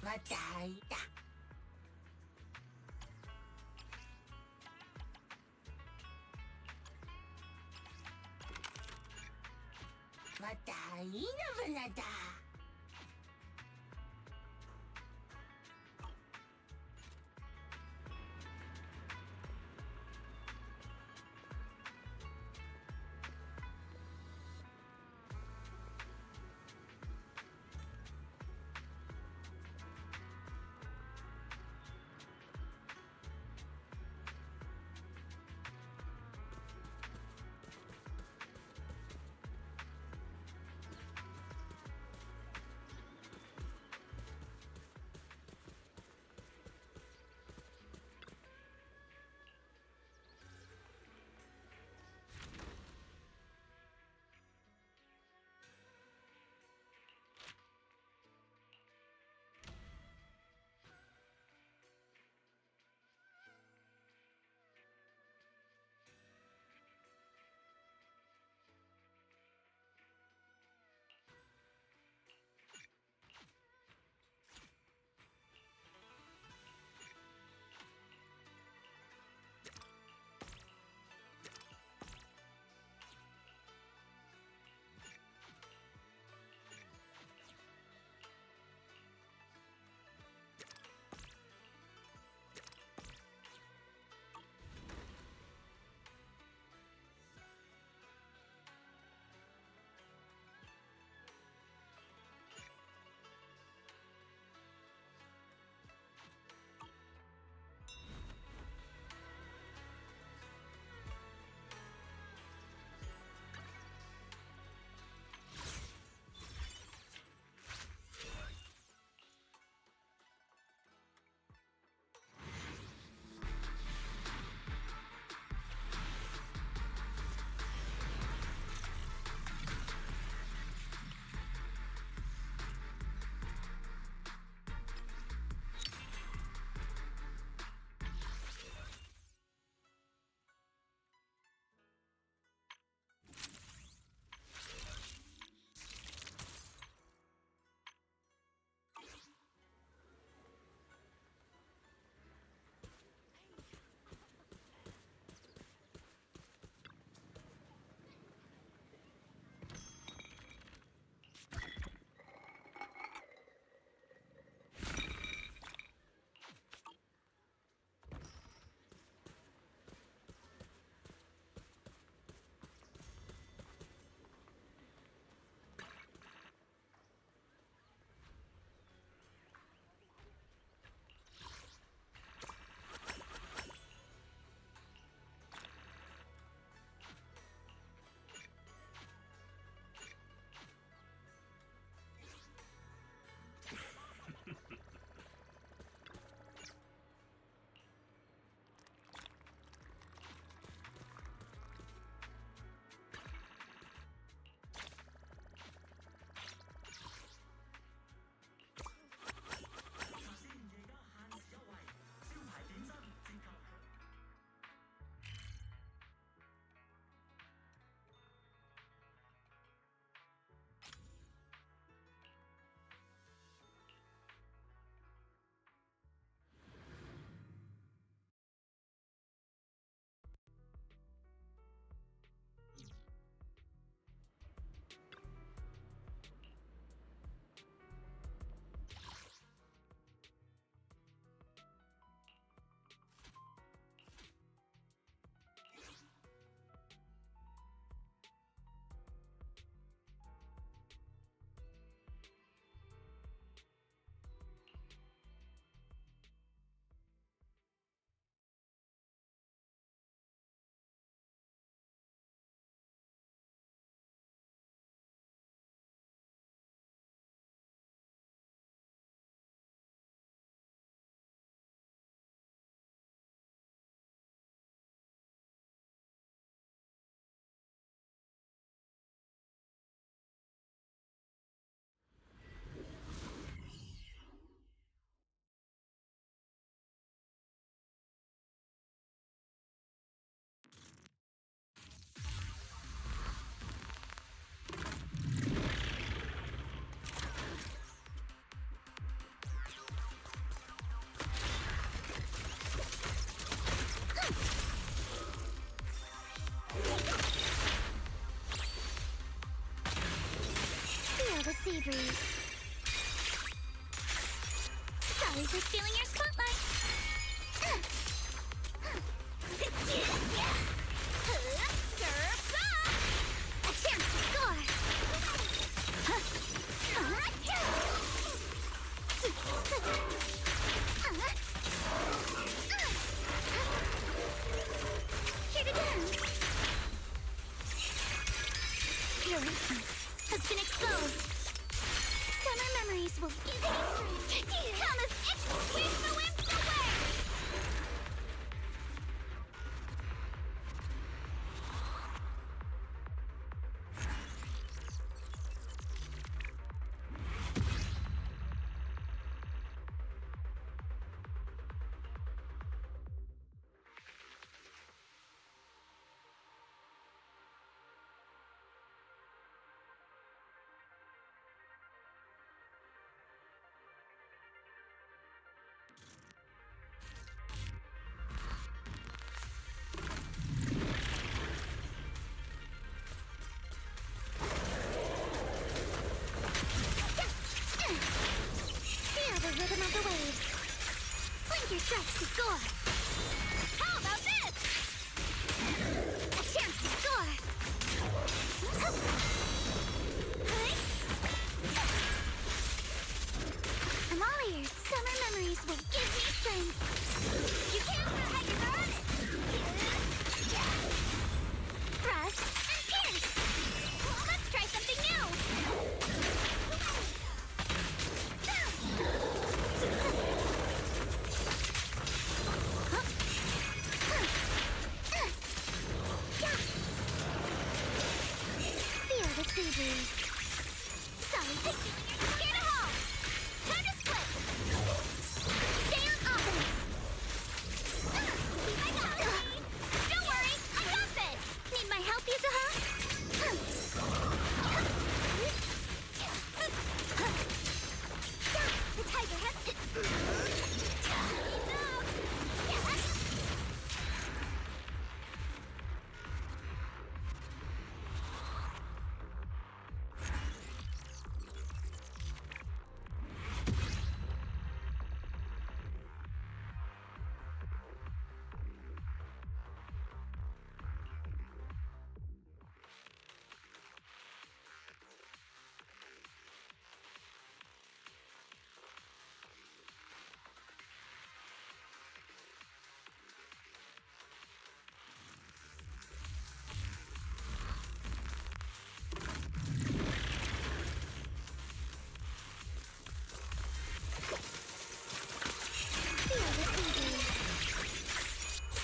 Matay ta. Matay na banada. the sea breeze. Sorry for stealing your spotlight. Serve up! A chance to score! Here to dance! Your weakness has been exposed. Summer memories will give you strength. Come as it sweep the winds away! Feel the rhythm of the waves. Blink your strikes to score. How about this? A chance to score. I'm all ears. Summer memories will give me strength. You can't hide your on it. Thrust and pierce. Let's try something new. Feel the sea breeze. Sorry, take you when you're scared of home. Time to split. Stay on offense. I got this. Don't worry, I got this. Need my help, Yuzuha? The tiger has to...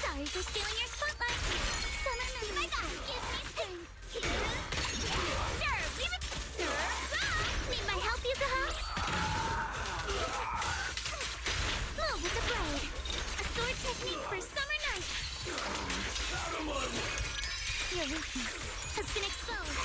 Sorry for stealing your spotlight. Summer memories give me strength. Sure, leave it. Serve up. Need my help, Yuzuha? Move with the blade. A sword technique for summer nights. Your weakness has been exposed.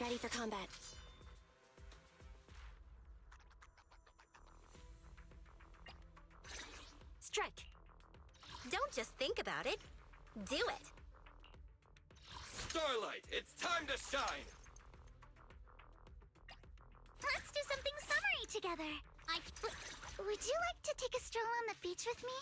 Ready for combat. Strike. Don't just think about it. Do it. Starlight, it's time to shine! Let's do something summery together. Would you like to take a stroll on the beach with me?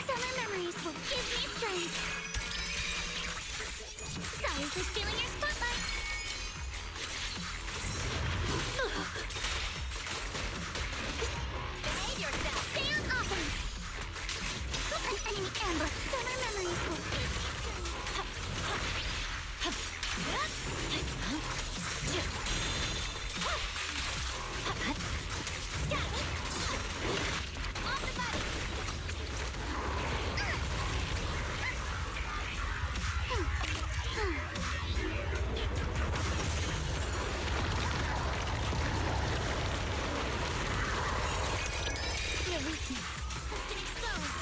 Summer memories will give me strength. Sorry for stealing your spotlight. Behave yourself. Stay on offense. An enemy ambush. Summer memories will give me off the body. Your weakness has been exposed.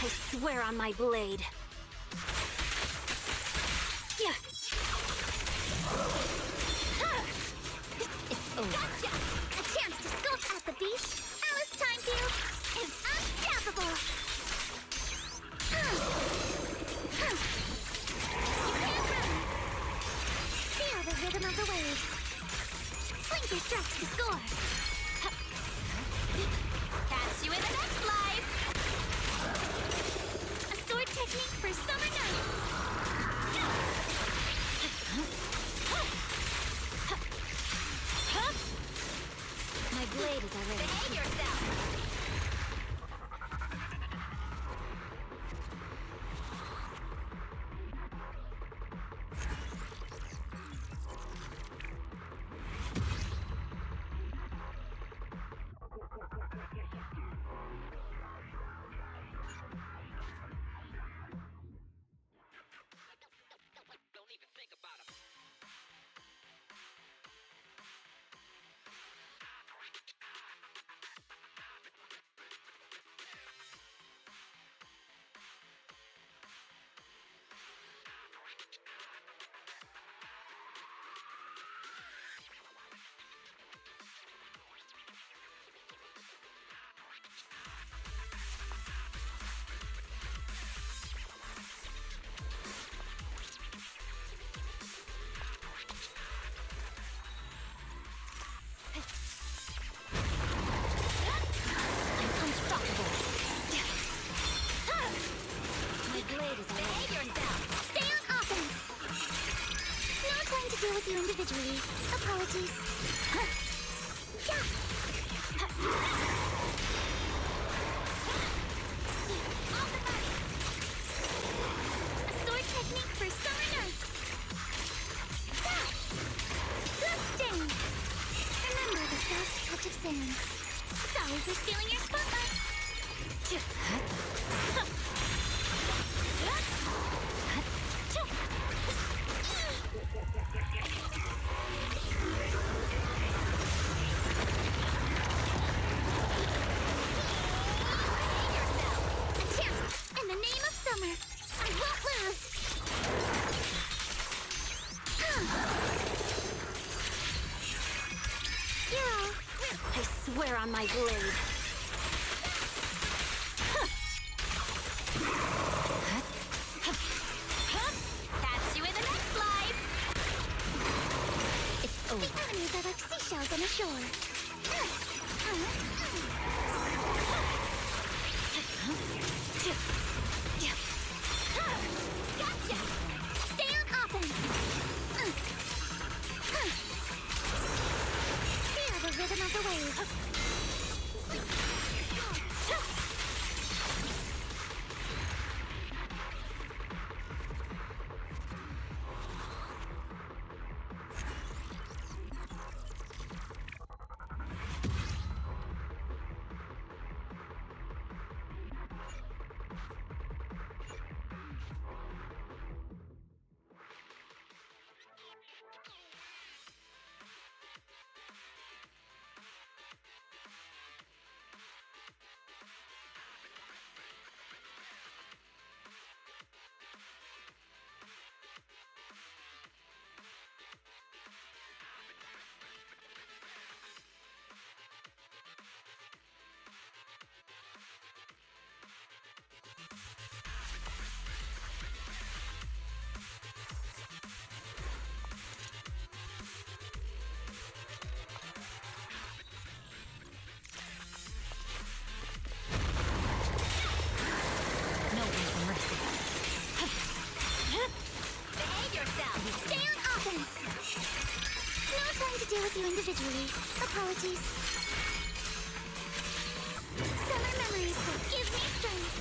I swear on my blade. Yeah. It's over. Gotcha! A chance to scope at the beach. Alice Timefield is unstoppable. You can't run. Feel the rhythm of the waves. Blinker strikes to score. Catch you in the next life. A sword technique for summer nights. My blade is already. Behave yourself. Don't even think about it. with you individually. Apologies. A sword technique for summer nights. Blood stains. Remember the soft touch of sand. Sorry for stealing your spotlight. In the name of summer, I won't lose. You're all... I swear on my blade. shore. Gotcha! Stay on offense! Feel the rhythm of the waves. Behave yourself! Stay on offense! No time to deal with you individually. Apologies. Summer memories will give me strength.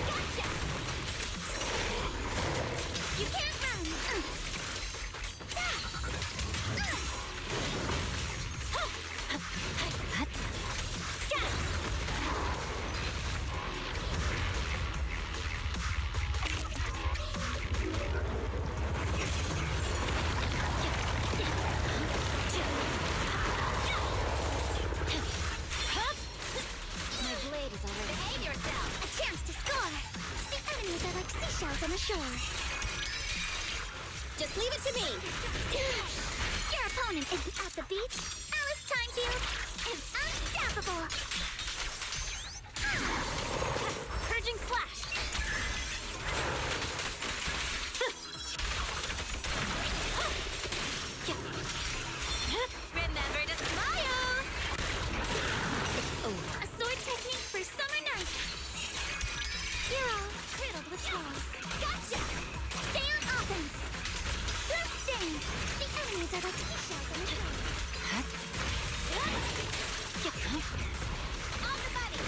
Gotcha! You can't run! Behave yourself! A chance to score! The enemies are like seashells on the shore. Just leave it to me! Your opponent isn't at the beach. Alice Timefield is unstoppable! Purging slash! Remember to smile! A sword technique for summer nights. You're all riddled with flaws. Gotcha! Stay on offense. Bloodstains. The enemies are like seashells on the shore. On the buddy.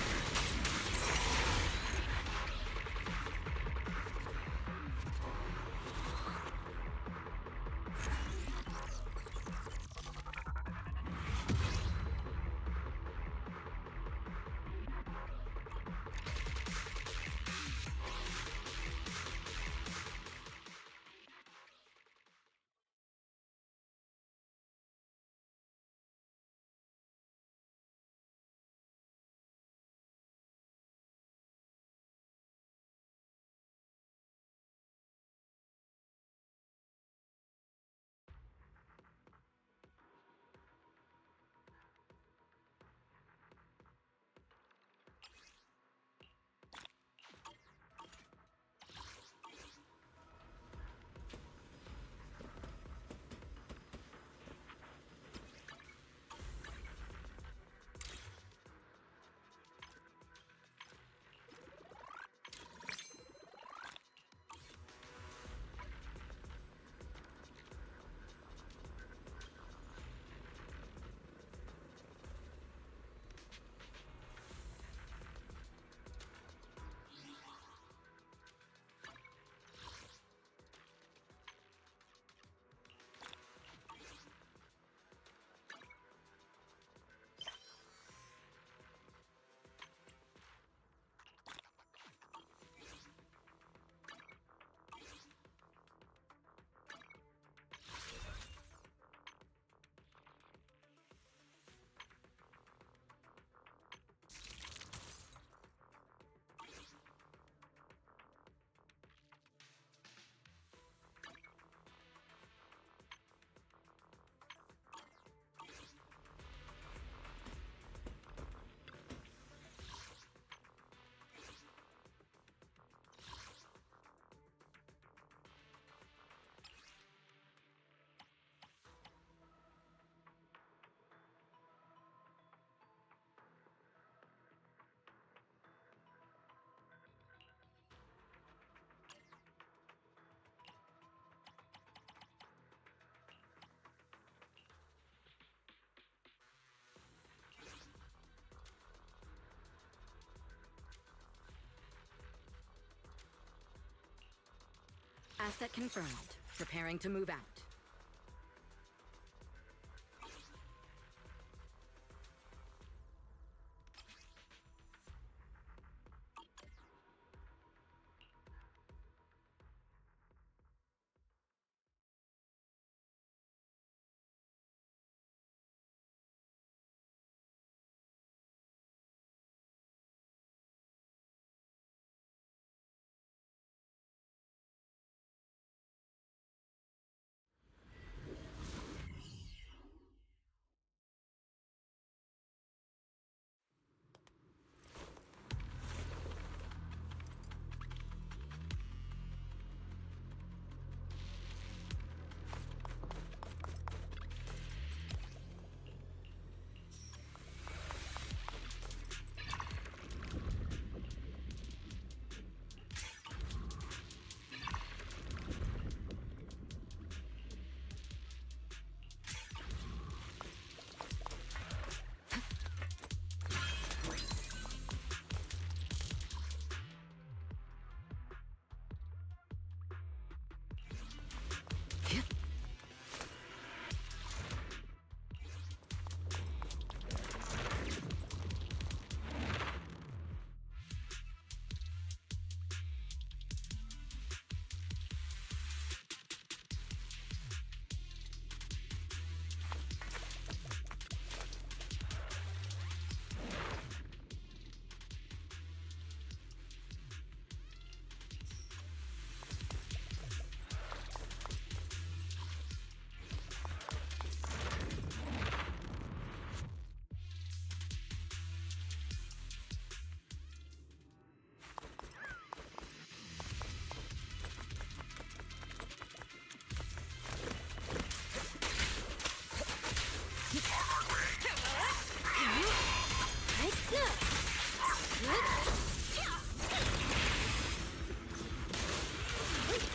Asset confirmed. Preparing to move out.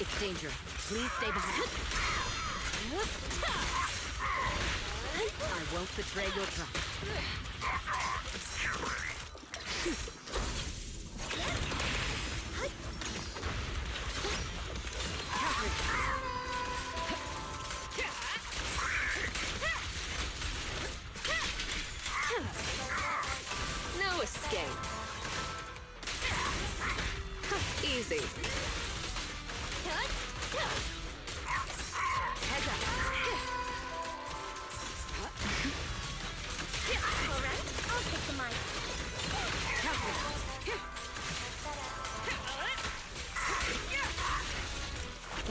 It's dangerous. Please stay behind. I won't betray your trust. No escape. Easy. Heads up. All right, I'll take the mic.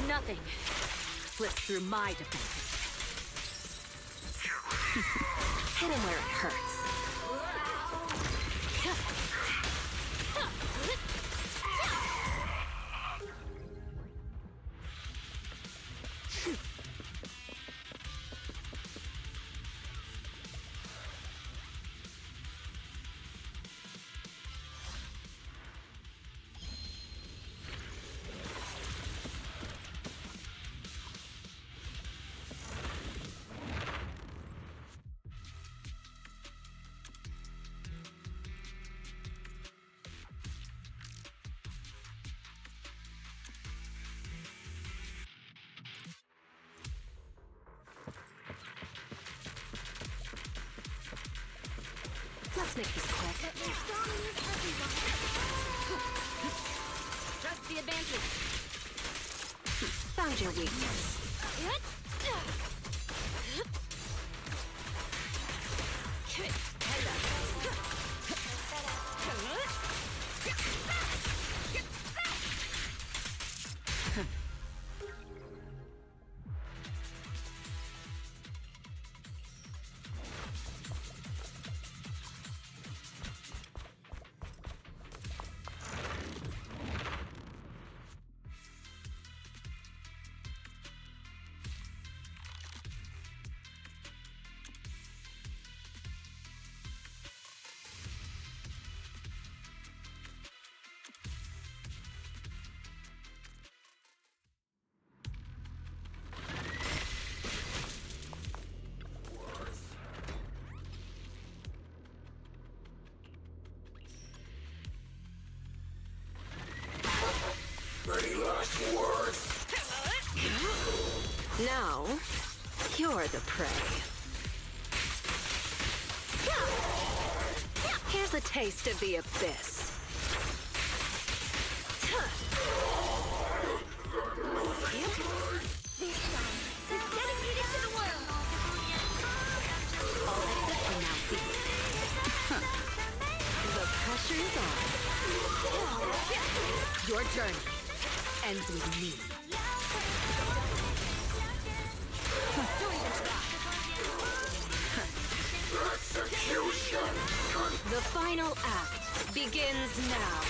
Nothing slips through my defense. Hit him where it hurts. Let's make this quick. Trust the advantage. Found your weakness. Any last words? Now, you're the prey. Here's a taste of the abyss. This song is dedicated to the world. All exits are now seated. The pressure's on. Your journey ends with me. The final act begins now.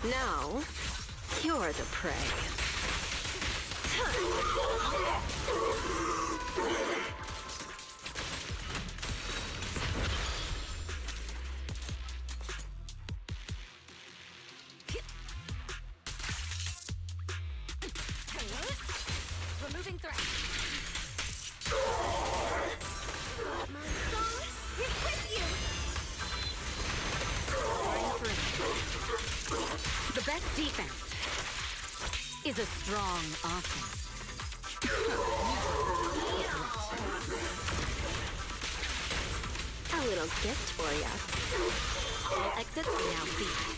Now, you're the prey. Removing threat. My song is with you. The best defense is a strong offense. A little gift for ya. All exits are now seated.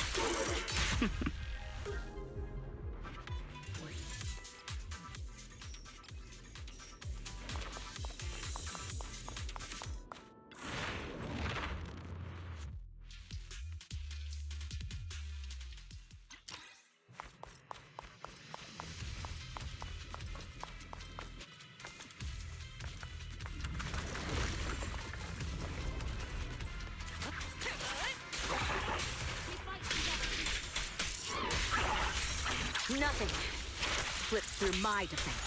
Nothing slips through my defense.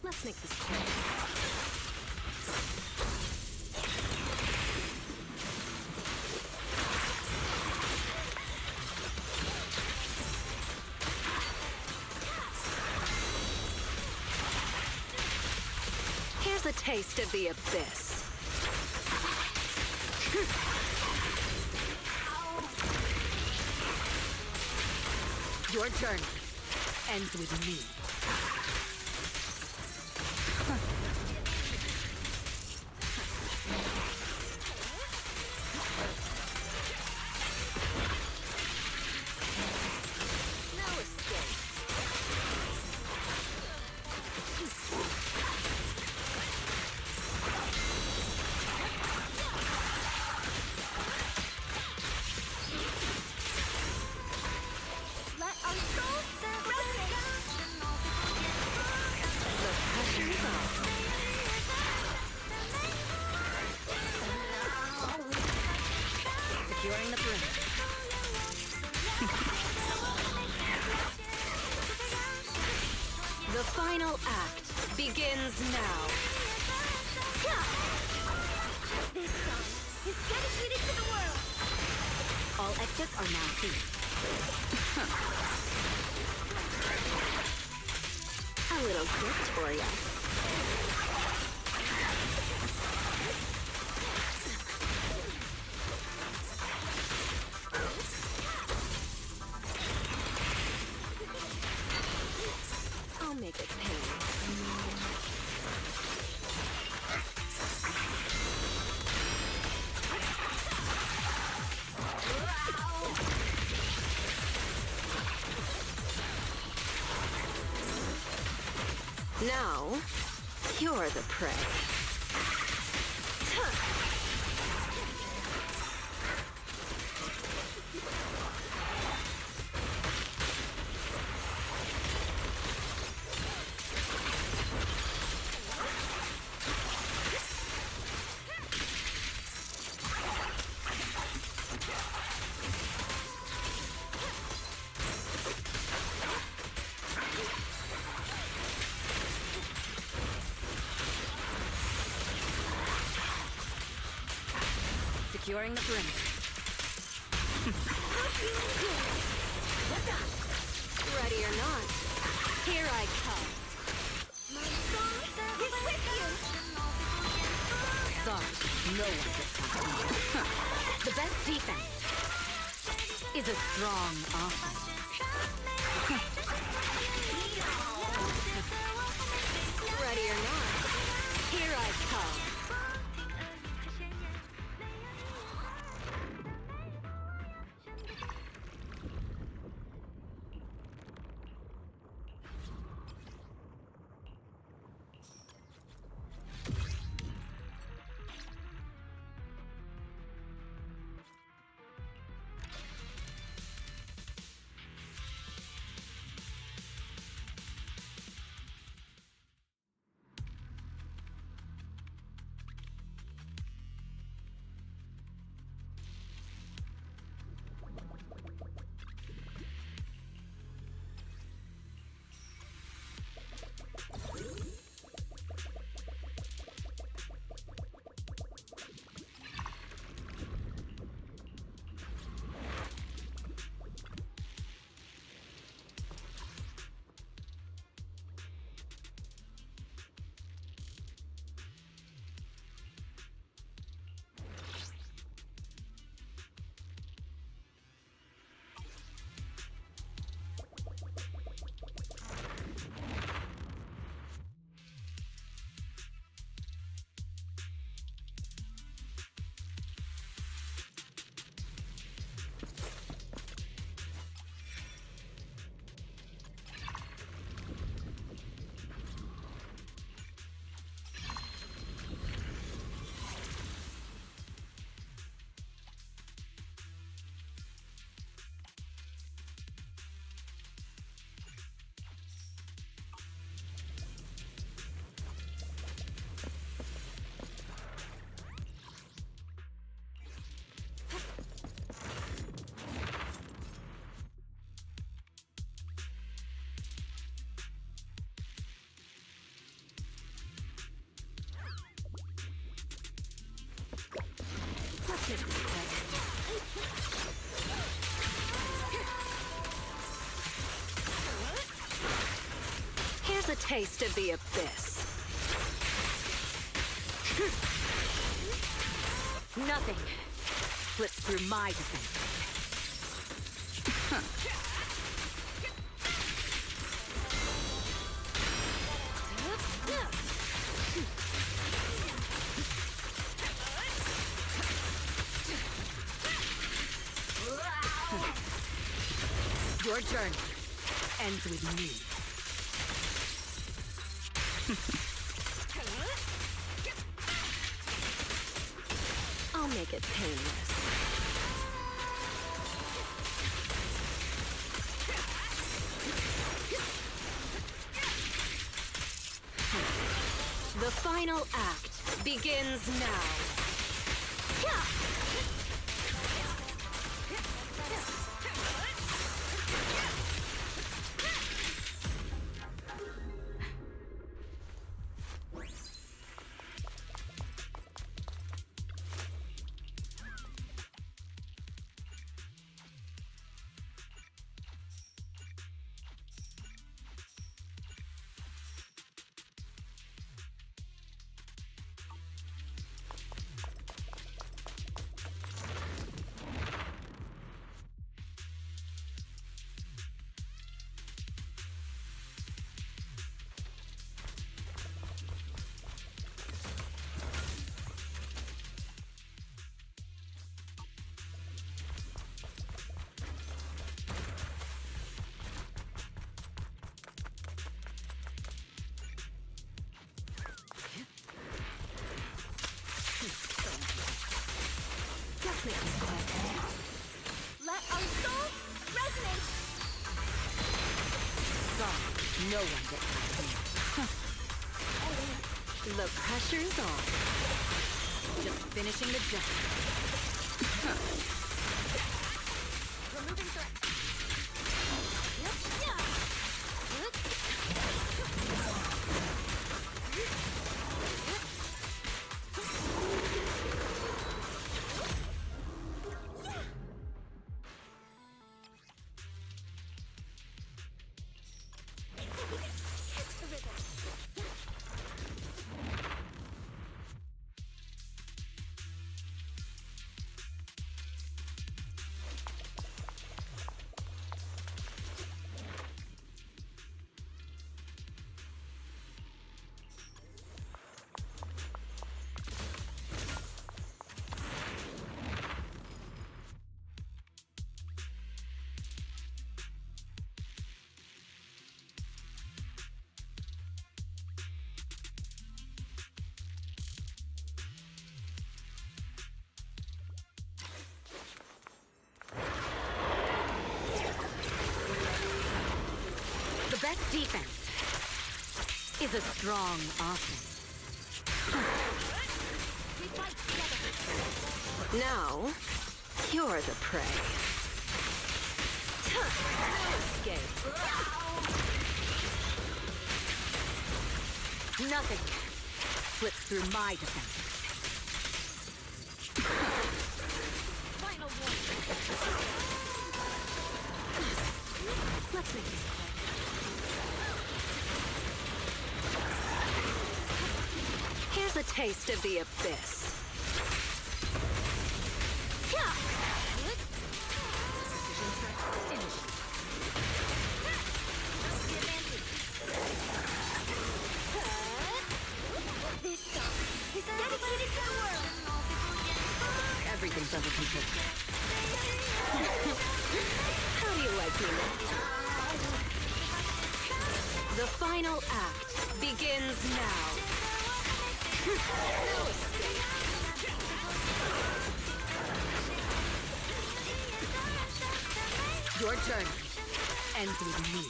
Let's make this quick. Here's a taste of the abyss. Your journey ends with me. No escape. Let our souls resonate. The pressure's on. Securing the perimeter. The final act begins now. This song is dedicated to the world. All exits are now seated. A little gift for ya. I'll make it pain. Now, you're the prey. Securing the perimeter. Ready or not, here I come. Sorry, no one gets past me. The best defense is a strong offense. Ready or not, here I come. Here's a taste of the abyss. Nothing slips through my defense. Your journey ends with me. I'll make it painless. The final act begins now. Let our souls resonate! Sorry, no one gets past me. The pressure's on. Just finishing the job. Removing threat. defense is a strong offense. We fight together. Now, you're the prey. No escape. Nothing slips through my defense. Final warning. Let's make this quick. Here's a taste of the abyss. Precision threat finished. This song is dedicated to the world. Everything's under control. How do you like me now? The final act begins now. No escape. Your journey ends with me.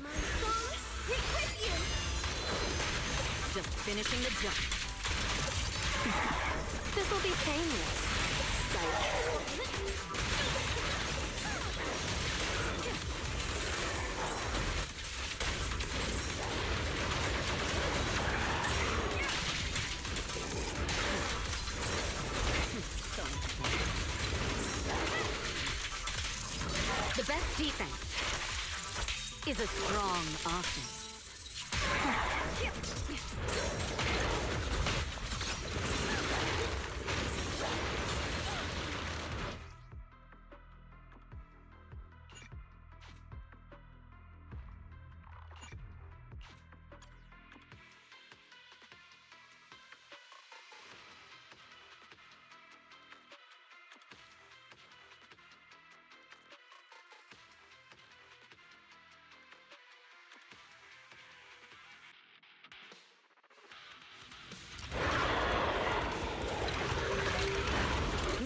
My song is with you. Just finishing the jump. This'll be painless. Psych. The best defense is a strong offense.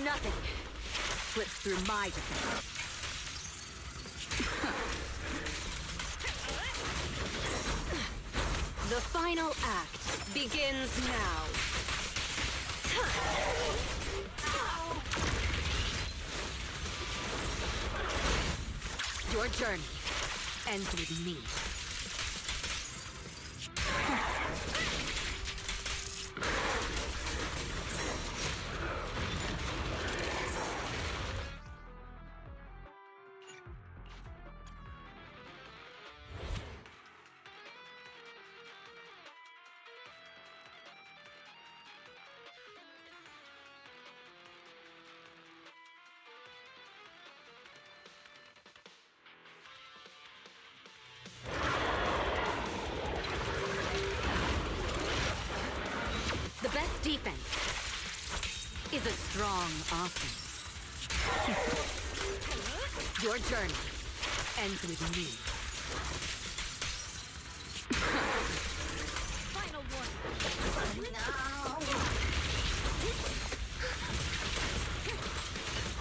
Nothing slips through my defense. The final act begins now. Your journey ends with me. The best defense is a strong offense. Your journey ends with me. Final warning.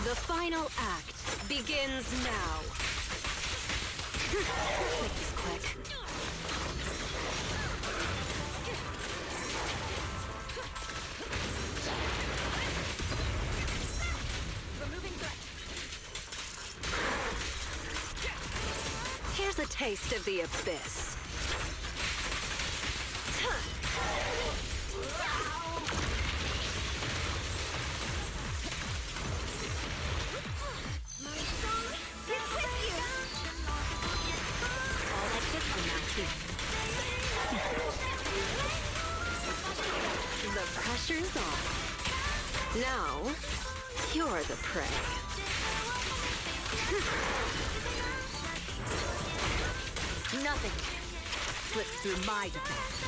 The final act begins now. Let's make this quick. Removing threat. Here's a taste of the abyss. My song is with you. All exits are now here. The pressure's on. Now, you're the prey. Nothing slips through my defense.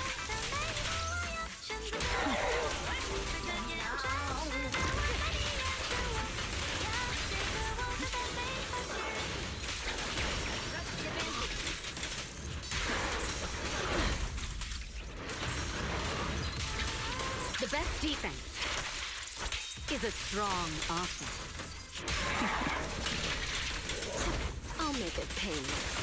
The best defense is a strong offense. I'll make it painless.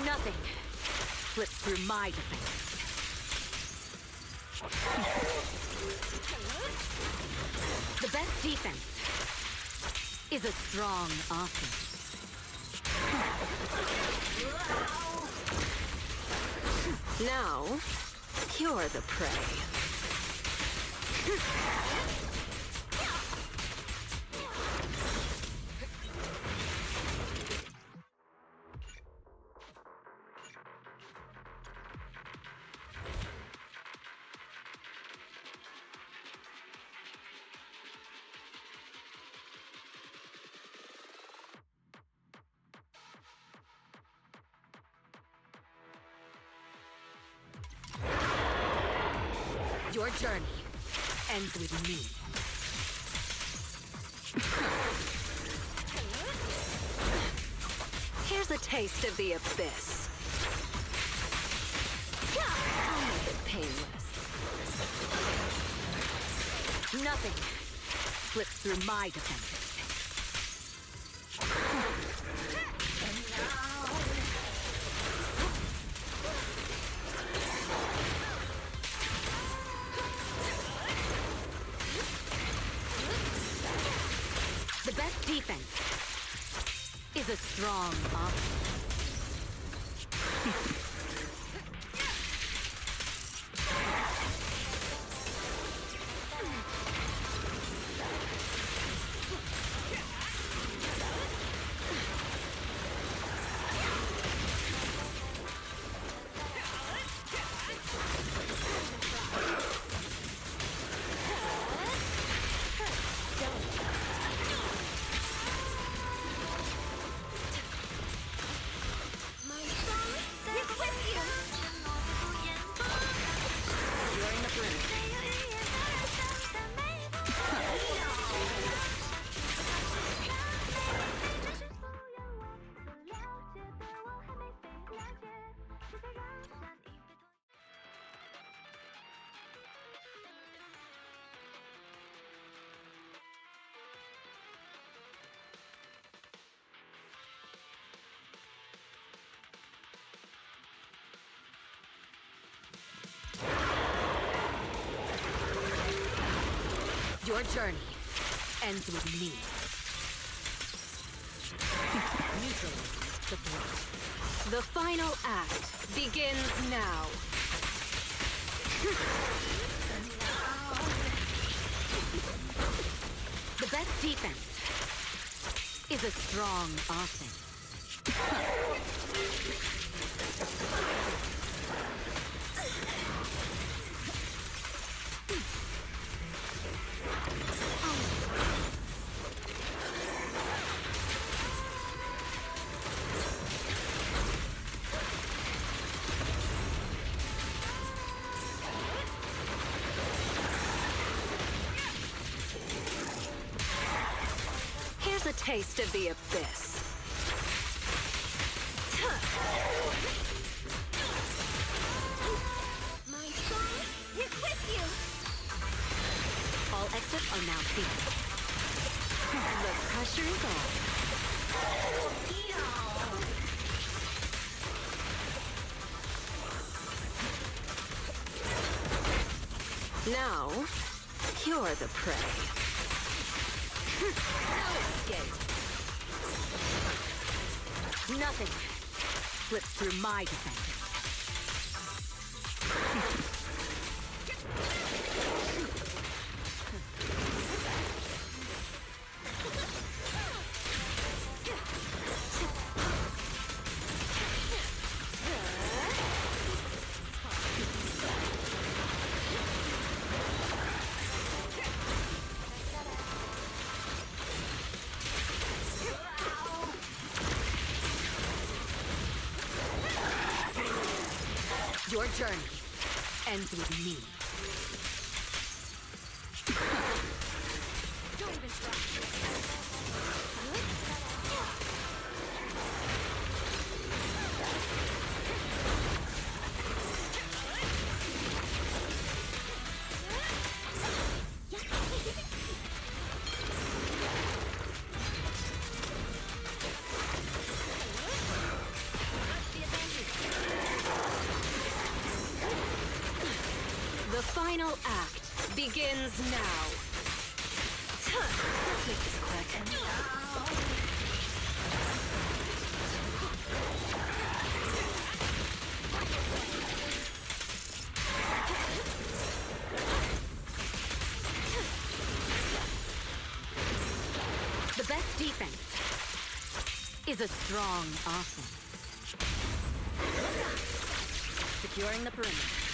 Nothing slips through my defense. The best defense is a strong offense. Now, you're the prey. Your journey ends with me. Here's a taste of the abyss. I'll make it painless. Nothing slips through my defenses. The best defense is a strong offense. Your journey ends with me. Neutralizing the threat. The final act begins now. The best defense is a strong offense. Here's a taste of the abyss. My soul is with you. All exits are now sealed. The pressure is on. Now, you're the prey. No escape. Nothing slips through my defenses. Your journey ends with me. Don't even The final act begins now. Let's make this quick. The best defense is a strong offense. Securing the perimeter.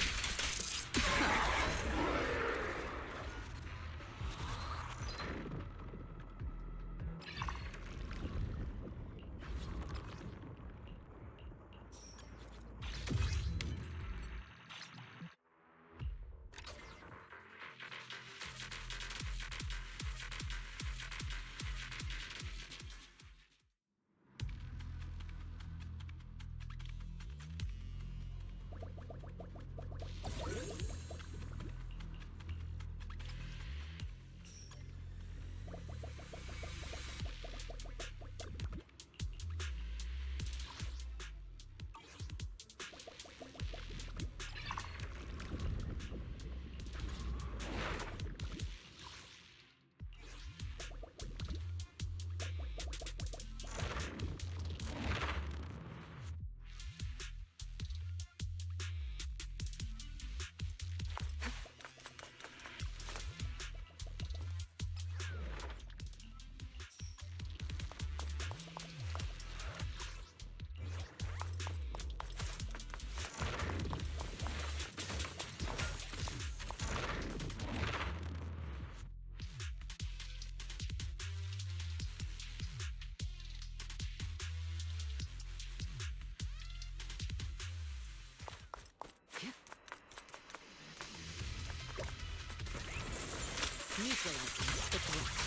neutralizing the threat.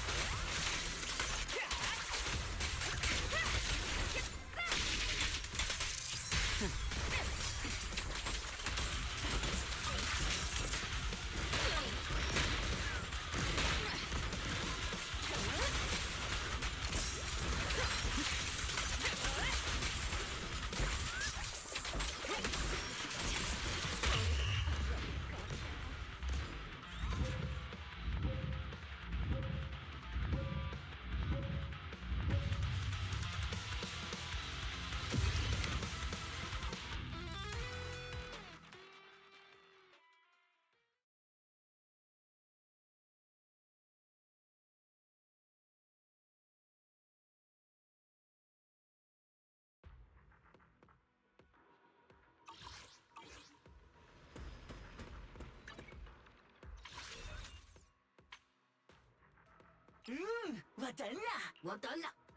我得了。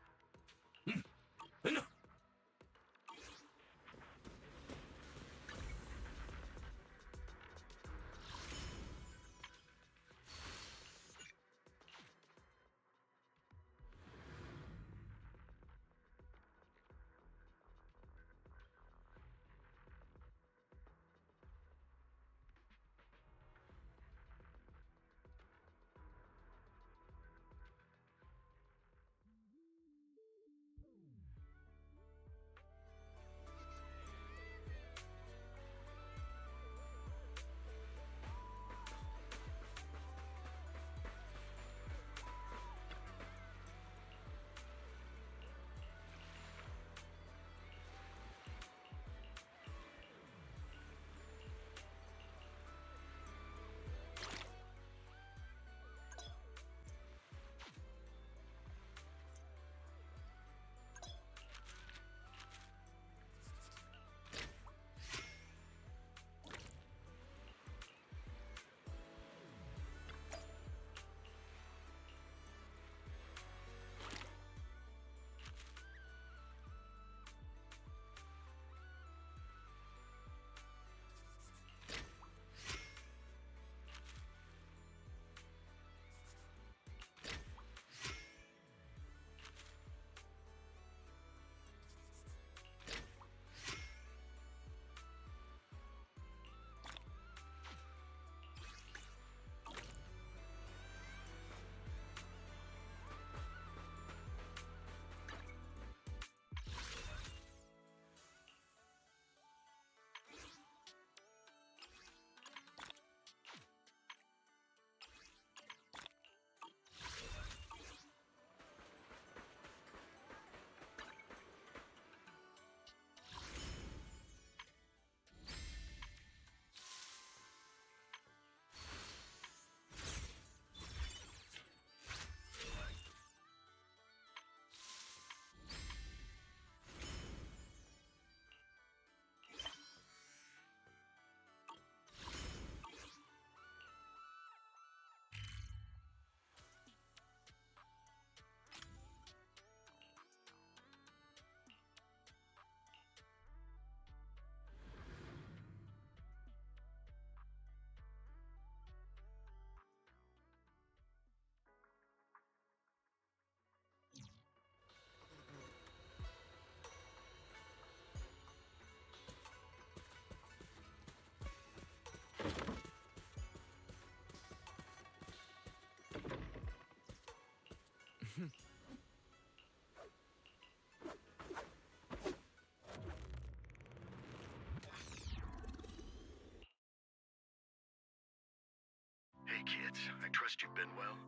Hey kids, I trust you've been well.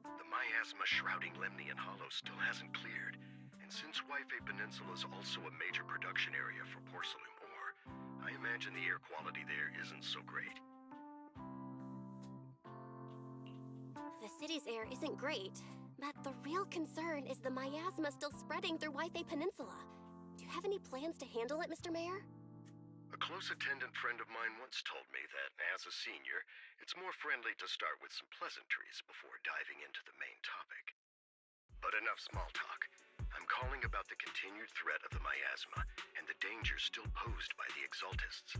The miasma shrouding Lemnian Hollow still hasn't cleared, and since Waifei Peninsula is also a major production area for porcelain ore, I imagine the air quality there isn't so great. The city's air isn't great, but the real concern is the miasma still spreading through Waifei Peninsula. Do you have any plans to handle it, Mr. Mayor? A close attendant friend of mine once told me that, as a senior, it's more friendly to start with some pleasantries before diving into the main topic. But enough small talk. I'm calling about the continued threat of the miasma and the dangers still posed by the Exaltists.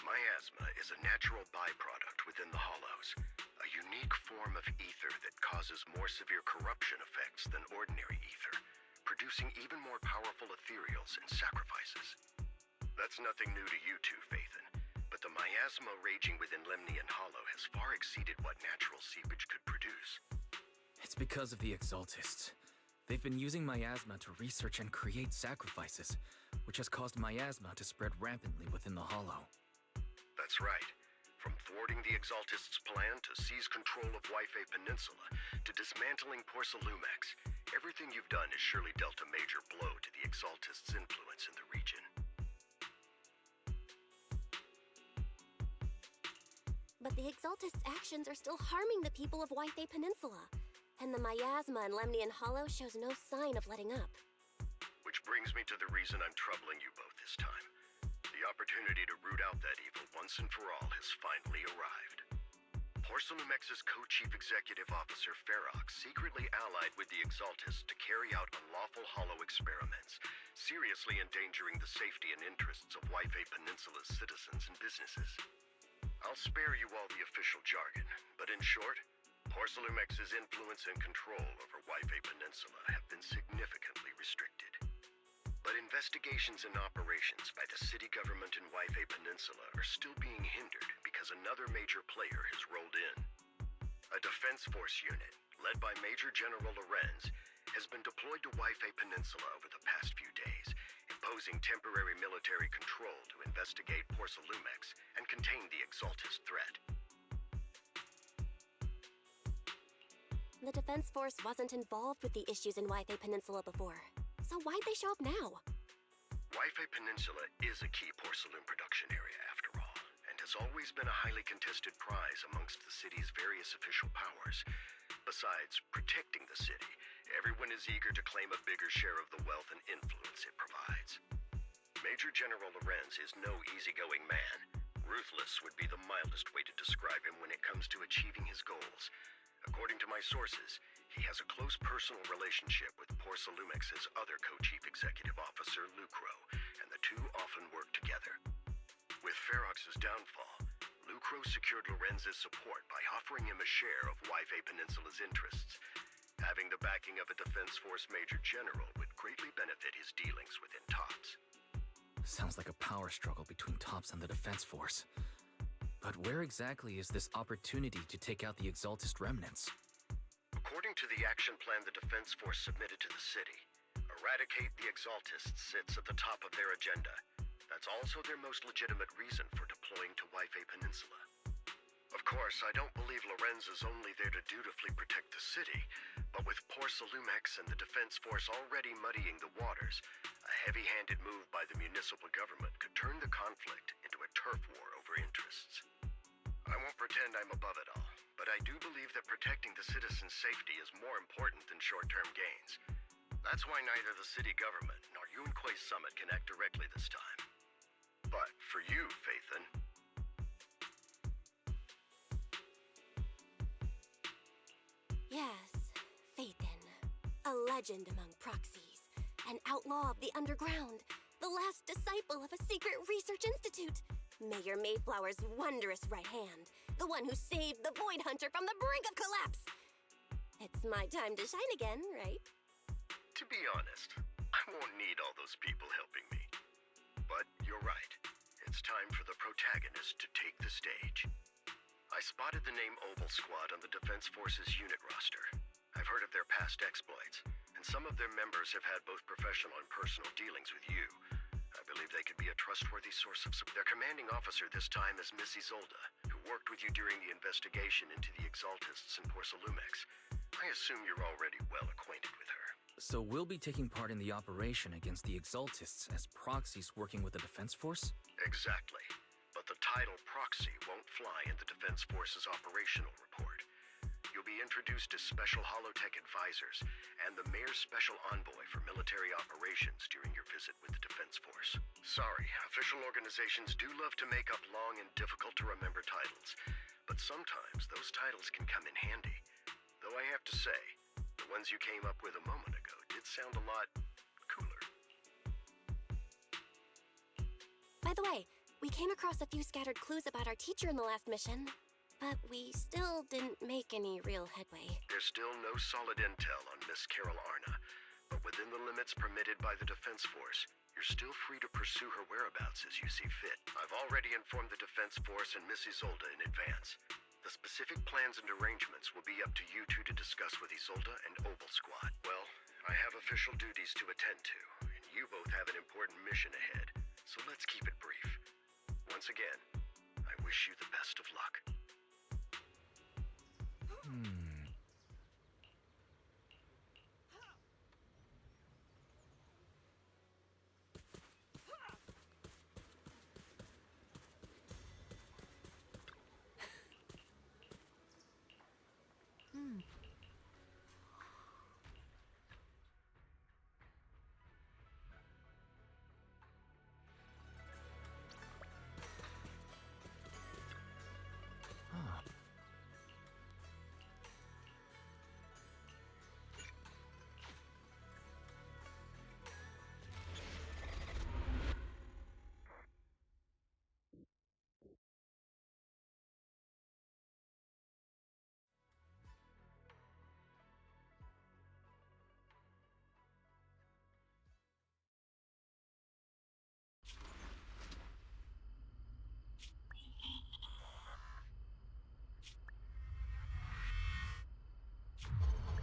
Miasma is a natural byproduct within the Hollows, a unique form of ether that causes more severe corruption effects than ordinary ether, producing even more powerful ethereals and sacrifices. That's nothing new to you two, Phaethon, but the miasma raging within Lemnian Hollow has far exceeded what natural seepage could produce. It's because of the Exaltists. They've been using miasma to research and create sacrifices, which has caused miasma to spread rampantly within the Hollow. That's right. From thwarting the Exaltists' plan to seize control of Yfei Peninsula, to dismantling Porcelumex, everything you've done has surely dealt a major blow to the Exaltists' influence in the region. But the Exaltists' actions are still harming the people of Yfei Peninsula, and the miasma in Lemnian Hollow shows no sign of letting up. Which brings me to the reason I'm troubling you both this time. The opportunity to root out that evil once and for all has finally arrived. Porcelumex's co-chief executive officer Ferox secretly allied with the Exaltists to carry out unlawful Hollow experiments, seriously endangering the safety and interests of Yfei Peninsula's citizens and businesses. I'll spare you all the official jargon, but in short, Porcelumex's influence and control over Yfei Peninsula have been significantly restricted. But investigations and operations by the city government in Yfei Peninsula are still being hindered because another major player has rolled in. A defense force unit, led by Major General Lorenz, has been deployed to Yfei Peninsula over the past few days, imposing temporary military control to investigate Porcelumex and contain the Exaltist threat. The Defense Force wasn't involved with the issues in Yfei Peninsula before, so why'd they show up now? Yfei Peninsula is a key porcelain production area, after all, and has always been a highly contested prize amongst the city's various official powers. Besides protecting the city, everyone is eager to claim a bigger share of the wealth and influence it provides. Major General Lorenz is no easygoing man. Ruthless would be the mildest way to describe him when it comes to achieving his goals. According to my sources, he has a close personal relationship with Porcelumex's other co-chief executive officer, Lucro, and the two often work together. With Ferox's downfall, Lucro secured Lorenz's support by offering him a share of Yfei Peninsula's interests. Having the backing of a Defense Force Major General would greatly benefit his dealings within TOPS. Sounds like a power struggle between TOPS and the Defense Force. But where exactly is this opportunity to take out the Exaltist remnants? According to the action plan the Defense Force submitted to the city, eradicate the Exaltists sits at the top of their agenda. That's also their most legitimate reason for deploying to Yfei Peninsula. Of course, I don't believe Lorenz is only there to dutifully protect the city, but with Porcelumex and the Defense Force already muddying the waters, a heavy-handed move by the municipal government could turn the conflict into a turf war over interests. I won't pretend I'm above it all, but I do believe that protecting the citizens' safety is more important than short-term gains. That's why neither the city government nor Yunque's summit can act directly this time. But for you, Phaethon... Yes, Phaethon. A legend among proxies. An outlaw of the underground. The last disciple of a secret research institute. Mayor Mayflower's wondrous right hand. The one who saved the Void Hunter from the brink of collapse. It's my time to shine again, right? To be honest, I won't need all those people helping me. But you're right. It's time for the protagonist to take the stage. I spotted the name Oval Squad on the Defense Force's unit roster. I've heard of their past exploits, and some of their members have had both professional and personal dealings with you. I believe they could be a trustworthy source of support. Their commanding officer this time is Miss Isolda, who worked with you during the investigation into the Exaltists and Porcelumex. I assume you're already well acquainted with her. So we'll be taking part in the operation against the Exaltists as proxies working with the Defense Force? Exactly. But the title proxy won't fly in the Defense Force's operational report. You'll be introduced as Special Holotech Advisors and the Mayor's Special Envoy for Military Operations during your visit with the Defense Force. Sorry, official organizations do love to make up long and difficult-to-remember titles, but sometimes those titles can come in handy. Though I have to say, the ones you came up with a moment ago did sound a lot cooler. By the way, We came across a few scattered clues about our teacher in the last mission, but we still didn't make any real headway. There's still no solid intel on Miss Carol Arna, but within the limits permitted by the Defense Force, you're still free to pursue her whereabouts as you see fit. I've already informed the Defense Force and Miss Isolde in advance. The specific plans and arrangements will be up to you two to discuss with Isolde and Oval Squad. Well, I have official duties to attend to, and you both have an important mission ahead, so let's keep it brief. Once again, I wish you the best of luck.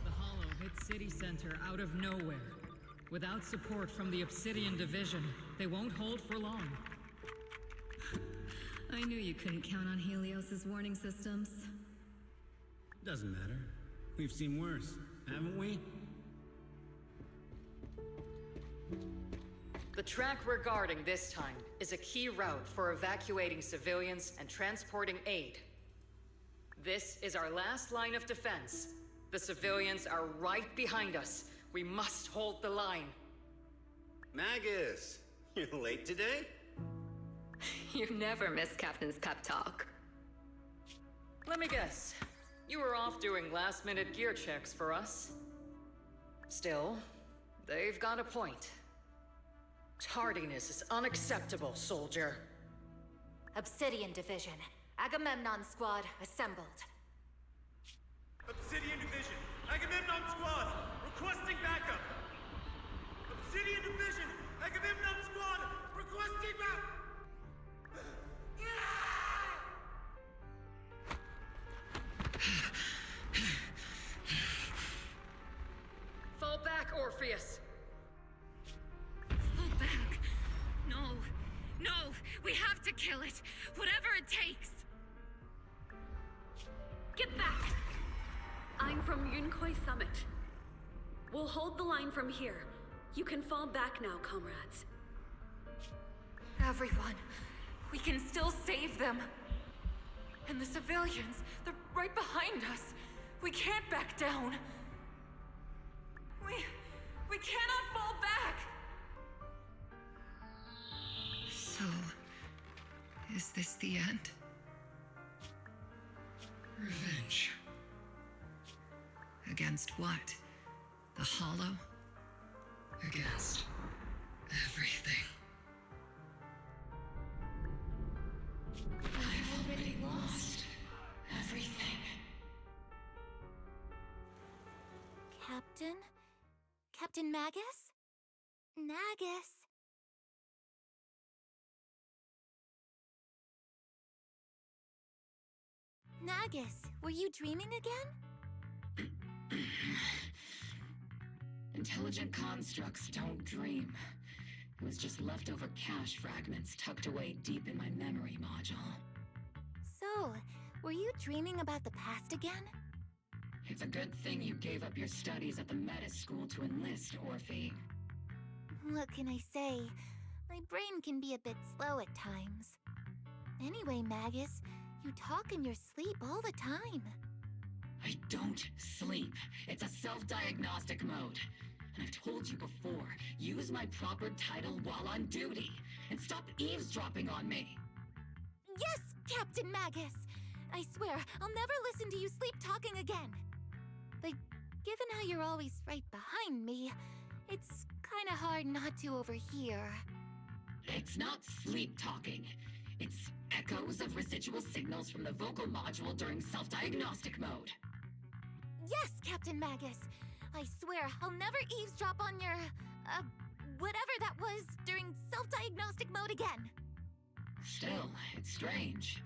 The Hollow hit City Center out of nowhere. Without support from the Obsidian Division, they won't hold for long. I knew you couldn't count on Helios's warning systems. Doesn't matter. We've seen worse, haven't we? The track we're guarding this time is a key route for evacuating civilians and transporting aid. This is our last line of defense. The civilians are right behind us. We must hold the line. Magus, you're late today? You never miss Captain's pep talk. Let me guess. You were off doing last-minute gear checks for us. Still, they've got a point. Tardiness is unacceptable, soldier. Obsidian Division. Agamemnon Squad assembled. Obsidian Division, Agamemnon Squad, requesting backup. Obsidian Division, Agamemnon Squad, requesting backup. Fall back, Orpheus! Fall back. No. No. We have to kill it. Whatever it takes. Get back. I'm from Yunkoi Summit. We'll hold the line from here. You can fall back now, comrades. Everyone. We can still save them. And the civilians, they're right behind us. We can't back down. We cannot fall back! So, is this the end? Revenge. Against what? The Hollow? Against everything. I've already lost everything. Captain? Captain Magus? Nagus? Nagus, were you dreaming again? Intelligent constructs don't dream. It was just leftover cache fragments tucked away deep in my memory module. So, were you dreaming about the past again? It's a good thing you gave up your studies at the Meta School to enlist, Orphe. What can I say? My brain can be a bit slow at times. Anyway, Magus, you talk in your sleep all the time. I don't sleep. It's a self-diagnostic mode. And I've told you before, use my proper title while on duty, and stop eavesdropping on me. Yes, Captain Magus! I swear, I'll never listen to you sleep talking again. But given how you're always right behind me, it's kinda hard not to overhear. It's not sleep talking. It's echoes of residual signals from the vocal module during self-diagnostic mode. Yes, Captain Magus. I swear I'll never eavesdrop on your, whatever that was during self-diagnostic mode again. Still, it's strange.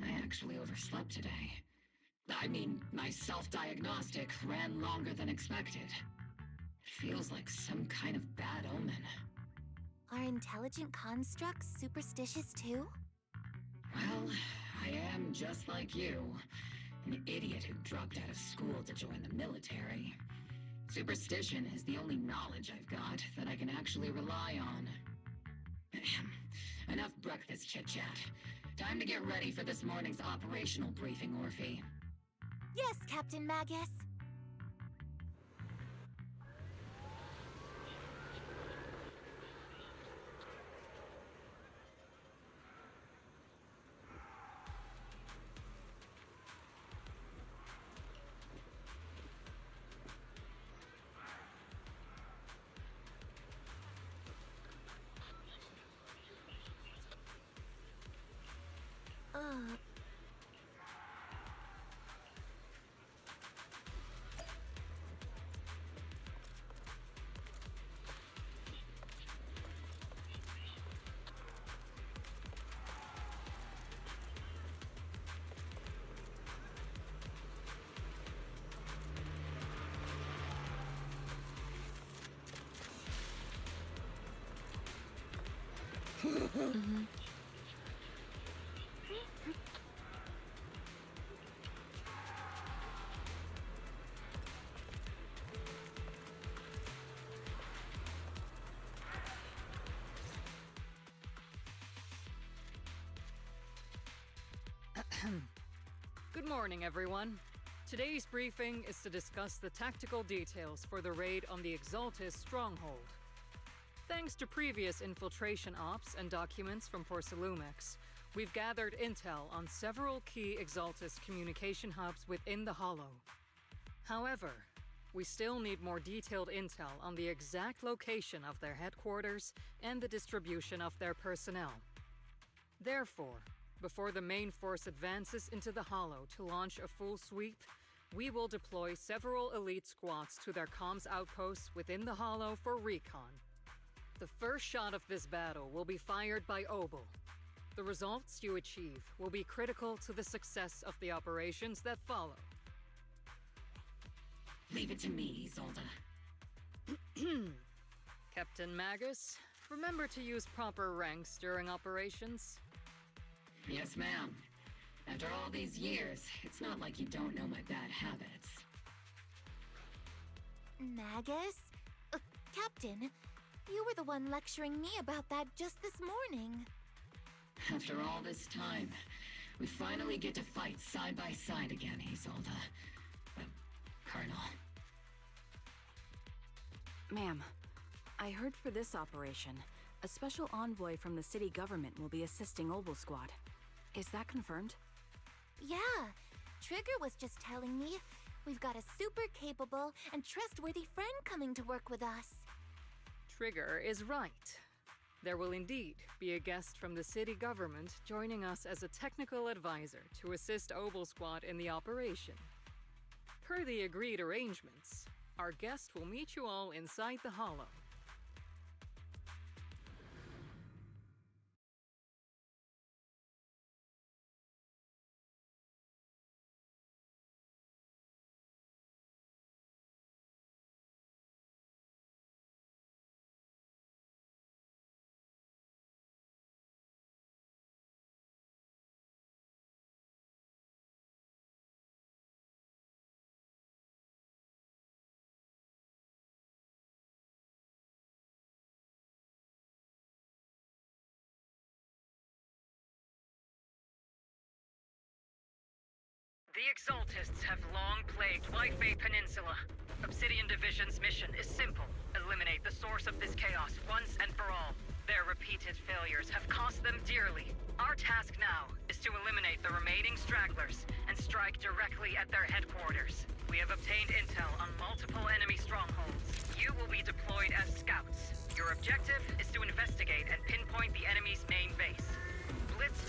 I actually overslept today. I mean, my self-diagnostic ran longer than expected. It feels like some kind of bad omen. Are intelligent constructs superstitious too? Well, I am just like you. An idiot who dropped out of school to join the military. Superstition is the only knowledge I've got that I can actually rely on. Enough breakfast chit-chat. Time to get ready for this morning's operational briefing, Orphe. Yes, Captain Magus. Good morning, everyone. Today's briefing is to discuss the tactical details for the raid on the Exaltis stronghold. Thanks to previous infiltration ops and documents from Porcelumex, we've gathered intel on several key Exaltis communication hubs within the Hollow. However, we still need more detailed intel on the exact location of their headquarters and the distribution of their personnel. Therefore, before the main force advances into the Hollow to launch a full sweep, we will deploy several elite squads to their comms outposts within the Hollow for recon. The first shot of this battle will be fired by Obel. The results you achieve will be critical to the success of the operations that follow. Leave it to me, Isolde. Captain Magus, remember to use proper ranks during operations. Yes, ma'am. After all these years, it's not like you don't know my bad habits. Magus? Captain, you were the one lecturing me about that just this morning. After all this time, we finally get to fight side by side again, Isolde. Colonel. Ma'am, I heard for this operation, a special envoy from the city government will be assisting Obel Squad. Is that confirmed? Yeah, Trigger was just telling me we've got a super capable and trustworthy friend coming to work with us. Trigger is right. There will indeed be a guest from the city government joining us as a technical advisor to assist Obel Squad in the operation. Per the agreed arrangements, our guest will meet you all inside the Hollow. The Exaltists have long plagued Wi-Fi Peninsula. Obsidian Division's mission is simple. Eliminate the source of this chaos once and for all. Their repeated failures have cost them dearly. Our task now is to eliminate the remaining stragglers and strike directly at their headquarters. We have obtained intel on multiple enemy strongholds. You will be deployed as scouts. Your objective is to investigate and pinpoint the enemy's main base. Blitz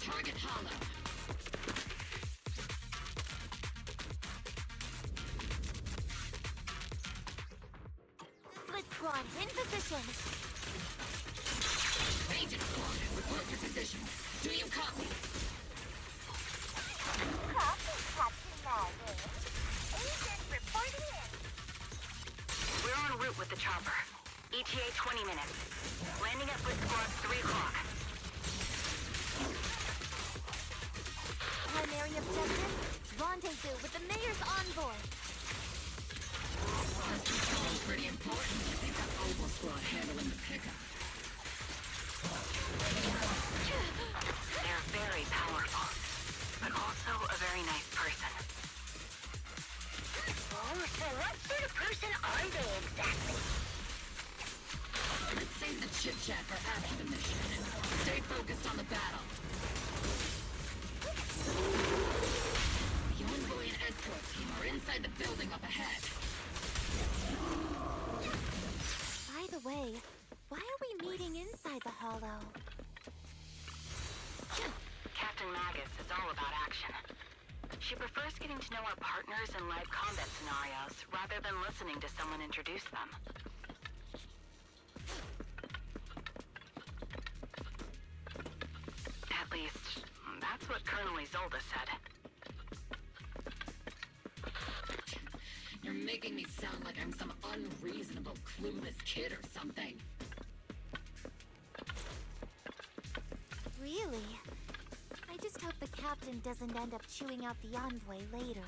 Target hollow. Blitz squad in position. Agent squad, report your position. Do you copy? Copy, Captain Maggie. Agent reporting in. We're en route with the chopper. ETA 20 minutes. Landing at Blitz Squad 3 o'clock. Primary objective, rendezvous with the mayor's envoy. Sounds pretty important if they've got Oval Squad handling the pickup. They're very powerful, but also a very nice person. Oh, so what sort of person are they exactly? Let's save the chit-chat for after the mission. Stay focused on the battle. The envoy and escort team are inside the building up ahead. By the way, why are we meeting inside the hollow? Captain Magus is all about action. She prefers getting to know our partners in live combat scenarios rather than listening to someone introduce them. At least, that's what Colonel Isolde said. You're making me sound like I'm some unreasonable, clueless kid or something. Really? I just hope the captain doesn't end up chewing out the envoy later.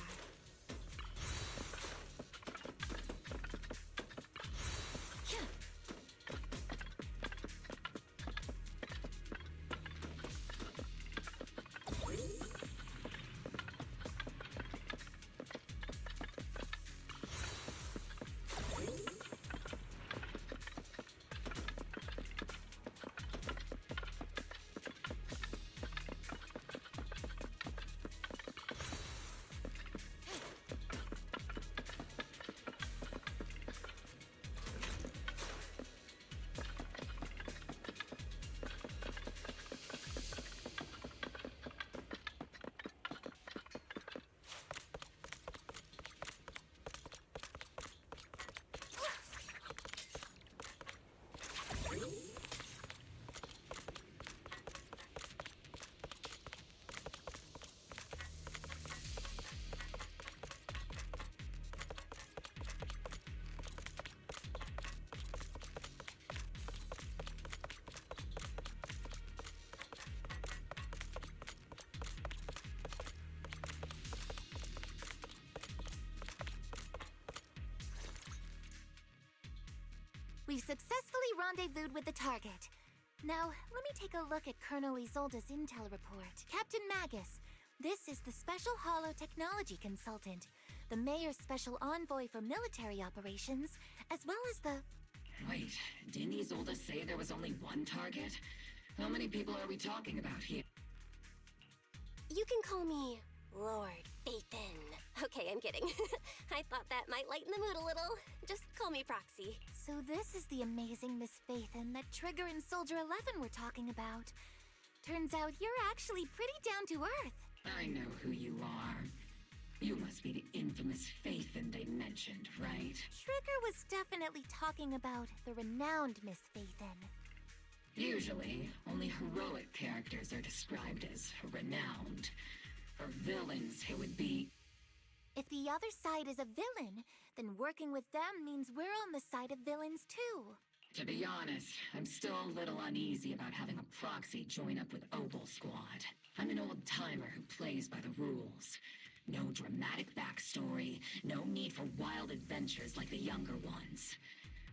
We've successfully rendezvoused with the target. Now, let me take a look at Colonel Isolde's intel report. Captain Magus, this is the Special Hollow Technology Consultant, the Mayor's Special Envoy for Military Operations, as well as the... Wait, didn't Isolde say there was only one target? How many people are we talking about here? You can call me Lord Phaethon. Okay, I'm kidding. I thought that might lighten the mood a little. Just call me Proxy. So this is the amazing Miss Phaethon that Trigger and Soldier 11 were talking about. Turns out you're actually pretty down to earth. I know who you are. You must be the infamous Phaethon they mentioned, right? Trigger was definitely talking about the renowned Miss Phaethon. Usually, only heroic characters are described as renowned. For villains, it would be... If the other side is a villain, then working with them means we're on the side of villains too. To be honest, I'm still a little uneasy about having a proxy join up with Oval Squad. I'm an old-timer who plays by the rules. No dramatic backstory, no need for wild adventures like the younger ones.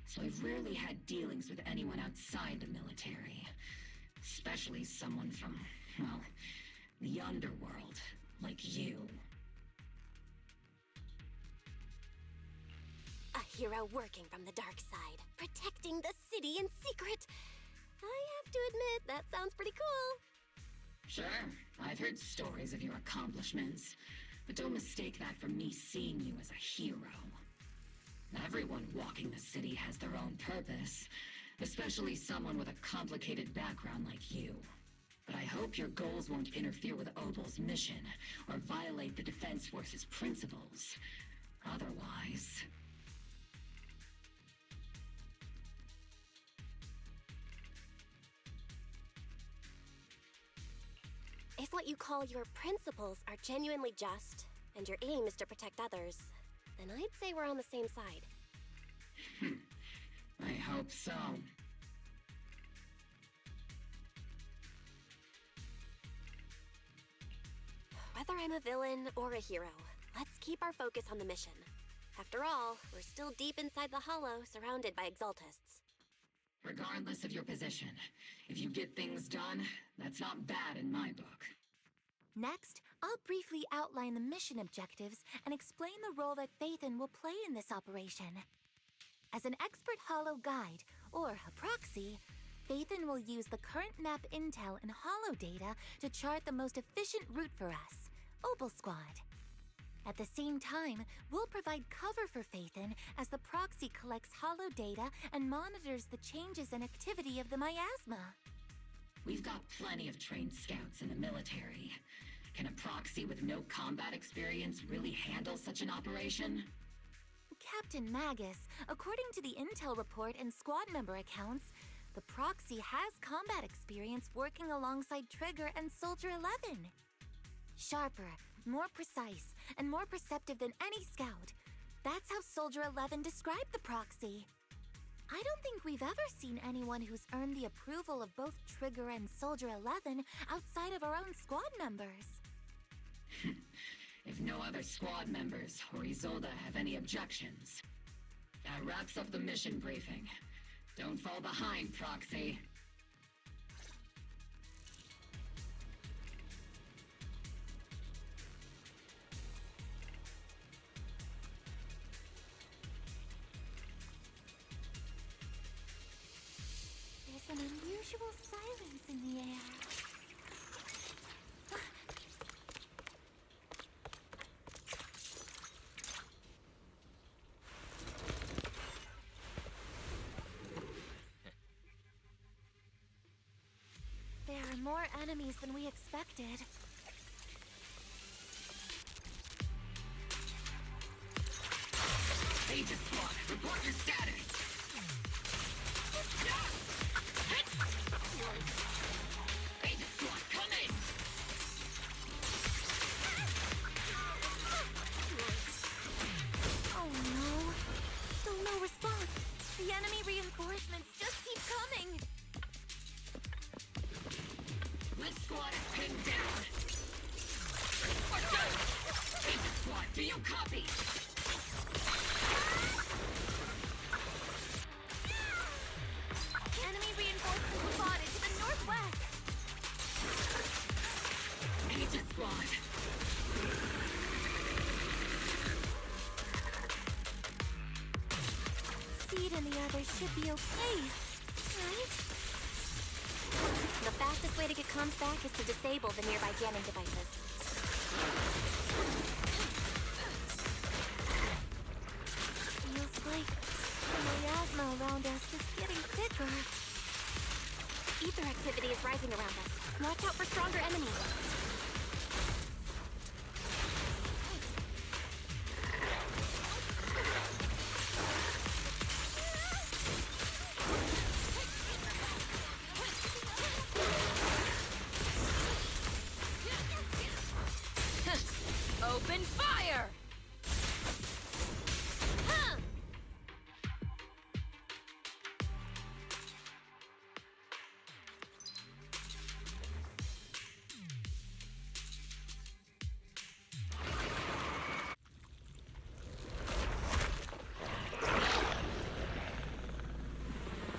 So I've rarely had dealings with anyone outside the military. Especially someone from, well, the underworld, like you. A hero working from the dark side, protecting the city in secret. I have to admit, that sounds pretty cool. Sure, I've heard stories of your accomplishments, but don't mistake that for me seeing you as a hero. Everyone walking the city has their own purpose, especially someone with a complicated background like you. But I hope your goals won't interfere with Obel's mission, or violate the Defense Force's principles. Otherwise... If what you call your principles are genuinely just, and your aim is to protect others, then I'd say we're on the same side. I hope so. Whether I'm a villain or a hero, let's keep our focus on the mission. After all, we're still deep inside the Hollow, surrounded by Exaltists. Regardless of your position, if you get things done, that's not bad in my book. Next, I'll briefly outline the mission objectives and explain the role that Phaethon will play in this operation. As an expert Hollow guide, or a proxy, Phaethon will use the current map intel and Hollow data to chart the most efficient route for us, Obel Squad. At the same time, we'll provide cover for Phaethon as the proxy collects Hollow data and monitors the changes and activity of the miasma. We've got plenty of trained scouts in the military. Can a proxy with no combat experience really handle such an operation? Captain Magus, according to the intel report and squad member accounts, the proxy has combat experience working alongside Trigger and Soldier 11. Sharper, more precise, and more perceptive than any scout. That's how Soldier 11 described the proxy. I don't think we've ever seen anyone who's earned the approval of both Trigger and Soldier 11 outside of our own squad members. If no other squad members or Isolde have any objections. That wraps up the mission briefing. Don't fall behind, Proxy. There's an unusual silence in the air. There are more enemies than we expected. Aegis Squad, report your status! Aegis Squad, come in! Oh no! Still no response. The enemy reinforcements just keep coming. This squad is pinned down! Aegis Squad, do you copy? Enemy reinforcements spotted to the northwest. Aegis Squad! Seed and the others should be okay, right? The fastest way to get comms back is to disable the nearby jamming devices. Feels like the miasma around us is getting thicker. Ether activity is rising around us. Watch out for stronger enemies. Open fire! Huh!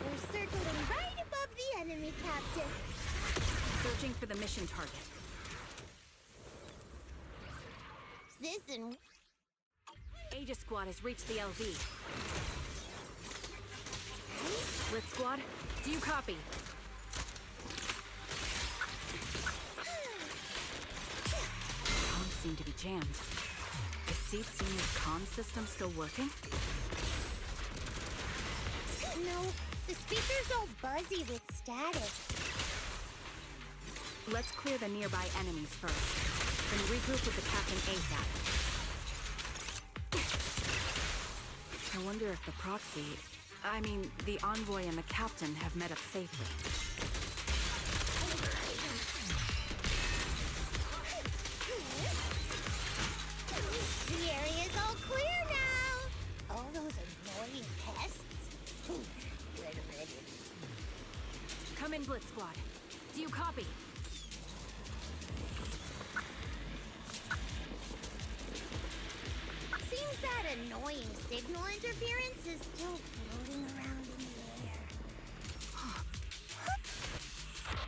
We're circling right above the enemy, Captain. Searching for the mission target. Listen. Aegis Squad has reached the LZ. Blitz Squad, do you copy? Comms seem to be jammed. Is Seed Senior's comm system still working? No, the speaker's all buzzy with static. Let's clear the nearby enemies first, then regroup with the captain ASAP. I wonder if the proxy... the envoy and the captain have met up safely. The area's all clear now! All those annoying pests? Good riddance. Come in, Blitz Squad. Do you copy? Seems that annoying signal interference is still floating around in the air.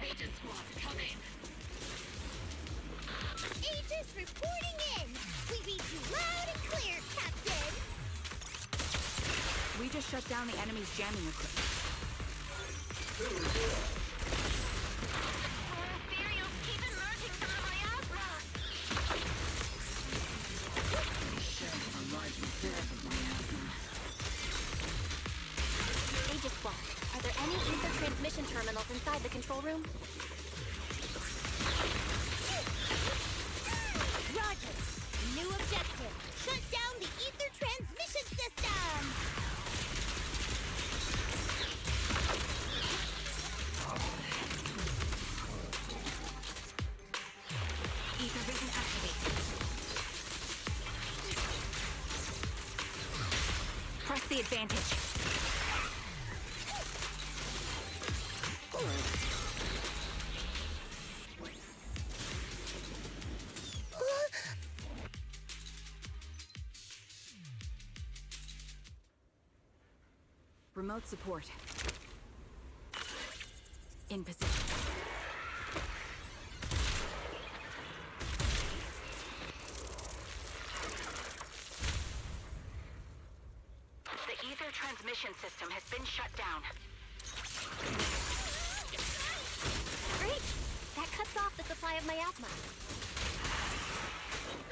Aegis Squad, come in. Aegis reporting in! We read you loud and clear, Captain! We just shut down the enemy's jamming equipment. Ethereals keep emerging from the miasma! We shed a large reserve of miasma. Aegis Squad, are there any ether transmission terminals inside the control room? Roger! New objective! Shut down the ether transmission system! Ether vision activated. Press the advantage. Remote support. In position. The ether transmission system has been shut down. Great! That cuts off the supply of miasma.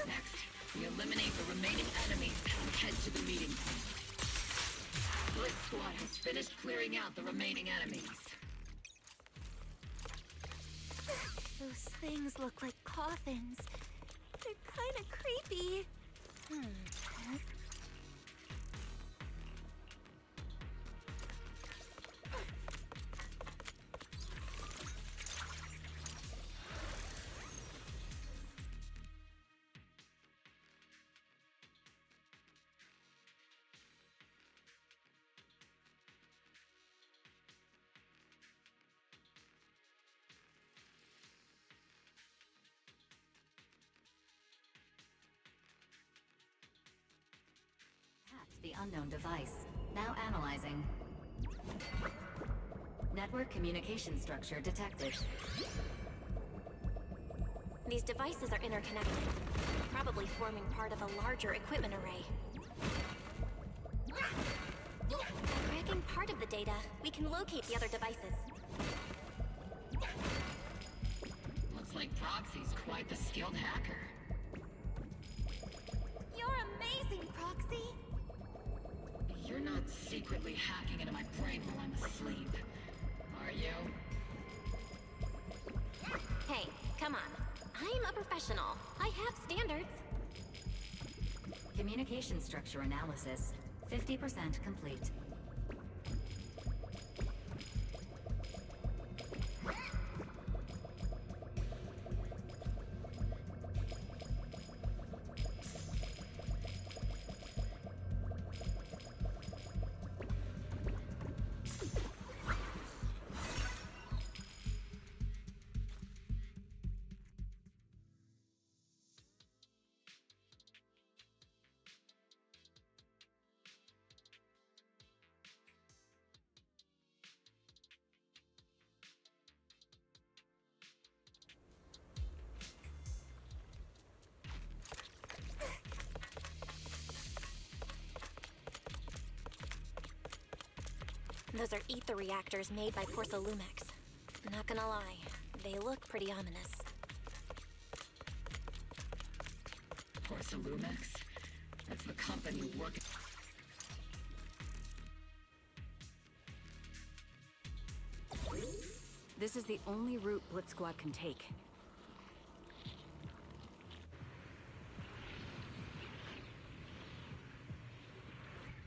Next, we eliminate the remaining enemies and head to the meeting point. Blitz Squad has finished clearing out the remaining enemies. Those things look like coffins. They're kind of creepy. The unknown device. Now analyzing. Network communication structure detected. These devices are interconnected, probably forming part of a larger equipment array. By cracking part of the data, we can locate the other devices. Looks like Proxy's quite the skilled hacker. You're amazing, Proxy! You're not secretly hacking into my brain while I'm asleep, are you? Hey, come on. I'm a professional. I have standards. Communication structure analysis. 50% complete. Those are ether reactors made by Porcelumex. Not gonna lie, they look pretty ominous. Porcelumex? That's the company working... This is the only route Blitz Squad can take.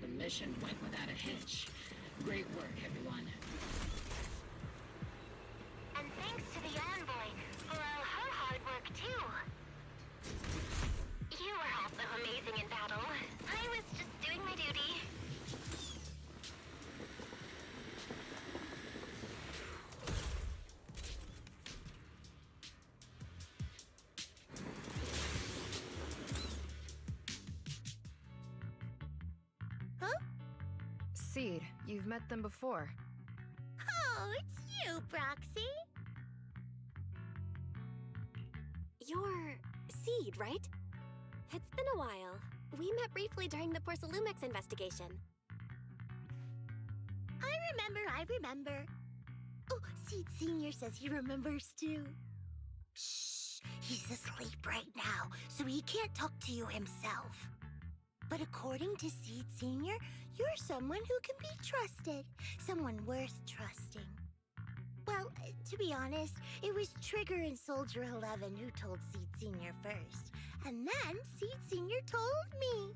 The mission went without a hitch. Great work, everyone. And thanks to the envoy for all her hard work, too. You were also amazing in battle. I was just doing my duty. Huh? Seed, you've met them before. Oh, it's you, Proxy. You're Seed, right? It's been a while. We met briefly during the Porcelumex investigation. I remember. Oh, Seed Senior says he remembers too. Shh, he's asleep right now, so he can't talk to you himself. But according to Seed Senior, you're someone who can be trusted. Someone worth trusting. Well, to be honest, it was Trigger and Soldier 11 who told Seed Senior first. And then Seed Senior told me.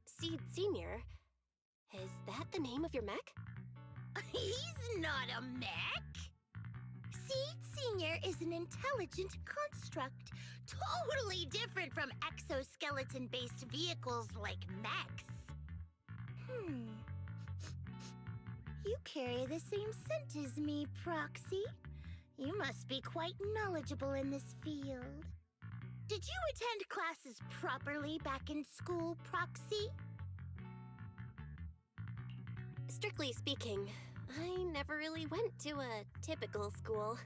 Seed Senior? Is that the name of your mech? He's not a mech. Seed Senior is an intelligent construct, totally different from exoskeleton-based vehicles like mechs. You carry the same scent as me, Proxy. You must be quite knowledgeable in this field. Did you attend classes properly back in school, Proxy? Strictly speaking, I never really went to a typical school.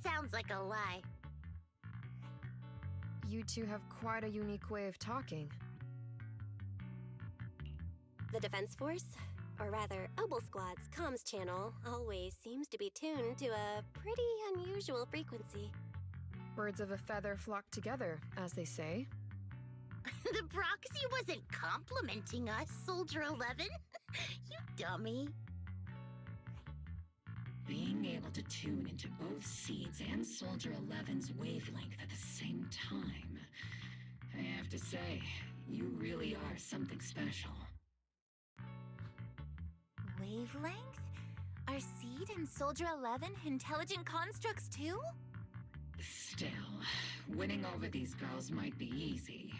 Sounds like a lie. You two have quite a unique way of talking. The Defense Force, or rather, Obel Squad's comms channel, always seems to be tuned to a pretty unusual frequency. Birds of a feather flock together, as they say. The Proxy wasn't complimenting us, Soldier 11. You dummy. Being able to tune into both Seed's and Soldier 11's wavelength at the same time. I have to say, you really are something special. Wavelength? Are Seed and Soldier 11 intelligent constructs too? Still, winning over these girls might be easy.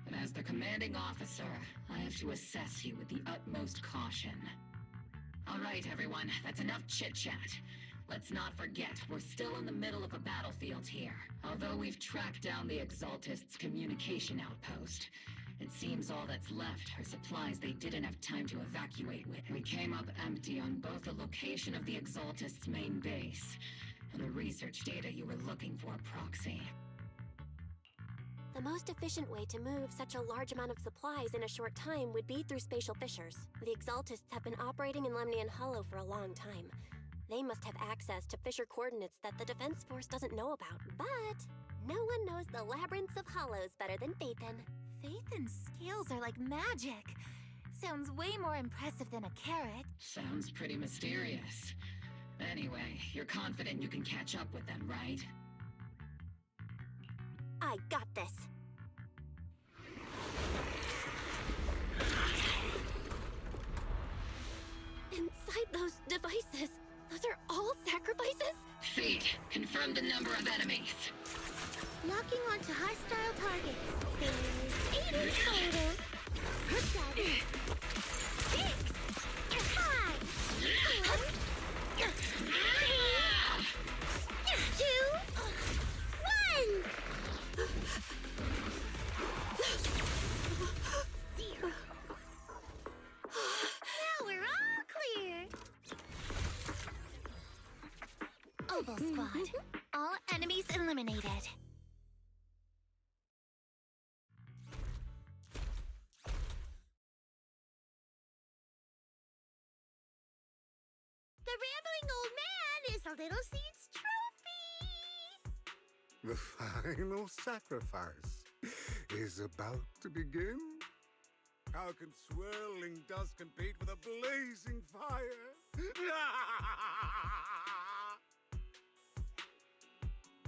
But as their commanding officer, I have to assess you with the utmost caution. All right, everyone, that's enough chit-chat. Let's not forget, we're still in the middle of a battlefield here. Although we've tracked down the Exaltists' communication outpost, it seems all that's left are supplies they didn't have time to evacuate with. We came up empty on both the location of the Exaltists' main base and the research data you were looking for, Proxy. The most efficient way to move such a large amount of supplies in a short time would be through spatial fissures. The Exaltists have been operating in Lemnian Hollow for a long time. They must have access to fissure coordinates that the Defense Force doesn't know about. But no one knows the labyrinths of hollows better than Phaethon. Phaethon's skills are like magic. Sounds way more impressive than a carrot. Sounds pretty mysterious. Anyway, you're confident you can catch up with them, right? I got this. Inside those devices, those are all sacrifices? Seed, confirm the number of enemies. Locking onto hostile targets. There's 8 in total. 7, 6, 5, 4, 2, 1. 0. Now we're all clear. Obel Squad. All enemies eliminated. The rambling old man is a little Seed's trophy. The final sacrifice is about to begin. How can swirling dust compete with a blazing fire?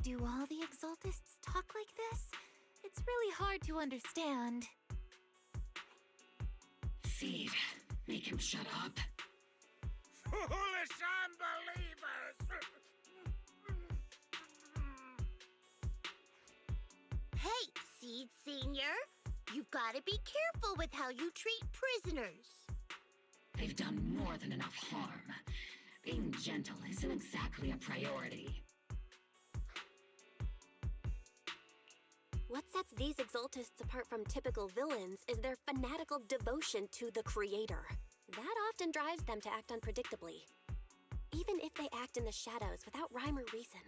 Do all the Exaltists talk like this? It's really hard to understand. Seed, make him shut up. Foolish unbelievers! Hey, Seed Senior, you've got to be careful with how you treat prisoners. They've done more than enough harm. Being gentle isn't exactly a priority. What sets these Exaltists apart from typical villains is their fanatical devotion to the Creator. That often drives them to act unpredictably. Even if they act in the shadows without rhyme or reason,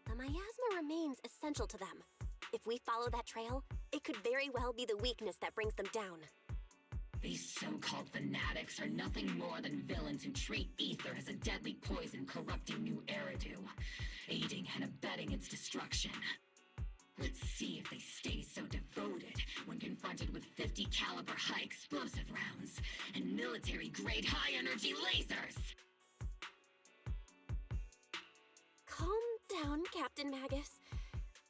the miasma remains essential to them. If we follow that trail, it could very well be the weakness that brings them down. These so-called fanatics are nothing more than villains who treat ether as a deadly poison corrupting New Eridu, aiding and abetting its destruction. Let's see if they stay so devoted when confronted with 50 caliber high explosive rounds and military-grade high-energy lasers! Calm down, Captain Magus.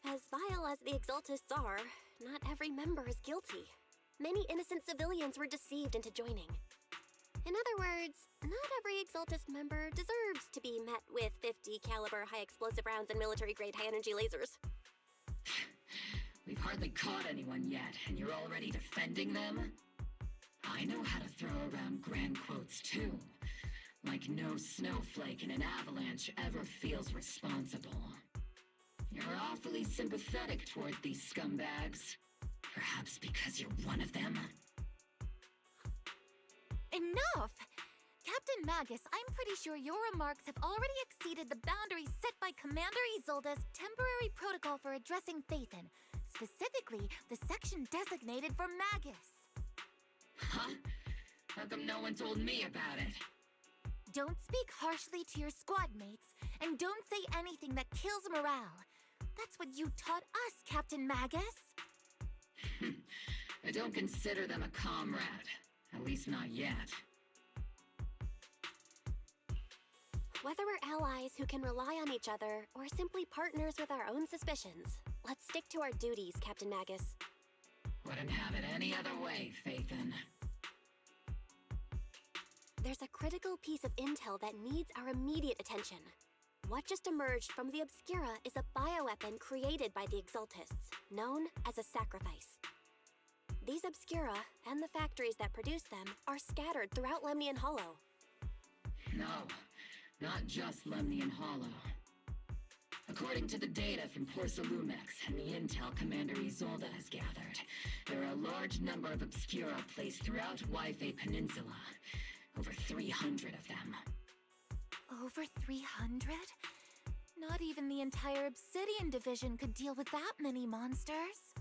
As vile as the Exaltists are, not every member is guilty. Many innocent civilians were deceived into joining. In other words, not every Exaltist member deserves to be met with 50 caliber high explosive rounds and military-grade high-energy lasers. We've hardly caught anyone yet, and you're already defending them? I know how to throw around grand quotes too. Like no snowflake in an avalanche ever feels responsible. You're awfully sympathetic toward these scumbags. Perhaps because you're one of them? Enough! Captain Magus, I'm pretty sure your remarks have already exceeded the boundaries set by Commander Isolde's temporary protocol for addressing Phaethon, specifically the section designated for Magus. Huh? How come no one told me about it? Don't speak harshly to your squad mates, and don't say anything that kills morale. That's what you taught us, Captain Magus. I don't consider them a comrade. At least not yet. Whether we're allies who can rely on each other, or simply partners with our own suspicions, let's stick to our duties, Captain Magus. Wouldn't have it any other way, Phaethon. There's a critical piece of intel that needs our immediate attention. What just emerged from the Obscura is a bioweapon created by the Exaltists, known as a sacrifice. These Obscura, and the factories that produce them, are scattered throughout Lemnian Hollow. No, not just Lemnian Hollow. According to the data from Porcelumex and the intel Commander Isolde has gathered, there are a large number of Obscura placed throughout Yfei Peninsula. Over 300 of them. Over 300? Not even the entire Obsidian Division could deal with that many monsters.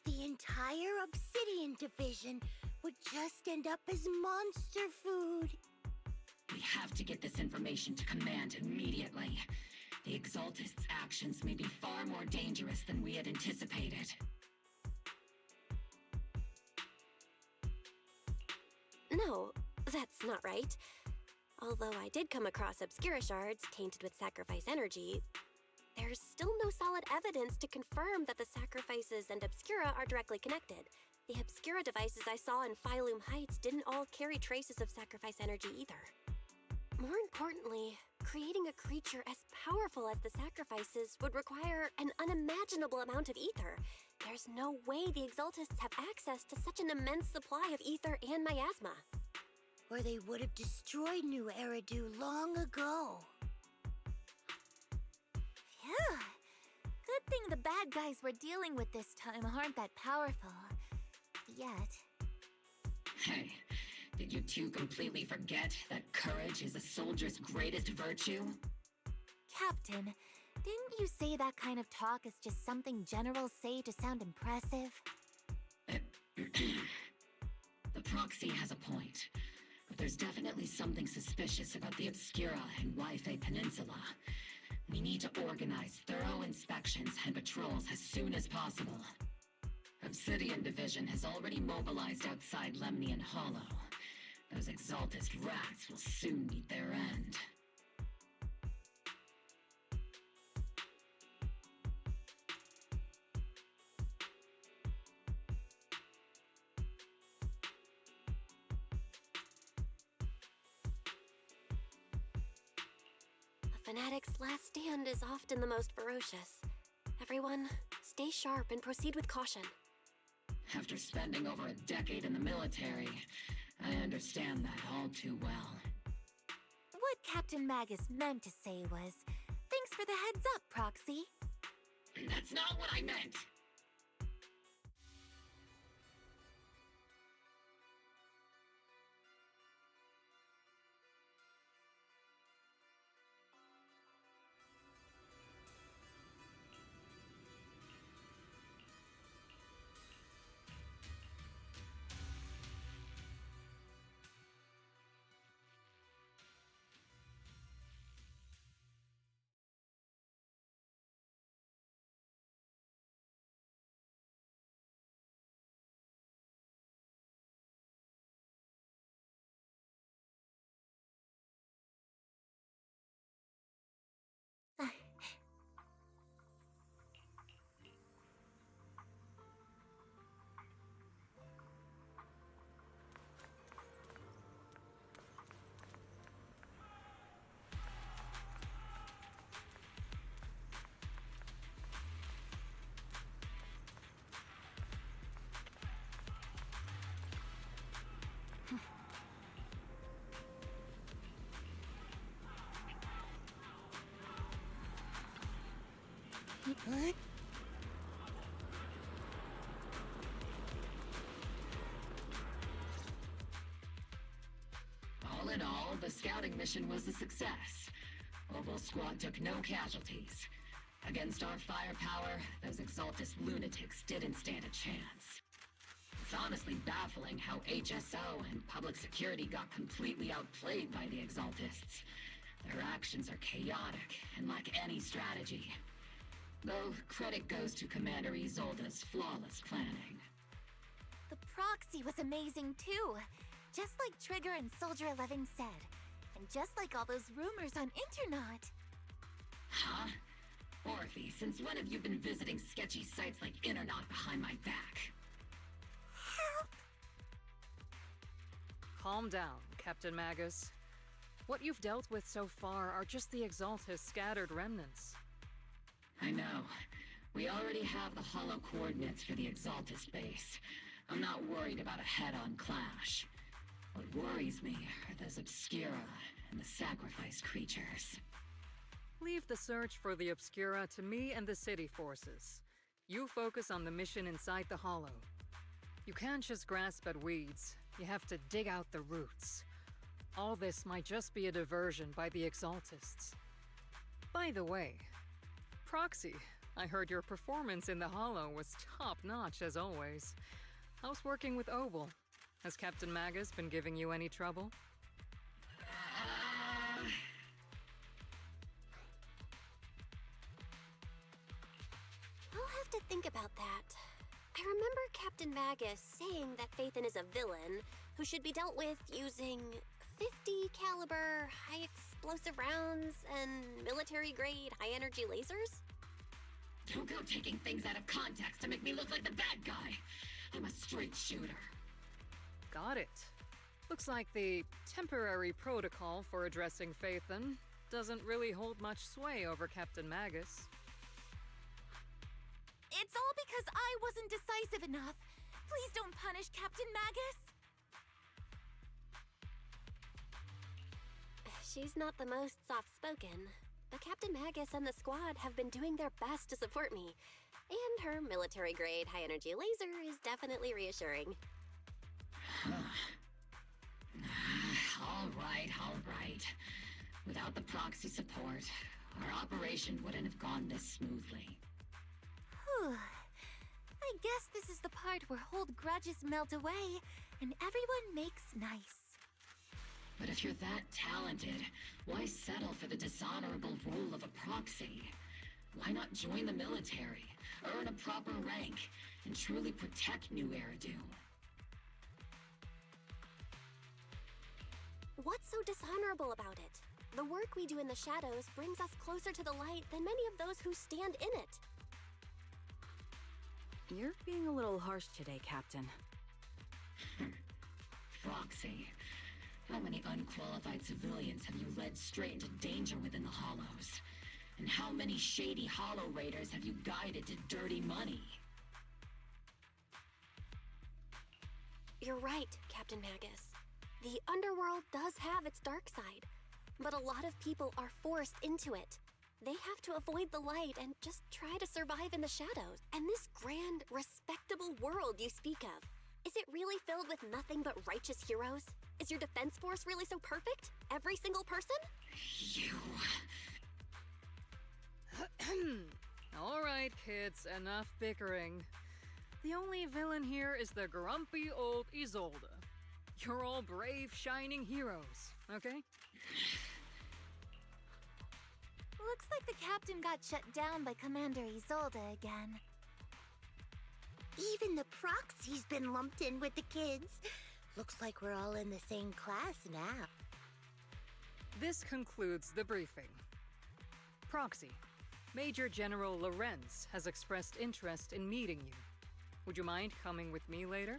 The entire Obsidian Division would just end up as monster food. We have to get this information to Command immediately. The Exaltists' actions may be far more dangerous than we had anticipated. No, that's not right. Although I did come across Obscura shards tainted with sacrifice energy, there's still no solid evidence to confirm that the sacrifices and Obscura are directly connected. The Obscura devices I saw in Phylum Heights didn't all carry traces of sacrifice energy either. More importantly, creating a creature as powerful as the sacrifices would require an unimaginable amount of ether. There's no way the Exaltists have access to such an immense supply of ether and miasma. Or they would have destroyed New Eridu long ago. Phew. Good thing the bad guys we're dealing with this time aren't that powerful. Yet. Hey, did you two completely forget that courage is a soldier's greatest virtue? Captain, didn't you say that kind of talk is just something generals say to sound impressive? The proxy has a point, but there's definitely something suspicious about the Obscura and Yfei Peninsula. We need to organize thorough inspections and patrols as soon as possible. Obsidian Division has already mobilized outside Lemnian Hollow. Those Exaltist rats will soon meet their end. A fanatic's last stand is often the most ferocious. Everyone, stay sharp and proceed with caution. After spending over a decade in the military, I understand that all too well. What Captain Magus meant to say was, thanks for the heads up, Proxy. That's not what I meant! What? All in all, the scouting mission was a success. Oval Squad took no casualties. Against our firepower, those Exaltist lunatics didn't stand a chance. It's honestly baffling how HSO and public security got completely outplayed by the Exaltists. Their actions are chaotic and lack any strategy. Though credit goes to Commander Isolde's flawless planning. The proxy was amazing too. Just like Trigger and Soldier 11 said. And just like all those rumors on Internet. Huh? Orphe, since when have you been visiting sketchy sites like Internet behind my back? Help! Calm down, Captain Magus. What you've dealt with so far are just the Exaltist scattered remnants. I know. We already have the hollow coordinates for the Exaltist base. I'm not worried about a head-on clash. What worries me are those Obscura and the sacrifice creatures. Leave the search for the Obscura to me and the city forces. You focus on the mission inside the Hollow. You can't just grasp at weeds. You have to dig out the roots. All this might just be a diversion by the Exaltists. By the way, Proxy, I heard your performance in the Hollow was top-notch as always. How's working with Obel? Has Captain Magus been giving you any trouble? I'll have to think about that. I remember Captain Magus saying that Phaethon is a villain who should be dealt with using 50 caliber high explosive rounds and military-grade high-energy lasers? Don't go taking things out of context to make me look like the bad guy. I'm a straight shooter. Got it. Looks like the temporary protocol for addressing Phaethon doesn't really hold much sway over Captain Magus. It's all because I wasn't decisive enough. Please don't punish Captain Magus. She's not the most soft-spoken, but Captain Magus and the squad have been doing their best to support me. And her military-grade high-energy laser is definitely reassuring. All right. Without the proxy support, our operation wouldn't have gone this smoothly. Whew. I guess this is the part where old grudges melt away and everyone makes nice. But if you're that talented, why settle for the dishonorable role of a proxy? Why not join the military, earn a proper rank, and truly protect New Eridu? What's so dishonorable about it? The work we do in the shadows brings us closer to the light than many of those who stand in it. You're being a little harsh today, Captain. Proxy, how many unqualified civilians have you led straight into danger within the Hollows? And how many shady Hollow Raiders have you guided to dirty money? You're right, Captain Magus. The underworld does have its dark side, but a lot of people are forced into it. They have to avoid the light and just try to survive in the shadows. And this grand, respectable world you speak of, is it really filled with nothing but righteous heroes? Is your defense force really so perfect? Every single person? You... All right, kids, enough bickering. The only villain here is the grumpy old Isolde. You're all brave, shining heroes, okay? Looks like the captain got shut down by Commander Isolde again. Even the proxy's been lumped in with the kids. Looks like we're all in the same class now. This concludes the briefing. Proxy, Major General Lorenz has expressed interest in meeting you. Would you mind coming with me later?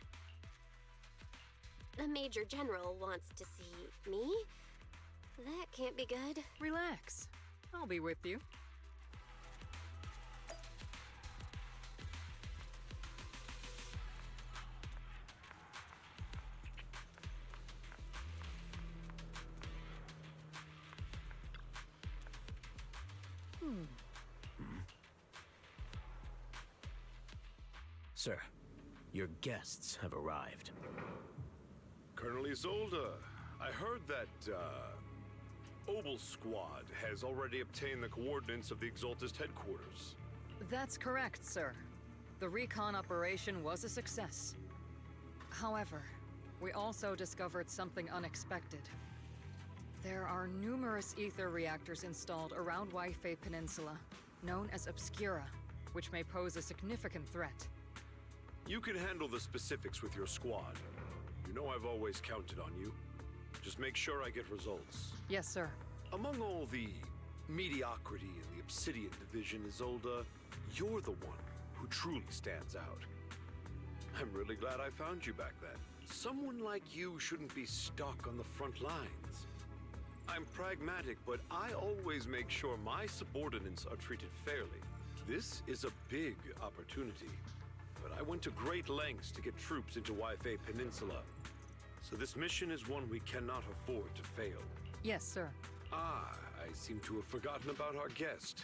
The Major General wants to see me? That can't be good. Relax. I'll be with you. Sir, your guests have arrived. Colonel Isolde, I heard that, Obel Squad has already obtained the coordinates of the Exaltist headquarters. That's correct, sir. The recon operation was a success. However, we also discovered something unexpected. There are numerous ether reactors installed around Waifei Peninsula, known as Obscura, which may pose a significant threat. You can handle the specifics with your squad. You know I've always counted on you. Just make sure I get results. Yes, sir. Among all the mediocrity in the Obsidian Division, Isolde, you're the one who truly stands out. I'm really glad I found you back then. Someone like you shouldn't be stuck on the front lines. I'm pragmatic, but I always make sure my subordinates are treated fairly. This is a big opportunity, but I went to great lengths to get troops into Waifei Peninsula. So this mission is one we cannot afford to fail. Yes, sir. Ah, I seem to have forgotten about our guest.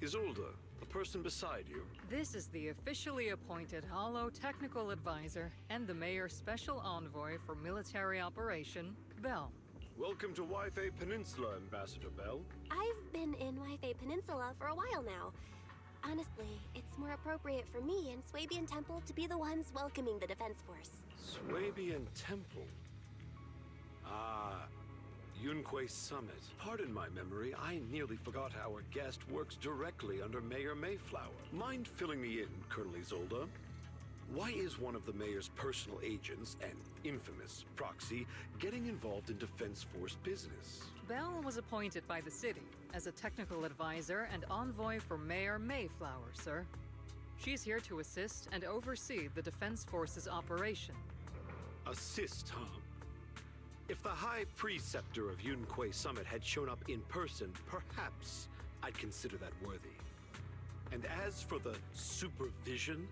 Isolde, the person beside you. This is the officially appointed Hollow Technical Advisor and the Mayor's Special Envoy for Military Operation, Bell. Welcome to Waifei Peninsula, Ambassador Bell. I've been in Waifei Peninsula for a while now. Honestly, it's more appropriate for me and Swabian Temple to be the ones welcoming the Defense Force. Swabian Temple? Ah, Yunque Summit. Pardon my memory, I nearly forgot our guest works directly under Mayor Mayflower. Mind filling me in, Colonel Isolde? Why is one of the Mayor's personal agents, an infamous proxy, getting involved in Defense Force business? Bell was appointed by the city as a technical advisor and envoy for Mayor Mayflower, sir. She's here to assist and oversee the Defense Force's operation. Assist, huh? If the High Preceptor of Yunque Summit had shown up in person, perhaps I'd consider that worthy. And as for the supervision,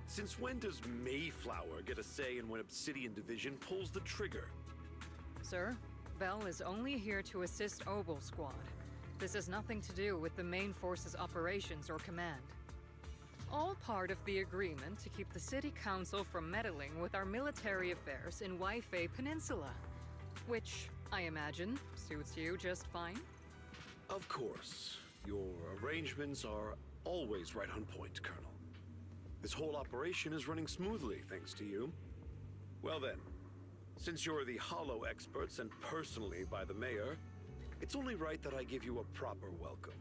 since when does Mayflower get a say in when Obsidian Division pulls the trigger? Sir, Bell is only here to assist Obel Squad. This has nothing to do with the main force's operations or command. All part of the agreement to keep the City Council from meddling with our military affairs in Waifei Peninsula. Which, I imagine, suits you just fine? Of course. Your arrangements are always right on point, Colonel. This whole operation is running smoothly, thanks to you. Well then, since you're the Hollow expert sent personally by the Mayor, it's only right that I give you a proper welcome.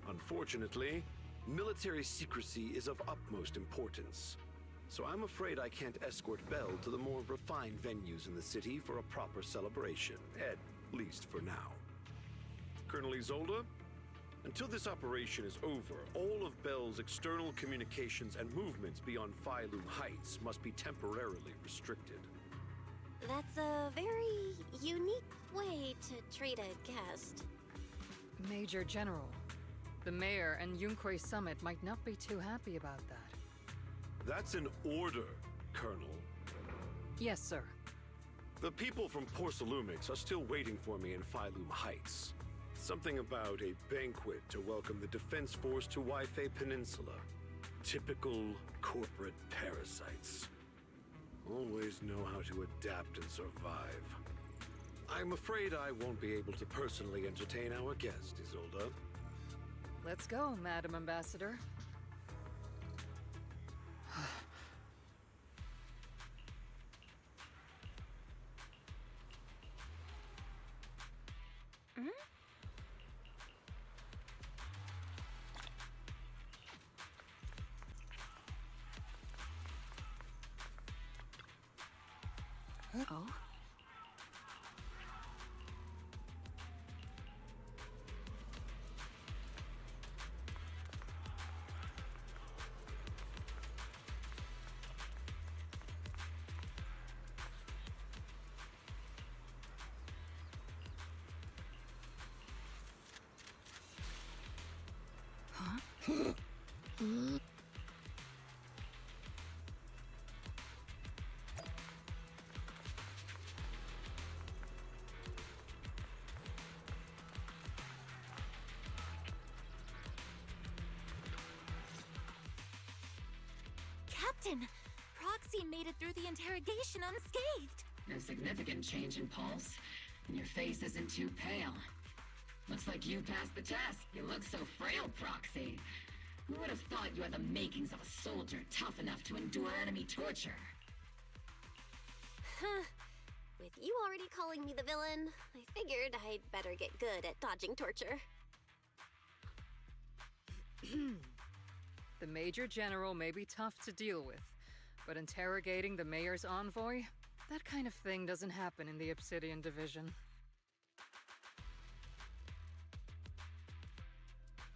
Unfortunately, military secrecy is of utmost importance. So I'm afraid I can't escort Belle to the more refined venues in the city for a proper celebration, at least for now. Colonel Isolde, until this operation is over, all of Belle's external communications and movements beyond Phylum Heights must be temporarily restricted. That's a very unique way to treat a guest. Major General, the mayor and Yunque Summit might not be too happy about that. That's an order, Colonel. Yes, sir. The people from Porcelumix are still waiting for me in Phylum Heights. Something about a banquet to welcome the Defense Force to Waifei Peninsula. Typical corporate parasites. Always know how to adapt and survive. I'm afraid I won't be able to personally entertain our guest, Isolde. Let's go, Madam Ambassador. Oh? Huh? Captain, Proxy made it through the interrogation unscathed. No significant change in pulse, and your face isn't too pale. Looks like you passed the test. You look so frail, Proxy. Who would have thought you had the makings of a soldier tough enough to endure enemy torture? Huh. With you already calling me the villain, I figured I'd better get good at dodging torture. The Major General may be tough to deal with, but interrogating the mayor's envoy? That kind of thing doesn't happen in the Obsidian Division.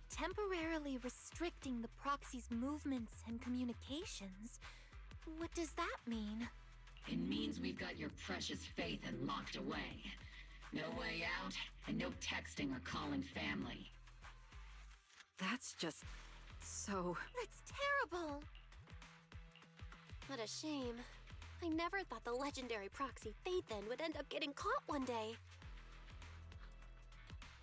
Temporarily restricting the Proxy's movements and communications. What does that mean? It means we've got your precious Phaethon locked away. No way out, and no texting or calling family. That's just... so... That's terrible! What a shame. I never thought the legendary Proxy Phaethon would end up getting caught one day.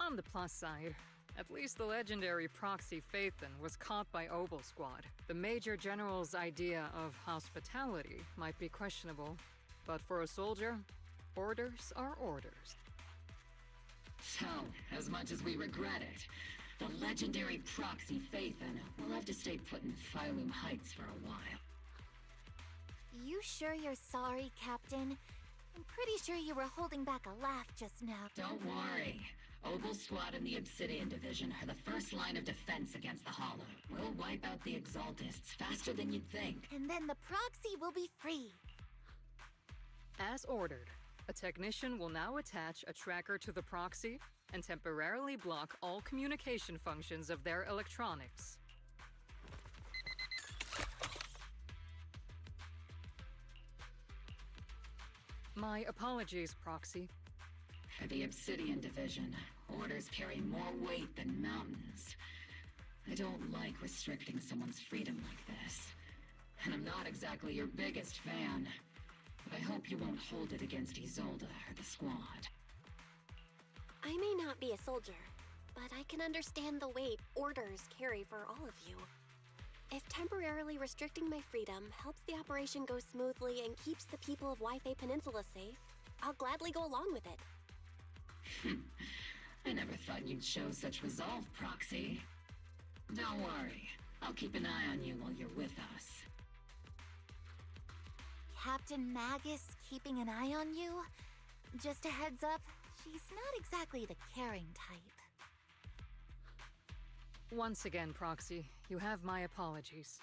On the plus side, at least the legendary Proxy Phaethon was caught by Obel Squad. The Major General's idea of hospitality might be questionable, but for a soldier, orders are orders. So, as much as we regret it, the legendary Proxy Phaethon will have to stay put in Phylum Heights for a while. You sure you're sorry, Captain? I'm pretty sure you were holding back a laugh just now. Don't worry. Obel Squad and the Obsidian Division are the first line of defense against the Hollow. We'll wipe out the Exaltists faster than you'd think. And then the Proxy will be free. As ordered, a technician will now attach a tracker to the Proxy and temporarily block all communication functions of their electronics. My apologies, Proxy. For the Obsidian Division, orders carry more weight than mountains. I don't like restricting someone's freedom like this. And I'm not exactly your biggest fan. But I hope you won't hold it against Isolde or the squad. I may not be a soldier, but I can understand the weight orders carry for all of you. If temporarily restricting my freedom helps the operation go smoothly and keeps the people of Waifei Peninsula safe, I'll gladly go along with it. I never thought you'd show such resolve, Proxy. Don't worry. I'll keep an eye on you while you're with us. Captain Magus keeping an eye on you? Just a heads up, she's not exactly the caring type. Once again, Proxy, you have my apologies.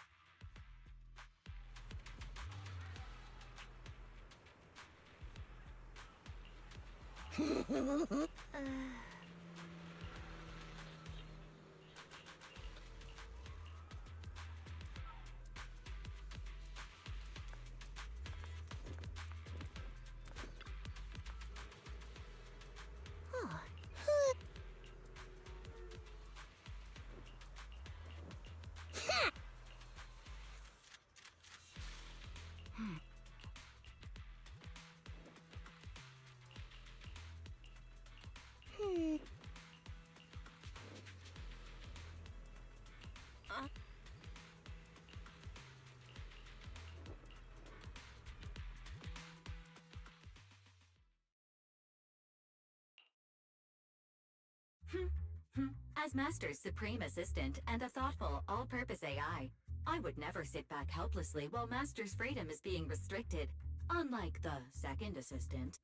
As Master's supreme assistant and a thoughtful, all-purpose AI, I would never sit back helplessly while Master's freedom is being restricted, unlike the second assistant.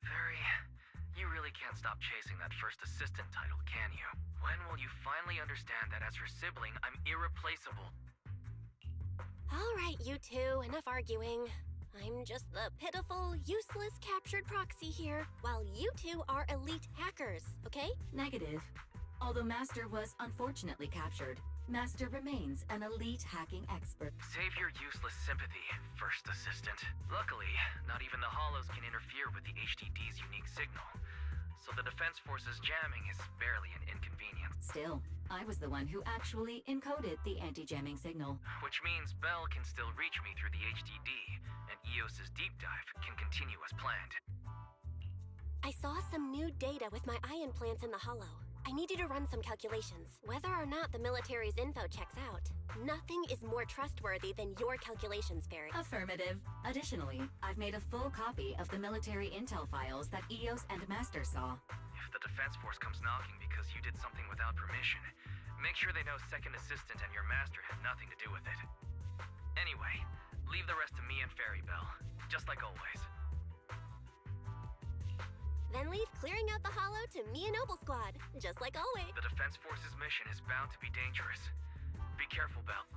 You really can't stop chasing that first assistant title, can you? When will you finally understand that as her sibling, I'm irreplaceable? All right, you two, enough arguing. I'm just the pitiful, useless captured proxy here, while you two are elite hackers, okay? Negative. Although Master was unfortunately captured, Master remains an elite hacking expert. Save your useless sympathy, first assistant. Luckily, not even the Hollows can interfere with the HDD's unique signal, so the Defense Force's jamming is barely an inconvenience. Still, I was the one who actually encoded the anti-jamming signal. Which means Bell can still reach me through the HDD, and EOS's deep dive can continue as planned. I saw some new data with my eye implants in the Hollow. I need you to run some calculations. Whether or not the military's info checks out, nothing is more trustworthy than your calculations, Fairy. Affirmative. Additionally, I've made a full copy of the military intel files that EOS and Master saw. If the Defense Force comes knocking because you did something without permission, make sure they know Second Assistant and your Master had nothing to do with it. Anyway, leave the rest to me and Fairy Bell, just like always. Then leave clearing out the Hollow to me and Noble Squad, just like always. The Defense Force's mission is bound to be dangerous. Be careful, Bell.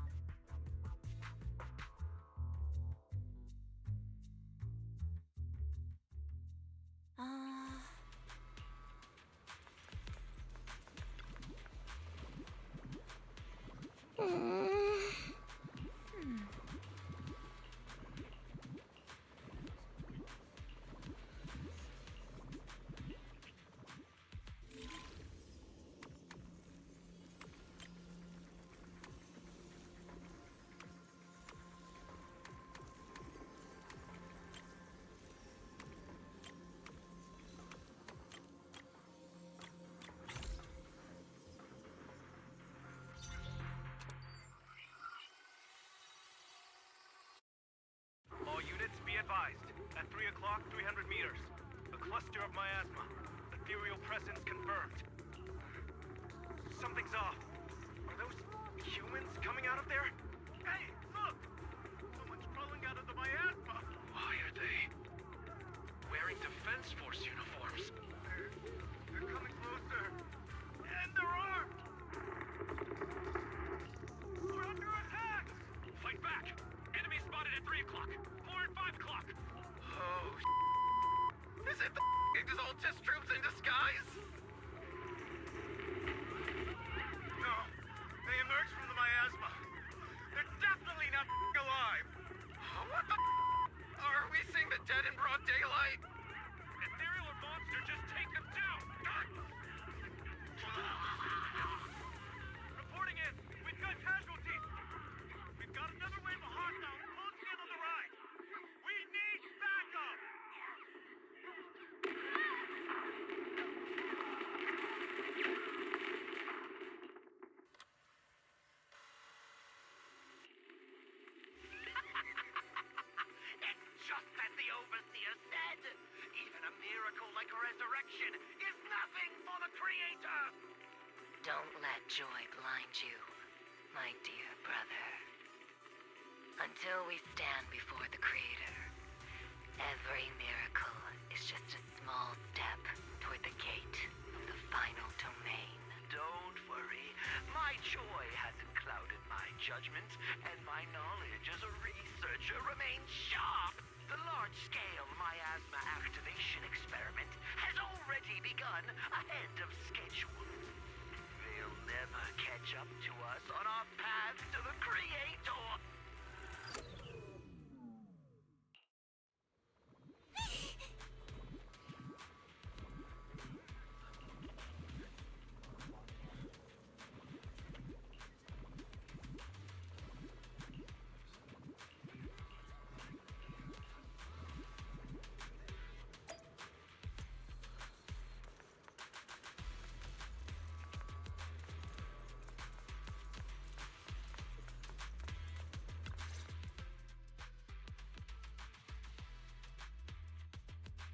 All units be advised. At 3 o'clock, 300 meters. A cluster of miasma. Ethereal presence confirmed. Something's off. Are those humans coming out of there? Hey, look! Someone's crawling out of the miasma! Why are they wearing Defense Force uniforms? They're coming closer. And they're armed! We're under attack! Fight back! Enemy spotted at 3 o'clock. 4 and 5 o'clock. Oh, is it the Exaltis troops in disguise? No, they emerged from the miasma. They're definitely not alive. What the Are we seeing the dead in broad daylight? Ethereal or monster, just take them down. Reporting in. We've got casualties. We've got another wave of hostiles closing in on the right. We need backup. It's just as the Overseer said. Even a miracle like a resurrection is nothing for the Creator. Don't let joy blind you, my dear brother. Until we stand before the Creator, every miracle is just a small step toward the gate of the final domain. Don't worry. My joy judgment, and my knowledge as a researcher remains sharp. The large-scale miasma activation experiment has already begun ahead of schedule. They'll never catch up to us on our path to the Creator.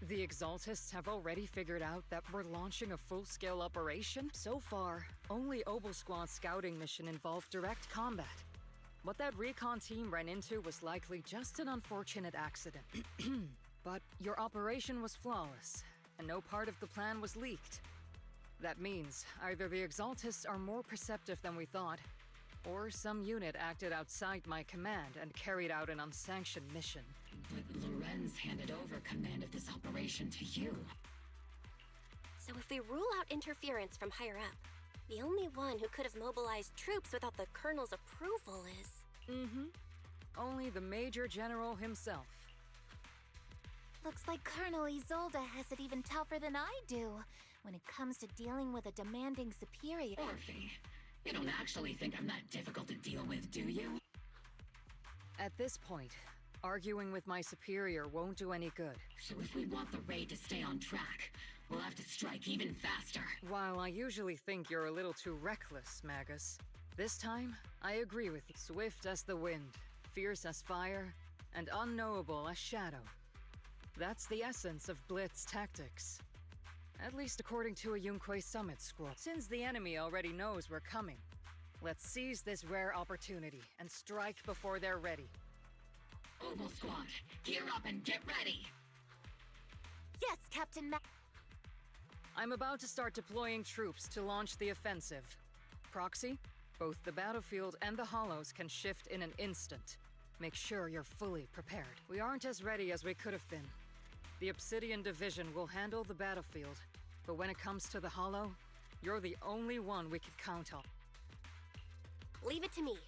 The Exaltists have already figured out that we're launching a full-scale operation? So far, only Obel Squad's scouting mission involved direct combat. What that recon team ran into was likely just an unfortunate accident. But your operation was flawless, and no part of the plan was leaked. That means either the Exaltists are more perceptive than we thought, or some unit acted outside my command and carried out an unsanctioned mission. But Lorenz handed over command of this operation to you. So if we rule out interference from higher up, the only one who could have mobilized troops without the Colonel's approval is... Only the Major General himself. Looks like Colonel Isolde has it even tougher than I do when it comes to dealing with a demanding superior. Orphe, you don't actually think I'm that difficult to deal with, do you? At this point, arguing with my superior won't do any good. So if we want the raid to stay on track, we'll have to strike even faster. While I usually think you're a little too reckless, Magus, this time, I agree with you. Swift as the wind, fierce as fire, and unknowable as shadow. That's the essence of Blitz tactics. At least according to a Yunque Summit scroll. Since the enemy already knows we're coming, let's seize this rare opportunity and strike before they're ready. Obel Squad, gear up and get ready! Yes, Captain I'm about to start deploying troops to launch the offensive. Proxy, both the battlefield and the hollows can shift in an instant. Make sure you're fully prepared. We aren't as ready as we could have been. The Obsidian Division will handle the battlefield, but when it comes to the hollow, you're the only one we can count on. Leave it to me.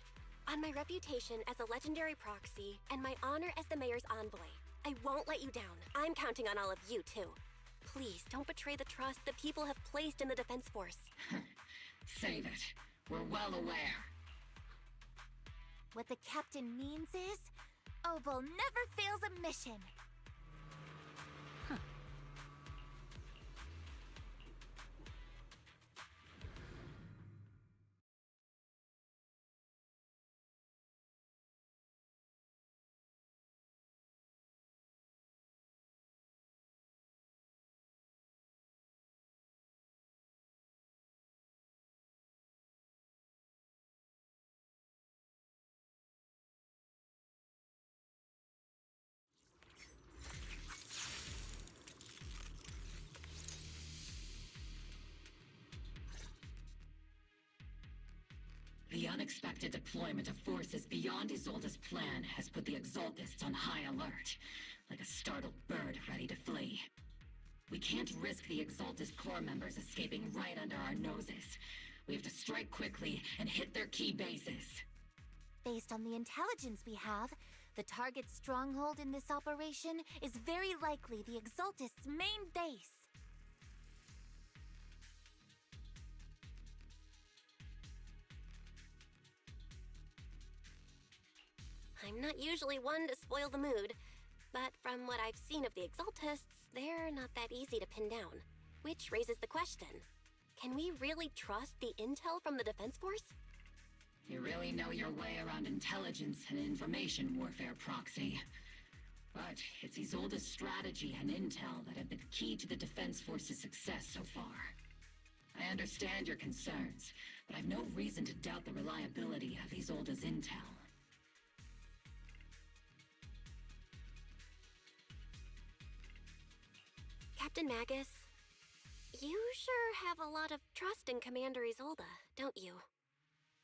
On my reputation as a legendary proxy, and my honor as the mayor's envoy, I won't let you down. I'm counting on all of you, too. Please, don't betray the trust the people have placed in the Defense Force. Save it. We're well aware. What the captain means is, Obel never fails a mission. The unexpected deployment of forces beyond Isolde's plan has put the Exaltists on high alert, like a startled bird ready to flee. We can't risk the Exaltist core members escaping right under our noses. We have to strike quickly and hit their key bases. Based on the intelligence we have, the target's stronghold in this operation is very likely the Exaltist's main base. I'm not usually one to spoil the mood, but from what I've seen of the Exaltists, they're not that easy to pin down. Which raises the question, can we really trust the intel from the Defense Force? You really know your way around intelligence and information warfare, Proxy. But it's Isolde's strategy and intel that have been key to the Defense Force's success so far. I understand your concerns, but I've no reason to doubt the reliability of Isolde's intel. Captain Magus, you sure have a lot of trust in Commander Isolde, don't you?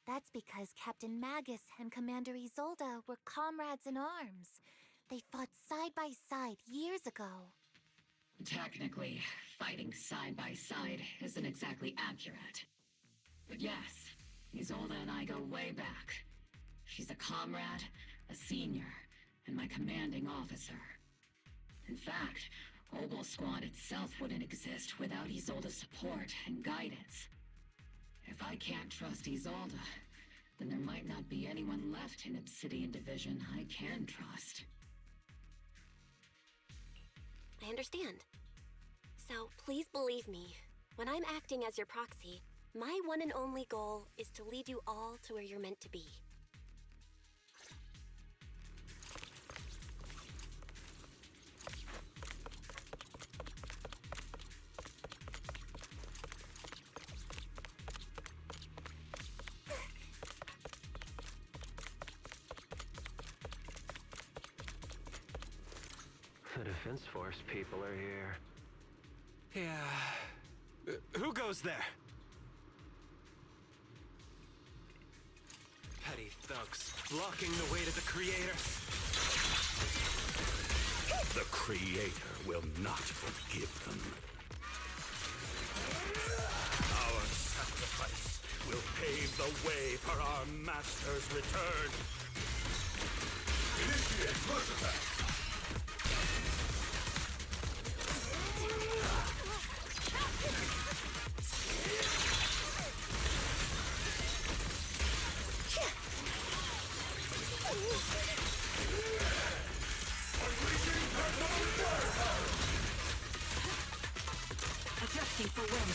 That's because Captain Magus and Commander Isolde were comrades in arms. They fought side by side years ago. Technically, fighting side by side isn't exactly accurate. But yes, Isolde and I go way back. She's a comrade, a senior, and my commanding officer. In fact, Obel Squad itself wouldn't exist without Isolde's support and guidance. If I can't trust Isolde, then there might not be anyone left in Obsidian Division I can trust. I understand. So please believe me, when I'm acting as your proxy, my one and only goal is to lead you all to where you're meant to be. The Defense Force people are here. Yeah. Who goes there? Petty thugs, blocking the way to the Creator. The Creator will not forgive them. Our sacrifice will pave the way for our Master's return. Initiate rush attack! Adjusting for wind.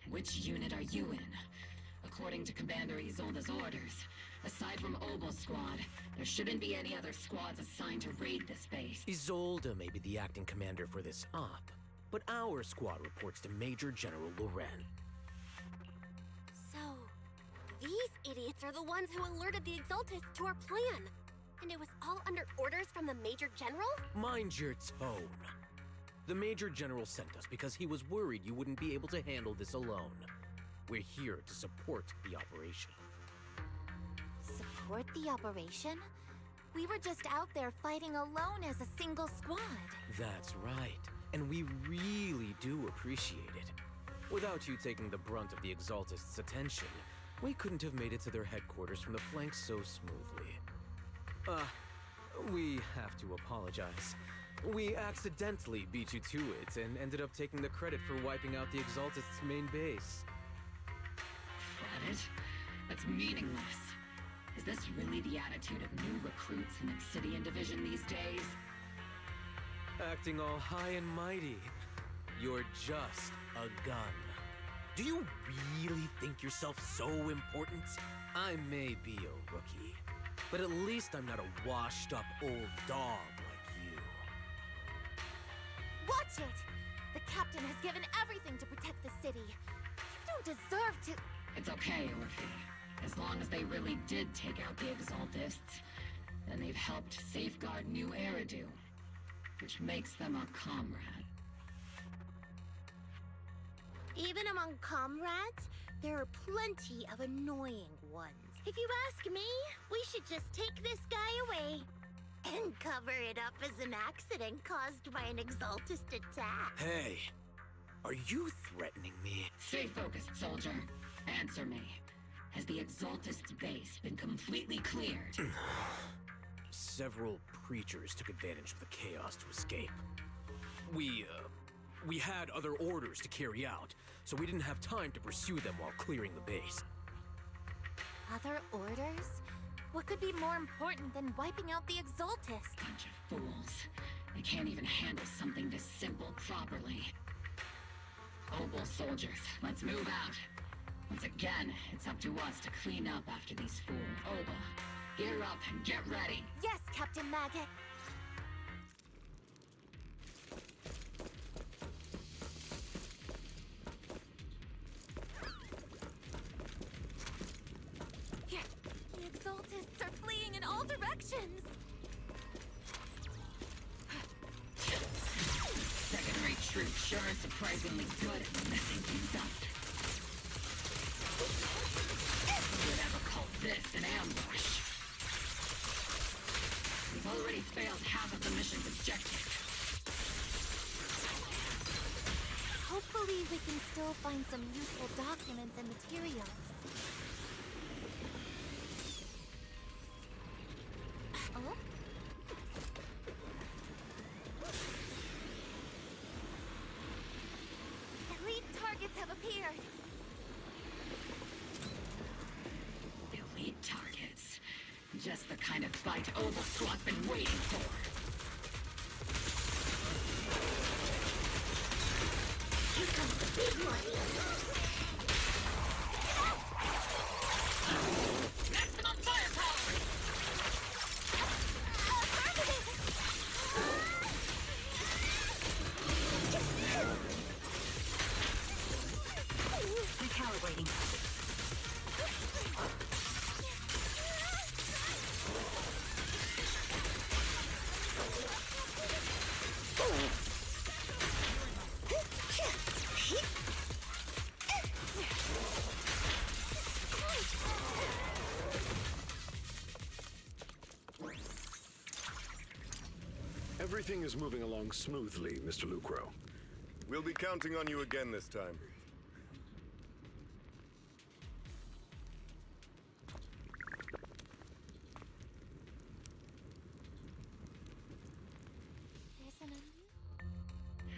Which unit are you in? According to Commander Isolde's orders, aside from Obel Squad, there shouldn't be any other squads assigned to raid this base. Isolde may be the acting commander for this op, but our squad reports to Major General Loren. So, these idiots are the ones who alerted the Exaltists to our plan. And it was all under orders from the Major General? Mind your tone. The Major General sent us because he was worried you wouldn't be able to handle this alone. We're here to support the operation. Support the operation? We were just out there fighting alone as a single squad. That's right. And we really do appreciate it. Without you taking the brunt of the Exaltists' attention, we couldn't have made it to their headquarters from the flank so smoothly. We have to apologize. We accidentally beat you to it and ended up taking the credit for wiping out the Exaltists' main base. Credit? That's meaningless. Is this really the attitude of new recruits in Obsidian Division these days? Acting all high and mighty. You're just a gun. Do you really think yourself so important? I may be a rookie, but at least I'm not a washed-up old dog like you. Watch it! The captain has given everything to protect the city. You don't deserve to... It's okay, Orphe. As long as they really did take out the Exaltists, then they've helped safeguard New Eridu, which makes them a comrade. Even among comrades, there are plenty of annoying ones. If you ask me, we should just take this guy away and cover it up as an accident caused by an Exaltist attack. Hey, are you threatening me? Stay focused, soldier. Answer me. Has the Exaltist's base been completely cleared? Several preachers took advantage of the chaos to escape. We had other orders to carry out, so we didn't have time to pursue them while clearing the base. Other orders? What could be more important than wiping out the Exaltists? Bunch of fools. They can't even handle something this simple properly. Obel soldiers, let's move out. Once again, it's up to us to clean up after these fools. Oba, gear up and get ready. Yes, Captain Maggot. The Exaltists are fleeing in all directions. Second-rate troops sure are surprisingly good at messing things up. Who would ever call this an ambush? We've already failed half of the mission's objective. Hopefully we can still find some useful documents and materials. Oh? Elite targets have appeared. Elite targets. Just the kind of fight Oval Squad's been waiting for. Here comes the big one. Maximum firepower! Recalibrating. Everything is moving along smoothly, Mr. Lucro. We'll be counting on you again this time.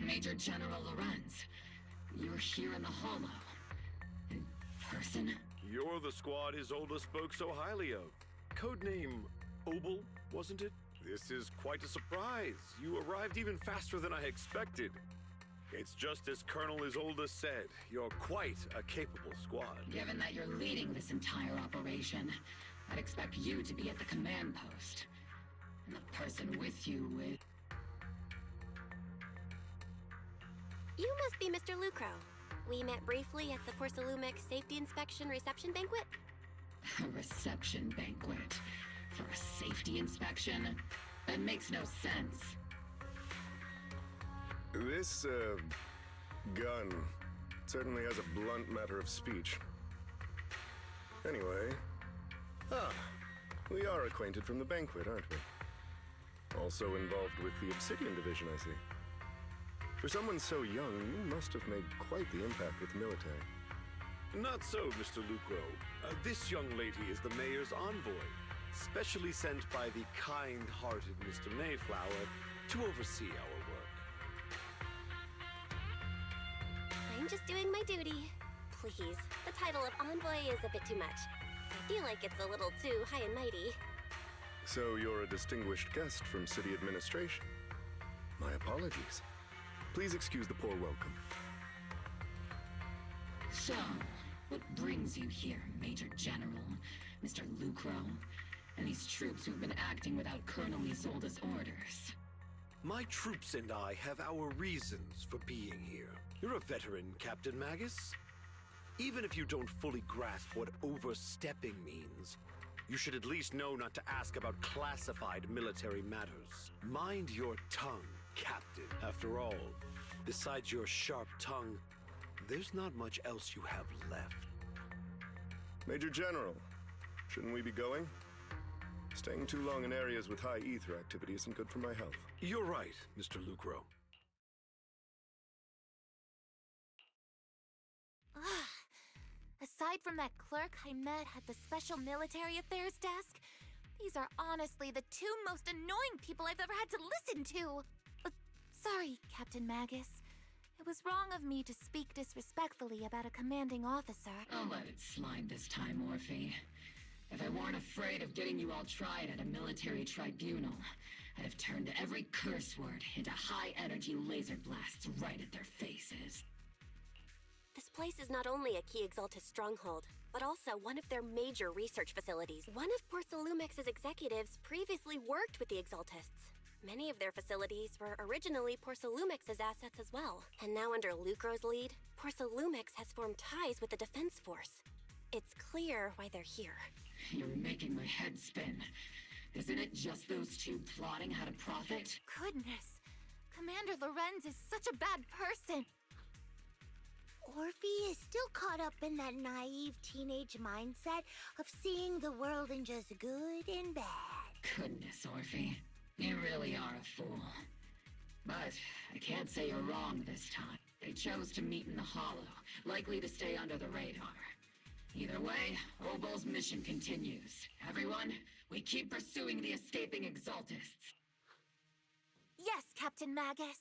Major General Lorenz, you're here in the Hollow. In person? You're the squad Isolde spoke so highly of. Codename Obel, wasn't it? This is quite a surprise. You arrived even faster than I expected. It's just as Colonel Isolde said. You're quite a capable squad. Given that you're leading this entire operation, I'd expect you to be at the command post. And the person with you is... You must be Mr. Lucro. We met briefly at the Porcelumic Safety Inspection Reception Banquet? A reception banquet? For a safety inspection? That makes no sense. This, gun certainly has a blunt matter of speech. Anyway... we are acquainted from the banquet, aren't we? Also involved with the Obsidian Division, I see. For someone so young, you must have made quite the impact with the military. Not so, Mr. Lucro. This young lady is the mayor's envoy, specially sent by the kind-hearted Mr. Mayflower to oversee our work. I'm just doing my duty. Please, the title of envoy is a bit too much. I feel like it's a little too high and mighty. So you're a distinguished guest from city administration. My apologies. Please excuse the poor welcome. So, what brings you here, Major General, Mr. Lucro, and these troops who've been acting without Colonel Isolde's orders? My troops and I have our reasons for being here. You're a veteran, Captain Magus. Even if you don't fully grasp what overstepping means, you should at least know not to ask about classified military matters. Mind your tongue, Captain. After all, besides your sharp tongue, there's not much else you have left. Major General, shouldn't we be going? Staying too long in areas with high ether activity isn't good for my health. You're right, Mr. Lucro. Aside from that clerk I met at the Special Military Affairs desk, these are honestly the two most annoying people I've ever had to listen to. Sorry, Captain Magus. It was wrong of me to speak disrespectfully about a commanding officer. I'll let it slide this time, Morphe. If I weren't afraid of getting you all tried at a military tribunal, I'd have turned every curse word into high-energy laser blasts right at their faces. This place is not only a key Exaltus stronghold, but also one of their major research facilities. One of Porcelumex's executives previously worked with the Exaltists. Many of their facilities were originally Porcelumex's assets as well. And now under Lucro's lead, Porcelumex has formed ties with the defense force. It's clear why they're here. You're making my head spin. Isn't it just those two plotting how to profit? Goodness. Commander Lorenz is such a bad person. Orphe is still caught up in that naive teenage mindset of seeing the world in just good and bad. Goodness, Orphe. You really are a fool. But I can't say you're wrong this time. They chose to meet in the Hollow, likely to stay under the radar. Either way, Obol's mission continues. Everyone, we keep pursuing the escaping Exaltists. Yes, Captain Magus.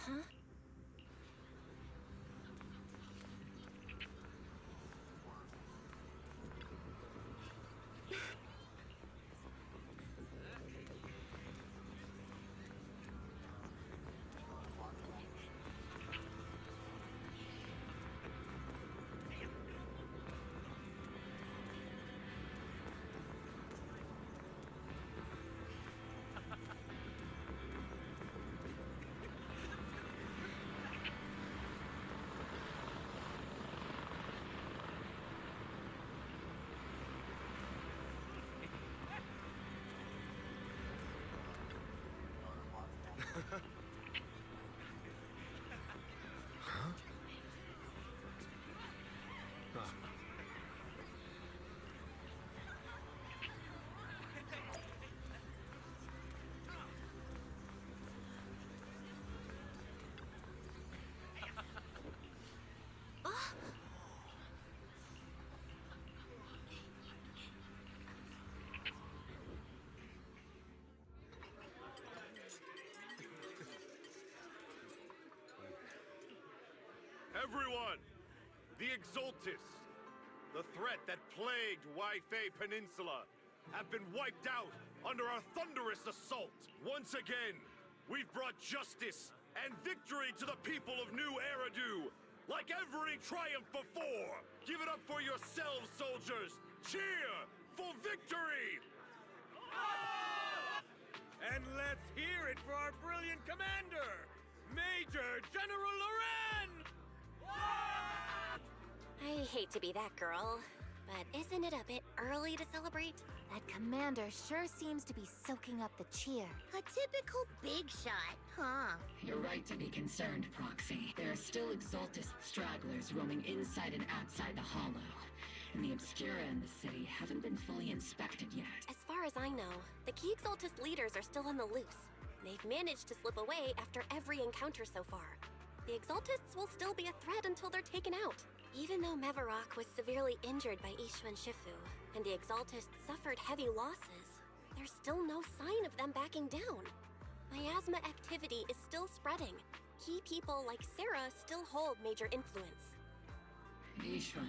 Huh? Everyone! The Exaltists, the threat that plagued Waifei Peninsula, have been wiped out under our thunderous assault. Once again, we've brought justice and victory to the people of New Eridu, like every triumph before. Give it up for yourselves, soldiers! Cheer for victory! And let's hear it for our brilliant commander, Major General Loren! I hate to be that girl, but isn't it a bit early to celebrate? That commander sure seems to be soaking up the cheer. A typical big shot, huh? You're right to be concerned, Proxy. There are still Exaltist stragglers roaming inside and outside the Hollow. And the Obscura in the city haven't been fully inspected yet. As far as I know, the key Exaltist leaders are still on the loose. They've managed to slip away after every encounter so far. The Exaltists will still be a threat until they're taken out. Even though Mevarok was severely injured by Ishwan Shifu, and the Exaltists suffered heavy losses, there's still no sign of them backing down. Miasma activity is still spreading. Key people like Sarah still hold major influence. Ishwan,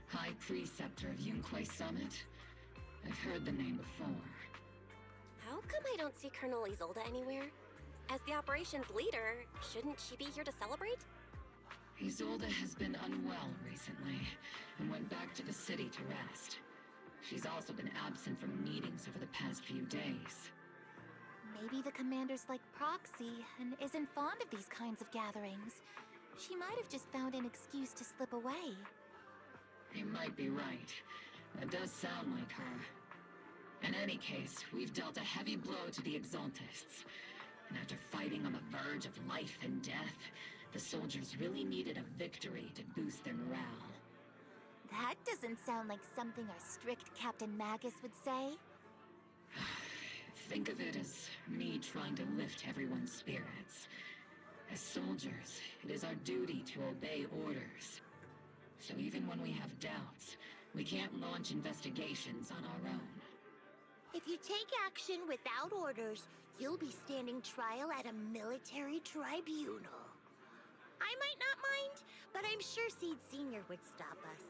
High Preceptor of Yunquay Summit? I've heard the name before. How come I don't see Colonel Isolde anywhere? As the operations leader, shouldn't she be here to celebrate? Isolde has been unwell recently, and went back to the city to rest. She's also been absent from meetings over the past few days. Maybe the commander's like Proxy and isn't fond of these kinds of gatherings. She might have just found an excuse to slip away. You might be right. That does sound like her. In any case, we've dealt a heavy blow to the Exaltists. And after fighting on the verge of life and death, the soldiers really needed a victory to boost their morale. That doesn't sound like something our strict Captain Magus would say. Think of it as me trying to lift everyone's spirits. As soldiers, it is our duty to obey orders. So even when we have doubts, we can't launch investigations on our own. If you take action without orders, you'll be standing trial at a military tribunal. I might not mind, but I'm sure Seed Sr. would stop us.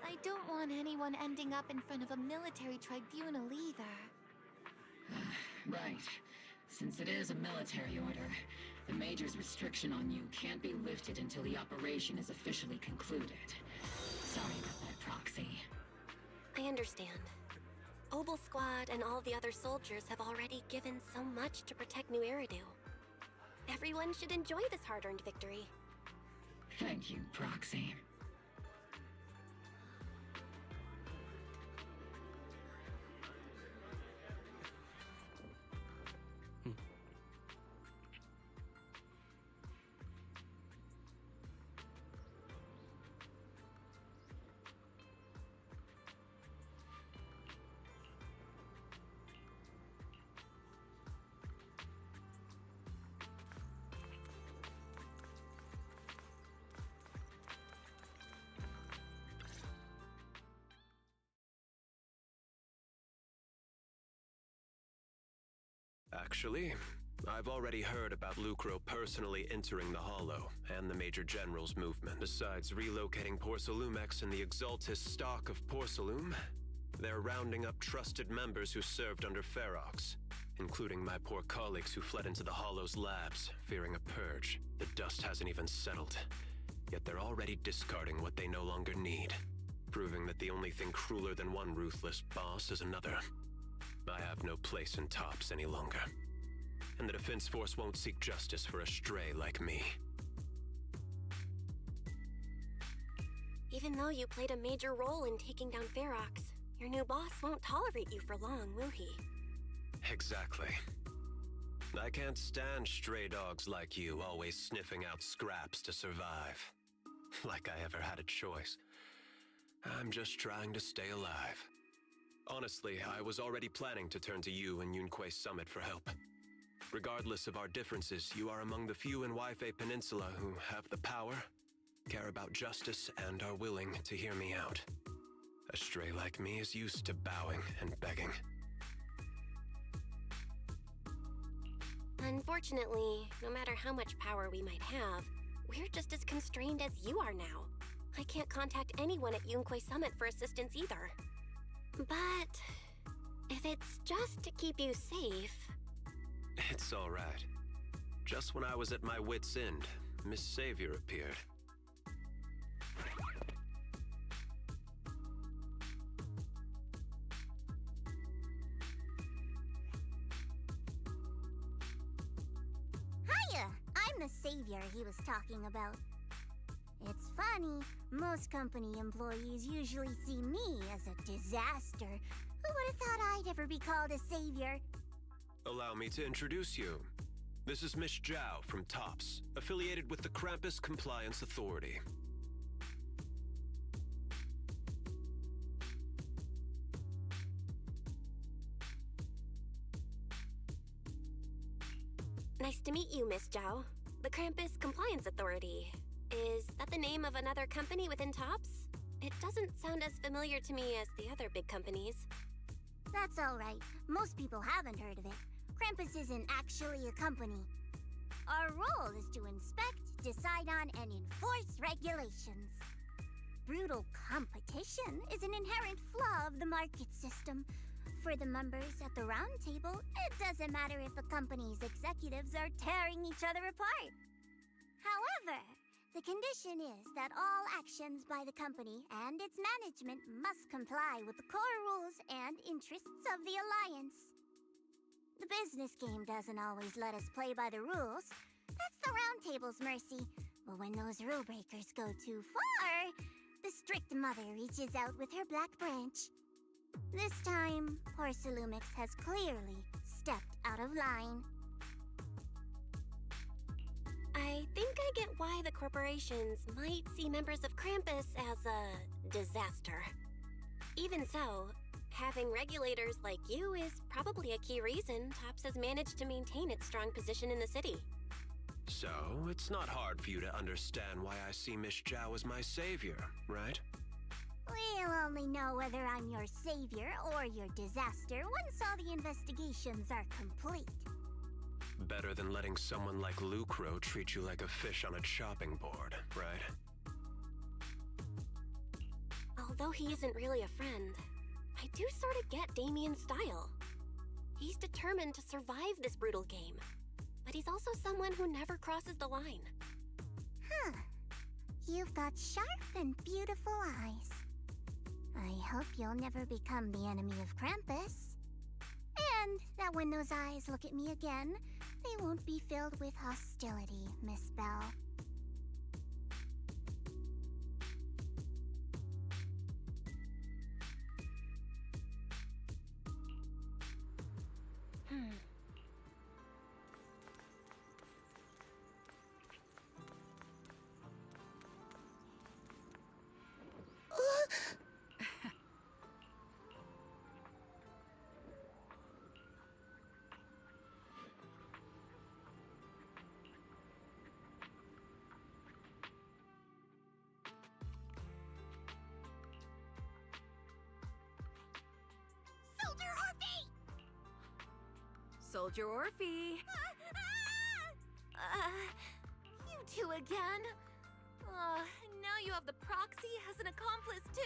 I don't want anyone ending up in front of a military tribunal either. Right. Since it is a military order, the Major's restriction on you can't be lifted until the operation is officially concluded. Sorry about that, Proxy. I understand. Obel Squad and all the other soldiers have already given so much to protect New Eridu. Everyone should enjoy this hard-earned victory. Thank you, Proxy. Actually, I've already heard about Lucro personally entering the Hollow and the Major General's movement. Besides relocating Porcelumex and the Exaltis stock of Porcelume, they're rounding up trusted members who served under Ferox, including my poor colleagues who fled into the Hollow's labs, fearing a purge. The dust hasn't even settled, yet they're already discarding what they no longer need, proving that the only thing crueler than one ruthless boss is another. I have no place in Tops any longer. And the Defense Force won't seek justice for a stray like me. Even though you played a major role in taking down Ferox, your new boss won't tolerate you for long, will he? Exactly. I can't stand stray dogs like you always sniffing out scraps to survive. Like I ever had a choice. I'm just trying to stay alive. Honestly, I was already planning to turn to you and Yunque Summit for help. Regardless of our differences, you are among the few in Waifei Peninsula who have the power, care about justice, and are willing to hear me out. A stray like me is used to bowing and begging. Unfortunately, no matter how much power we might have, we're just as constrained as you are now. I can't contact anyone at Yunque Summit for assistance either. But if it's just to keep you safe... It's all right. Just when I was at my wit's end, Miss Savior appeared. Hiya! I'm the savior he was talking about. It's funny, most company employees usually see me as a disaster. Who would have thought I'd ever be called a savior? Allow me to introduce you. This is Miss Zhao from Tops, affiliated with the Krampus Compliance Authority. Nice to meet you, Miss Zhao. The Krampus Compliance Authority. Is that the name of another company within Tops? It doesn't sound as familiar to me as the other big companies. That's all right. Most people haven't heard of it. Krampus isn't actually a company. Our role is to inspect, decide on, and enforce regulations. Brutal competition is an inherent flaw of the market system. For the members at the round table, it doesn't matter if a company's executives are tearing each other apart. However, the condition is that all actions by the company and its management must comply with the core rules and interests of the Alliance. The business game doesn't always let us play by the rules. That's the Round Table's mercy. But when those rule breakers go too far, the strict mother reaches out with her black branch. This time, poor Salumix has clearly stepped out of line. I think I get why the corporations might see members of Krampus as a disaster. Even so, having regulators like you is probably a key reason Tops has managed to maintain its strong position in the city. So, it's not hard for you to understand why I see Miss Zhao as my savior, right? We'll only know whether I'm your savior or your disaster once all the investigations are complete. Better than letting someone like Lucro treat you like a fish on a chopping board, right? Although he isn't really a friend, I do sort of get Damien's style. He's determined to survive this brutal game, but he's also someone who never crosses the line. Huh. You've got sharp and beautiful eyes. I hope you'll never become the enemy of Krampus. And that when those eyes look at me again, they won't be filled with hostility, Miss Bell. Soldier Orphe! You two again? Now you have the proxy as an accomplice to...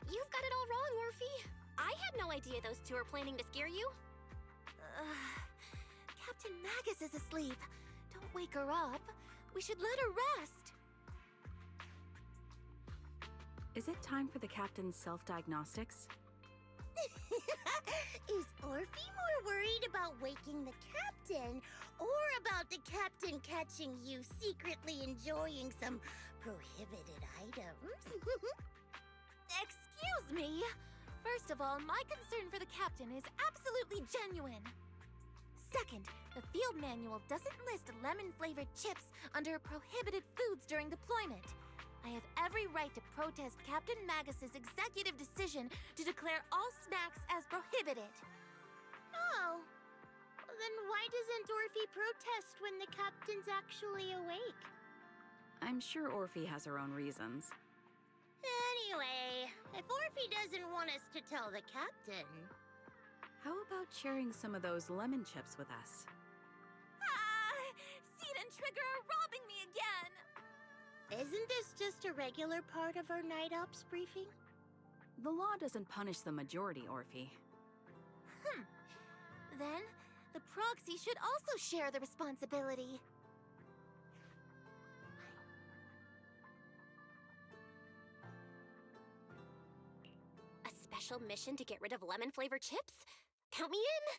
You've got it all wrong, Orphe. I had no idea those two were planning to scare you. Captain Magus is asleep. Don't wake her up. We should let her rest. Is it time for the captain's self-diagnostics? Is Orphe more worried about waking the captain or about the captain catching you secretly enjoying some prohibited items? Excuse me. First of all, my concern for the captain is absolutely genuine. Second, the field manual doesn't list lemon-flavored chips under prohibited foods during deployment. I have every right to protest Captain Magus's executive decision to declare all snacks as prohibited. Oh, then why doesn't Orphe protest when the captain's actually awake? I'm sure Orphe has her own reasons. Anyway, if Orphe doesn't want us to tell the captain... How about sharing some of those lemon chips with us? Seed and Trigger are robbing me again! Isn't this just a regular part of our night ops briefing? The law doesn't punish the majority, Orphe. Then, the proxy should also share the responsibility. A special mission to get rid of lemon-flavored chips? Count me in!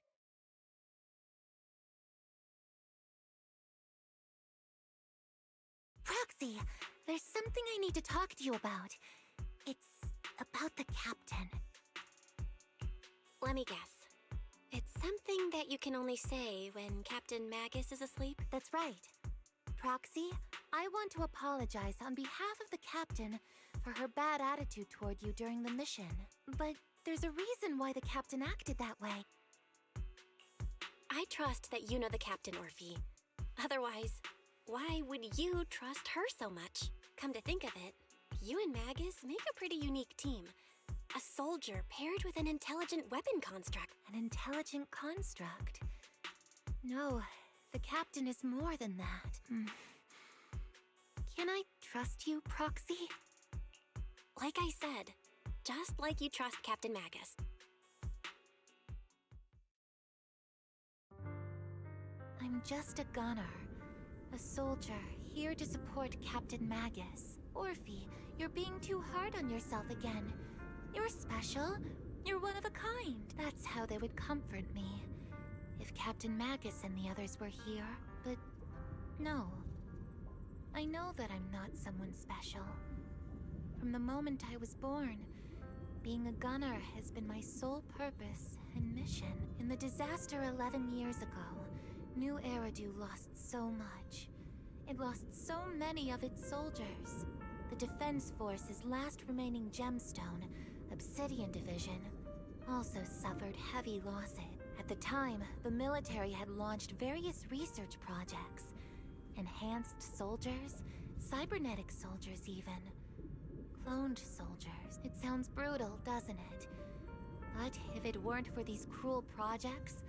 Proxy, there's something I need to talk to you about. It's about the captain. Let me guess. It's something that you can only say when Captain Magus is asleep? That's right. Proxy, I want to apologize on behalf of the captain for her bad attitude toward you during the mission. But there's a reason why the captain acted that way. I trust that you know the captain, Orphe. Otherwise, why would you trust her so much? Come to think of it, you and Magus make a pretty unique team. A soldier paired with an intelligent weapon construct. An intelligent construct? No, the captain is more than that. Can I trust you, Proxy? Like I said, just like you trust Captain Magus. I'm just a gunner. A soldier, here to support Captain Magus. Orphe, you're being too hard on yourself again. You're special, You're one of a kind. That's how they would comfort me. If Captain Magus and the others were here. But no. I know that I'm not someone special. From the moment I was born, being a gunner has been my sole purpose and mission. In the disaster 11 years ago, New Eridu lost so much. It lost so many of its soldiers. The Defense Force's last remaining gemstone, Obsidian Division, also suffered heavy losses. At the time, the military had launched various research projects. Enhanced soldiers, cybernetic soldiers even. Cloned soldiers. It sounds brutal, doesn't it? But if it weren't for these cruel projects,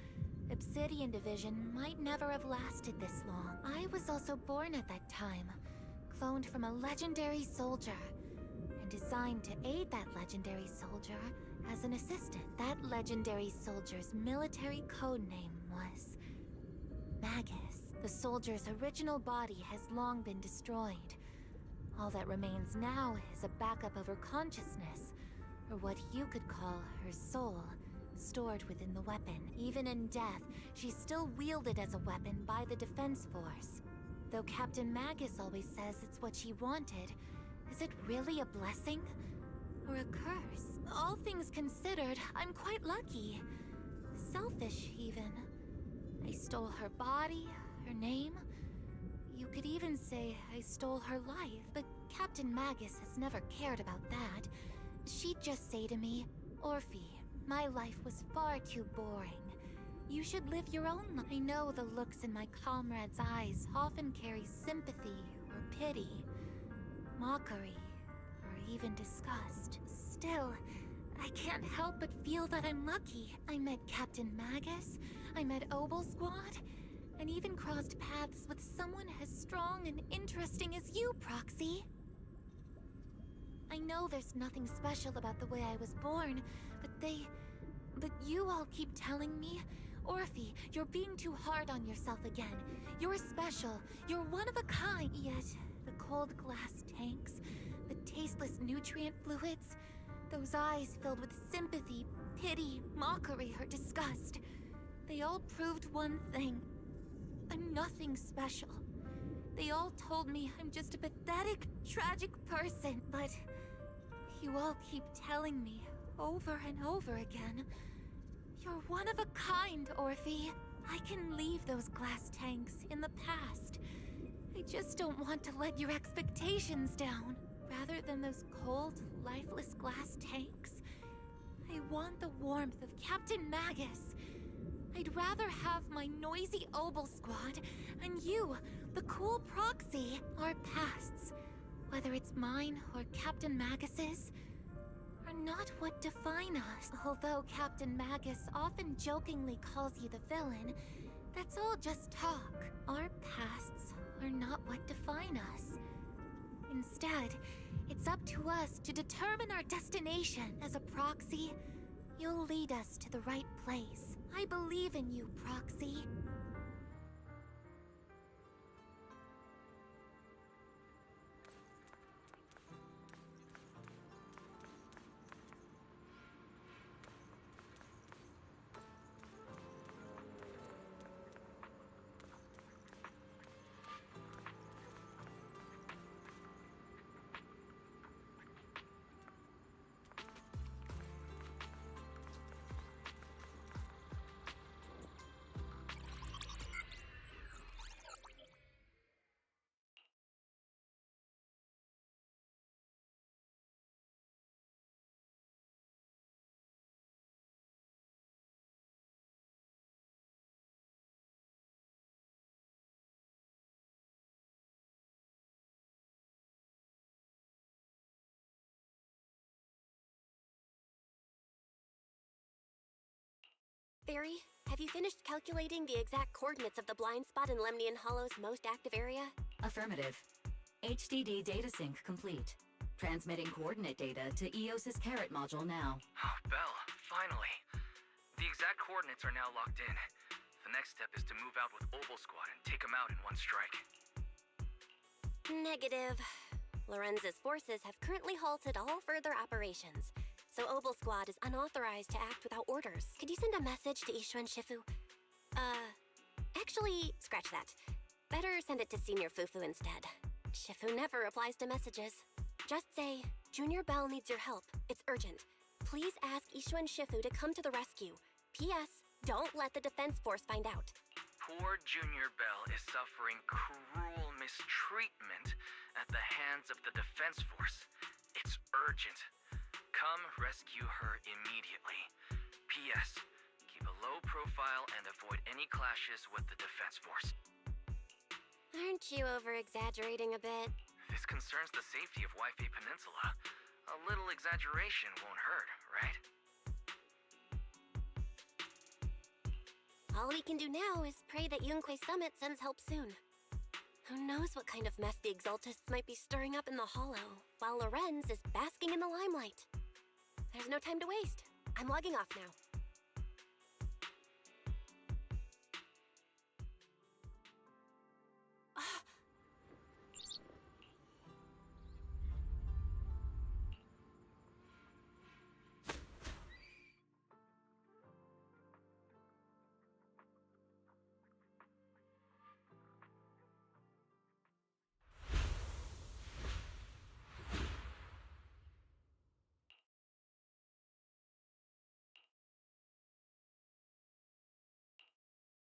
Obsidian Division might never have lasted this long. I was also born at that time, cloned from a legendary soldier, and designed to aid that legendary soldier as an assistant. That legendary soldier's military code name was Magus. The soldier's original body has long been destroyed. All that remains now is a backup of her consciousness, or what you could call her soul, stored within the weapon. Even in death, she's still wielded as a weapon by the Defense Force. Though Captain Magus always says it's what she wanted, is it really a blessing? Or a curse? All things considered, I'm quite lucky. Selfish, even. I stole her body, her name. You could even say I stole her life, but Captain Magus has never cared about that. She'd just say to me, Orphe, my life was far too boring. You should live your own life. I know the looks in my comrades' eyes often carry sympathy or pity, mockery, or even disgust. Still, I can't help but feel that I'm lucky. I met Captain Magus, I met Obel Squad, and even crossed paths with someone as strong and interesting as you, Proxy. I know there's nothing special about the way I was born, but you all keep telling me, Orphe, you're being too hard on yourself again. You're special, you're one of a kind. Yet, the cold glass tanks, the tasteless nutrient fluids, those eyes filled with sympathy, pity, mockery, or disgust, they all proved one thing. I'm nothing special. They all told me I'm just a pathetic, tragic person, but you all keep telling me over and over again, you're one of a kind, Orphe. I can leave those glass tanks in the past. I just don't want to let your expectations down. Rather than those cold, lifeless glass tanks, I want the warmth of Captain Magus. I'd rather have my noisy Obel Squad and you, the cool Proxy, our pasts, whether it's mine or Captain Magus's, are not what define us. Although Captain Magus often jokingly calls you the villain, that's all just talk. Our pasts are not what define us. Instead, it's up to us to determine our destination. As a Proxy, you'll lead us to the right place. I believe in you, Proxy. Barry, have you finished calculating the exact coordinates of the blind spot in Lemnian Hollow's most active area? Affirmative. HDD data sync complete. Transmitting coordinate data to EOS's Carrot module now. Oh, Belle, finally. The exact coordinates are now locked in. The next step is to move out with Obel Squad and take them out in one strike. Negative. Lorenz's forces have currently halted all further operations. so Obel Squad is unauthorized to act without orders. Could you send a message to Ishu and Shifu? Actually, scratch that. Better send it to Senior Fufu instead. Shifu never replies to messages. Just say, Junior Bell needs your help. It's urgent. Please ask Ishu and Shifu to come to the rescue. P.S. Don't let the defense force find out. Poor Junior Bell is suffering cruel mistreatment at the hands of the defense force. It's urgent. Come rescue her immediately. P.S. Keep a low profile and avoid any clashes with the defense force. Aren't you over-exaggerating a bit? This concerns the safety of Wi-Fi Peninsula. A little exaggeration won't hurt, right? All we can do now is pray that Yunque Summit sends help soon. Who knows what kind of mess the Exaltists might be stirring up in the Hollow, while Lorenz is basking in the limelight. There's no time to waste. I'm logging off now.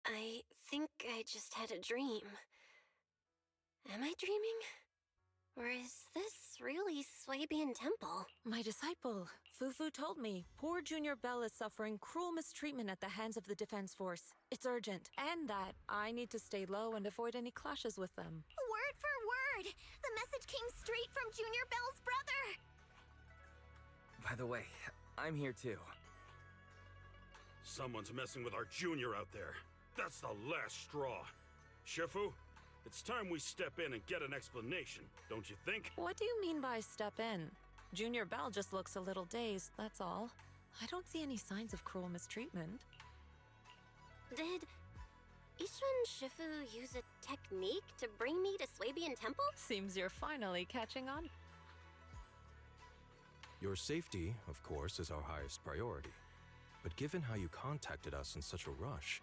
I think I just had a dream. Am I dreaming? Or is this really Swabian Temple? My disciple, Fufu told me poor Junior Bell is suffering cruel mistreatment at the hands of the defense force. It's urgent, and that I need to stay low and avoid any clashes with them. Word for word! The message came straight from Junior Bell's brother! By the way, I'm here too. Someone's messing with our junior out there. That's the last straw. Shifu, it's time we step in and get an explanation, don't you think? What do you mean by step in? Junior Bell just looks a little dazed, that's all. I don't see any signs of cruel mistreatment. Did Ishu and Shifu use a technique to bring me to Swabian Temple? Seems you're finally catching on. Your safety, of course, is our highest priority. But given how you contacted us in such a rush,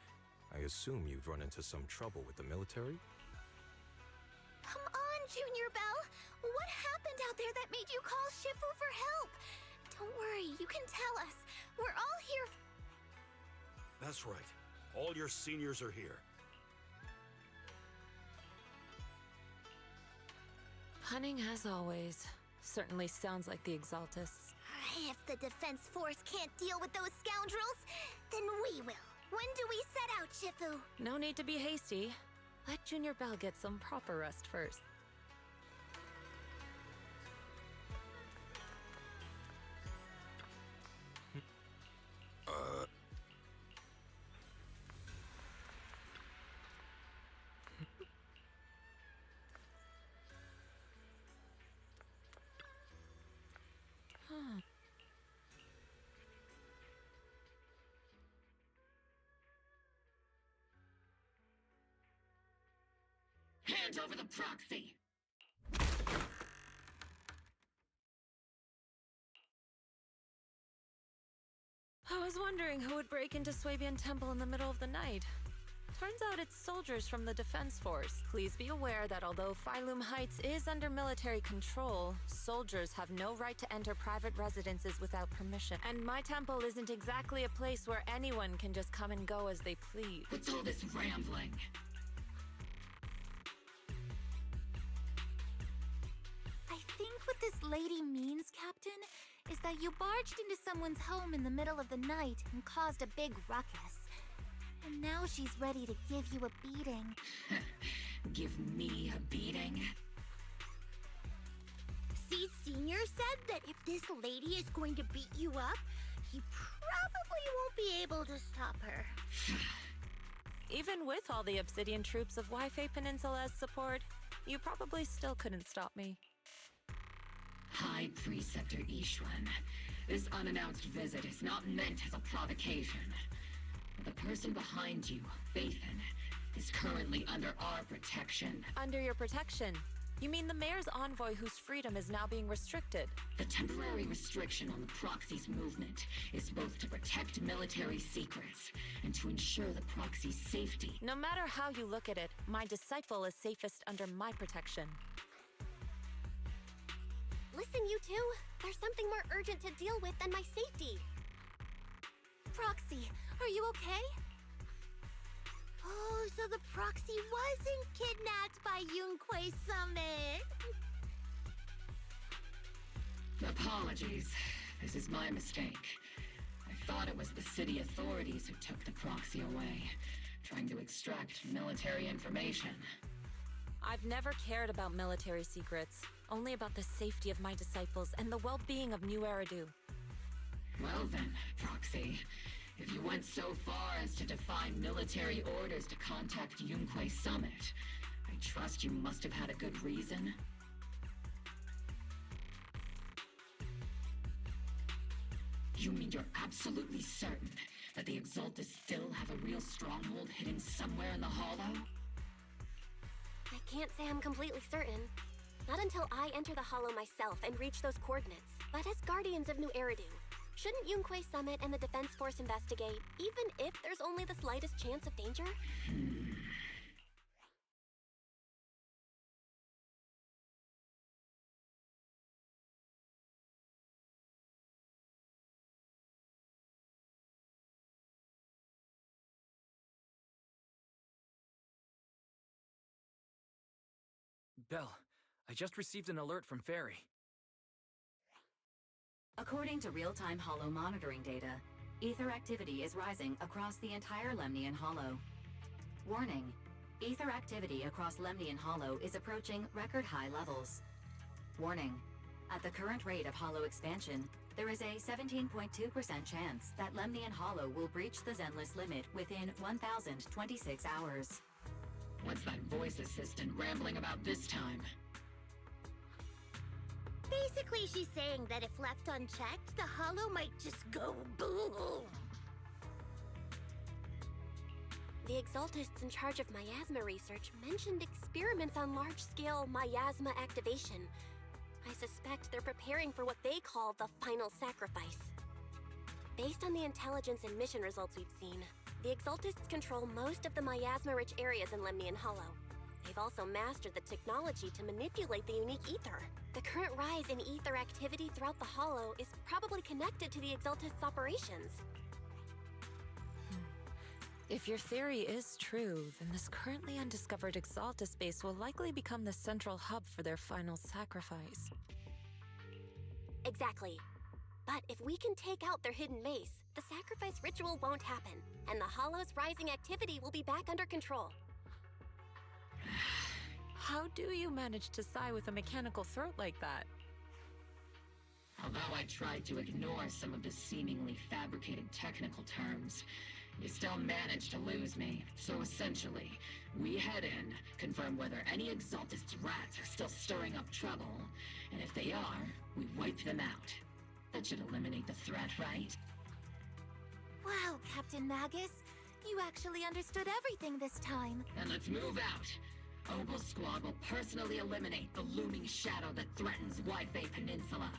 I assume you've run into some trouble with the military? Come on, Junior Bell! What happened out there that made you call Shifu for help? Don't worry, you can tell us. We're all here. That's right. All your seniors are here. Punning as always. Certainly sounds like the Exaltists. If the defense force can't deal with those scoundrels, then we will. When do we set out, Shifu? No need to be hasty. Let Junior Bell get some proper rest first. Hand over the proxy! I was wondering who would break into Swabian Temple in the middle of the night. Turns out it's soldiers from the defense force. Please be aware that although Phylum Heights is under military control, soldiers have no right to enter private residences without permission. And my temple isn't exactly a place where anyone can just come and go as they please. What's all this rambling? I think what this lady means, Captain, is that you barged into someone's home in the middle of the night and caused a big ruckus. And now she's ready to give you a beating. Give me a beating? See, Senior said that if this lady is going to beat you up, he probably won't be able to stop her. Even with all the Obsidian troops of Wi-Fi Peninsula as support, you probably still couldn't stop me. High Preceptor Ishwan, this unannounced visit is not meant as a provocation. The person behind you, Bathan, is currently under our protection. Under your protection? You mean the mayor's envoy whose freedom is now being restricted? The temporary restriction on the proxy's movement is both to protect military secrets and to ensure the proxy's safety. No matter how you look at it, my disciple is safest under my protection. Listen, you two. There's something more urgent to deal with than my safety. Proxy, are you okay? Oh, so the proxy wasn't kidnapped by Yunquei Summit. Apologies. This is my mistake. I thought it was the city authorities who took the proxy away, trying to extract military information. I've never cared about military secrets, only about the safety of my disciples and the well-being of New Eridu. Well then, Proxy, if you went so far as to defy military orders to contact Yunquei Summit, I trust you must have had a good reason. You mean you're absolutely certain that the Exaltus still have a real stronghold hidden somewhere in the Hollow? I can't say I'm completely certain. Not until I enter the Hollow myself and reach those coordinates. But as Guardians of New Eridu, shouldn't Yunquei Summit and the Defense Force investigate, even if there's only the slightest chance of danger? Belle, I just received an alert from Fairy. According to real-time Hollow monitoring data, ether activity is rising across the entire Lemnian Hollow. Warning: ether activity across Lemnian Hollow is approaching record-high levels. Warning: at the current rate of Hollow expansion, there is a 17.2% chance that Lemnian Hollow will breach the Zenless limit within 1,026 hours. What's that voice assistant rambling about this time? Basically, she's saying that if left unchecked, the Hollow might just go boom. The Exaltists in charge of miasma research mentioned experiments on large-scale miasma activation. I suspect they're preparing for what they call the final sacrifice. Based on the intelligence and mission results we've seen, the Exaltists control most of the miasma-rich areas in Lemnian Hollow. They've also mastered the technology to manipulate the unique ether. The current rise in ether activity throughout the Hollow is probably connected to the Exaltists' operations. If your theory is true, then this currently undiscovered Exaltus base will likely become the central hub for their final sacrifice. Exactly. But if we can take out their hidden base, the sacrifice ritual won't happen, and the Hollow's rising activity will be back under control. How do you manage to sigh with a mechanical throat like that? Although I tried to ignore some of the seemingly fabricated technical terms, you still managed to lose me. So essentially, we head in, confirm whether any Exaltist rats are still stirring up trouble, and if they are, we wipe them out. That should eliminate the threat, right? Wow, Captain Magus. You actually understood everything this time. Then let's move out. Obel Squad will personally eliminate the looming shadow that threatens Wi-Fi Peninsula.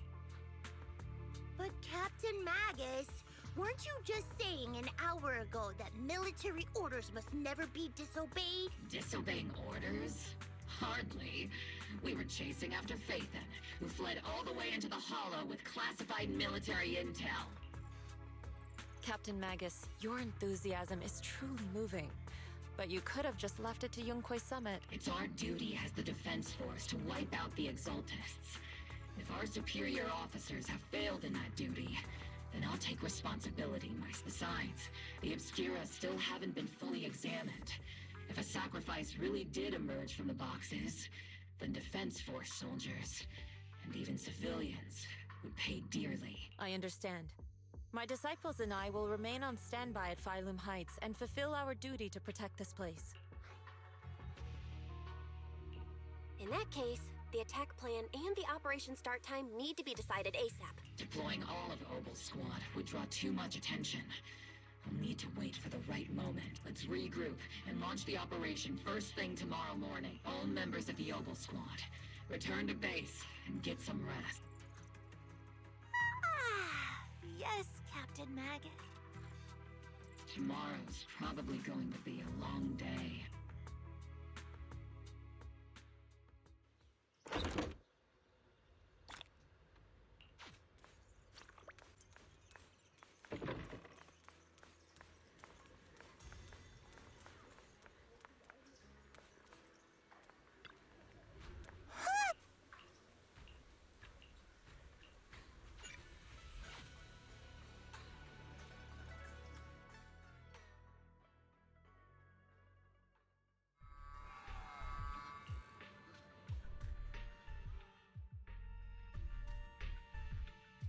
But Captain Magus, weren't you just saying an hour ago that military orders must never be disobeyed? Disobeying orders? Hardly. We were chasing after Phaethon, who fled all the way into the Hollow with classified military intel. Captain Magus, your enthusiasm is truly moving. But you could have just left it to Yunquei Summit. It's our duty as the Defense Force to wipe out the Exaltists. If our superior officers have failed in that duty, then I'll take responsibility. Besides, the Obscura still haven't been fully examined. If a sacrifice really did emerge from the boxes, then Defense Force soldiers, and even civilians, would pay dearly. I understand. My disciples and I will remain on standby at Phylum Heights and fulfill our duty to protect this place. In that case, the attack plan and the operation start time need to be decided ASAP. Deploying all of Obel's squad would draw too much attention. I'll need to wait for the right moment. Let's regroup and launch the operation first thing tomorrow morning. All members of the Obel squad, Return to base and get some rest. Ah, yes, Captain Maggot. Tomorrow's probably going to be a long day.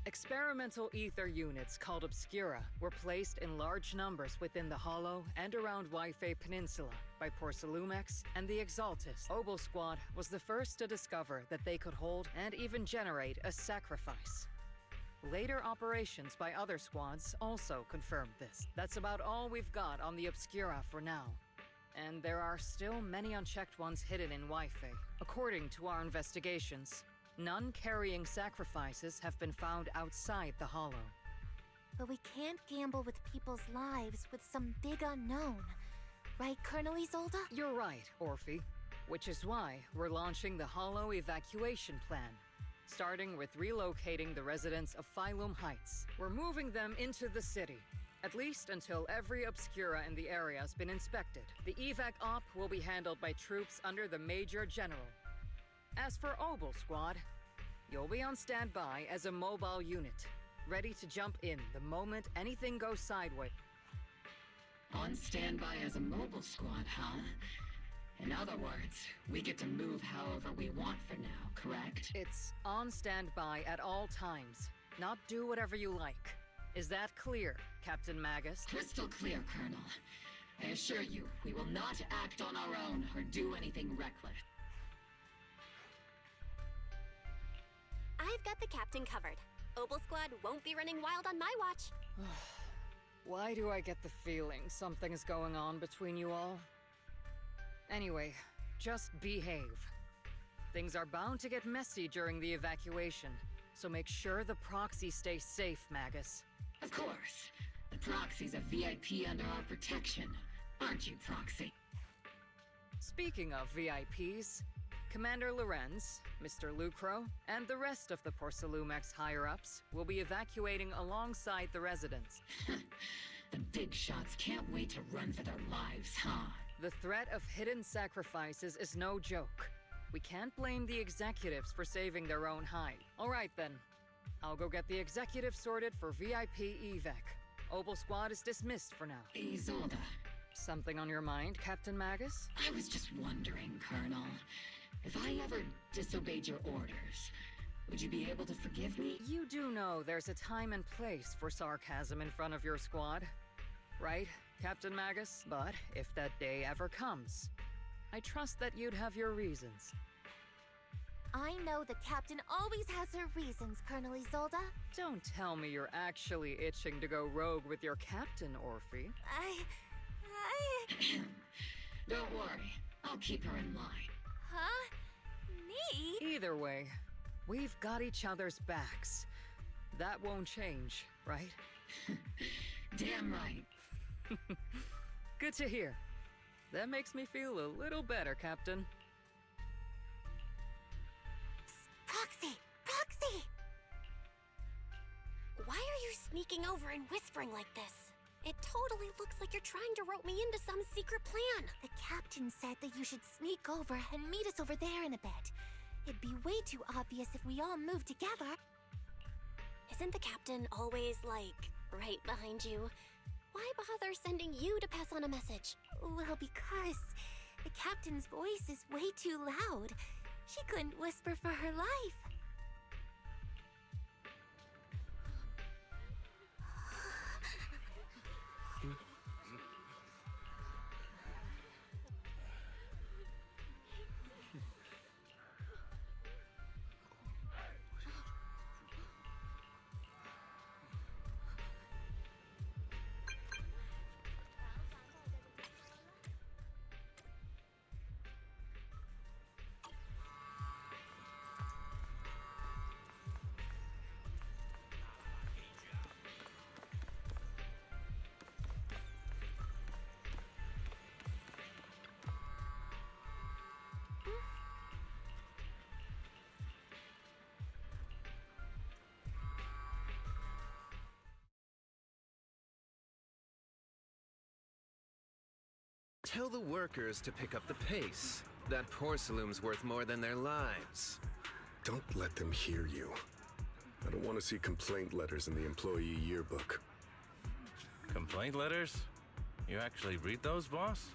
Experimental ether units called Obscura were placed in large numbers within the Hollow and around Waifei Peninsula by Porcelumex and the Exaltus. Obel Squad was the first to discover that they could hold and even generate a sacrifice. Later operations by other squads also confirmed this. That's about all we've got on the Obscura for now. And there are still many unchecked ones hidden in Waifei. According to our investigations, none carrying sacrifices have been found outside the Hollow. But we can't gamble with people's lives with some big unknown. Right, Colonel Isolde? You're right, Orphe. Which is why we're launching the Hollow evacuation plan. Starting with relocating the residents of Phylum Heights. We're moving them into the city. At least until every Obscura in the area has been inspected. The evac op will be handled by troops under the Major General. As for Obel Squad, you'll be on standby as a mobile unit, ready to jump in the moment anything goes sideways. On standby as a mobile squad, huh? In other words, we get to move however we want for now, correct? It's on standby at all times, not do whatever you like. Is that clear, Captain Magus? Crystal clear, Colonel. I assure you, we will not act on our own or do anything reckless. I've got the captain covered. Obel Squad won't be running wild on my watch. Why do I get the feeling something's going on between you all? Anyway, just behave. Things are bound to get messy during the evacuation, so make sure the proxy stays safe, Magus. Of course. The proxy's a VIP under our protection, aren't you, Proxy? Speaking of VIPs, Commander Lorenz, Mr. Lucro, and the rest of the Porcelumex higher-ups will be evacuating alongside the residents. The big shots can't wait to run for their lives, huh? The threat of hidden sacrifices is no joke. We can't blame the executives for saving their own hide. All right then. I'll go get the executive sorted for VIP evac. Obel Squad is dismissed for now. Isolde. Something on your mind, Captain Magus? I was just wondering, Colonel. If I ever disobeyed your orders, would you be able to forgive me? You do know there's a time and place for sarcasm in front of your squad, right, Captain Magus? But if that day ever comes, I trust that you'd have your reasons. I know the captain always has her reasons, Colonel Isolde. Don't tell me you're actually itching to go rogue with your captain, Orphe. Don't worry, I'll keep her in line. Huh? Me? Either way, we've got each other's backs. That won't change, right? Damn right. Good to hear. That makes me feel a little better, Captain. Psst, Proxy! Proxy! Why are you sneaking over and whispering like this? It totally looks like you're trying to rope me into some secret plan. The captain said that you should sneak over and meet us over there in a bit. It'd be way too obvious if we all moved together. Isn't the captain always, like, right behind you? Why bother sending you to pass on a message? Well, because the captain's voice is way too loud. She couldn't whisper for her life. Tell the workers to pick up the pace. That porcelain's worth more than their lives. Don't let them hear you. I don't want to see complaint letters in the employee yearbook. Complaint letters? You actually read those, boss?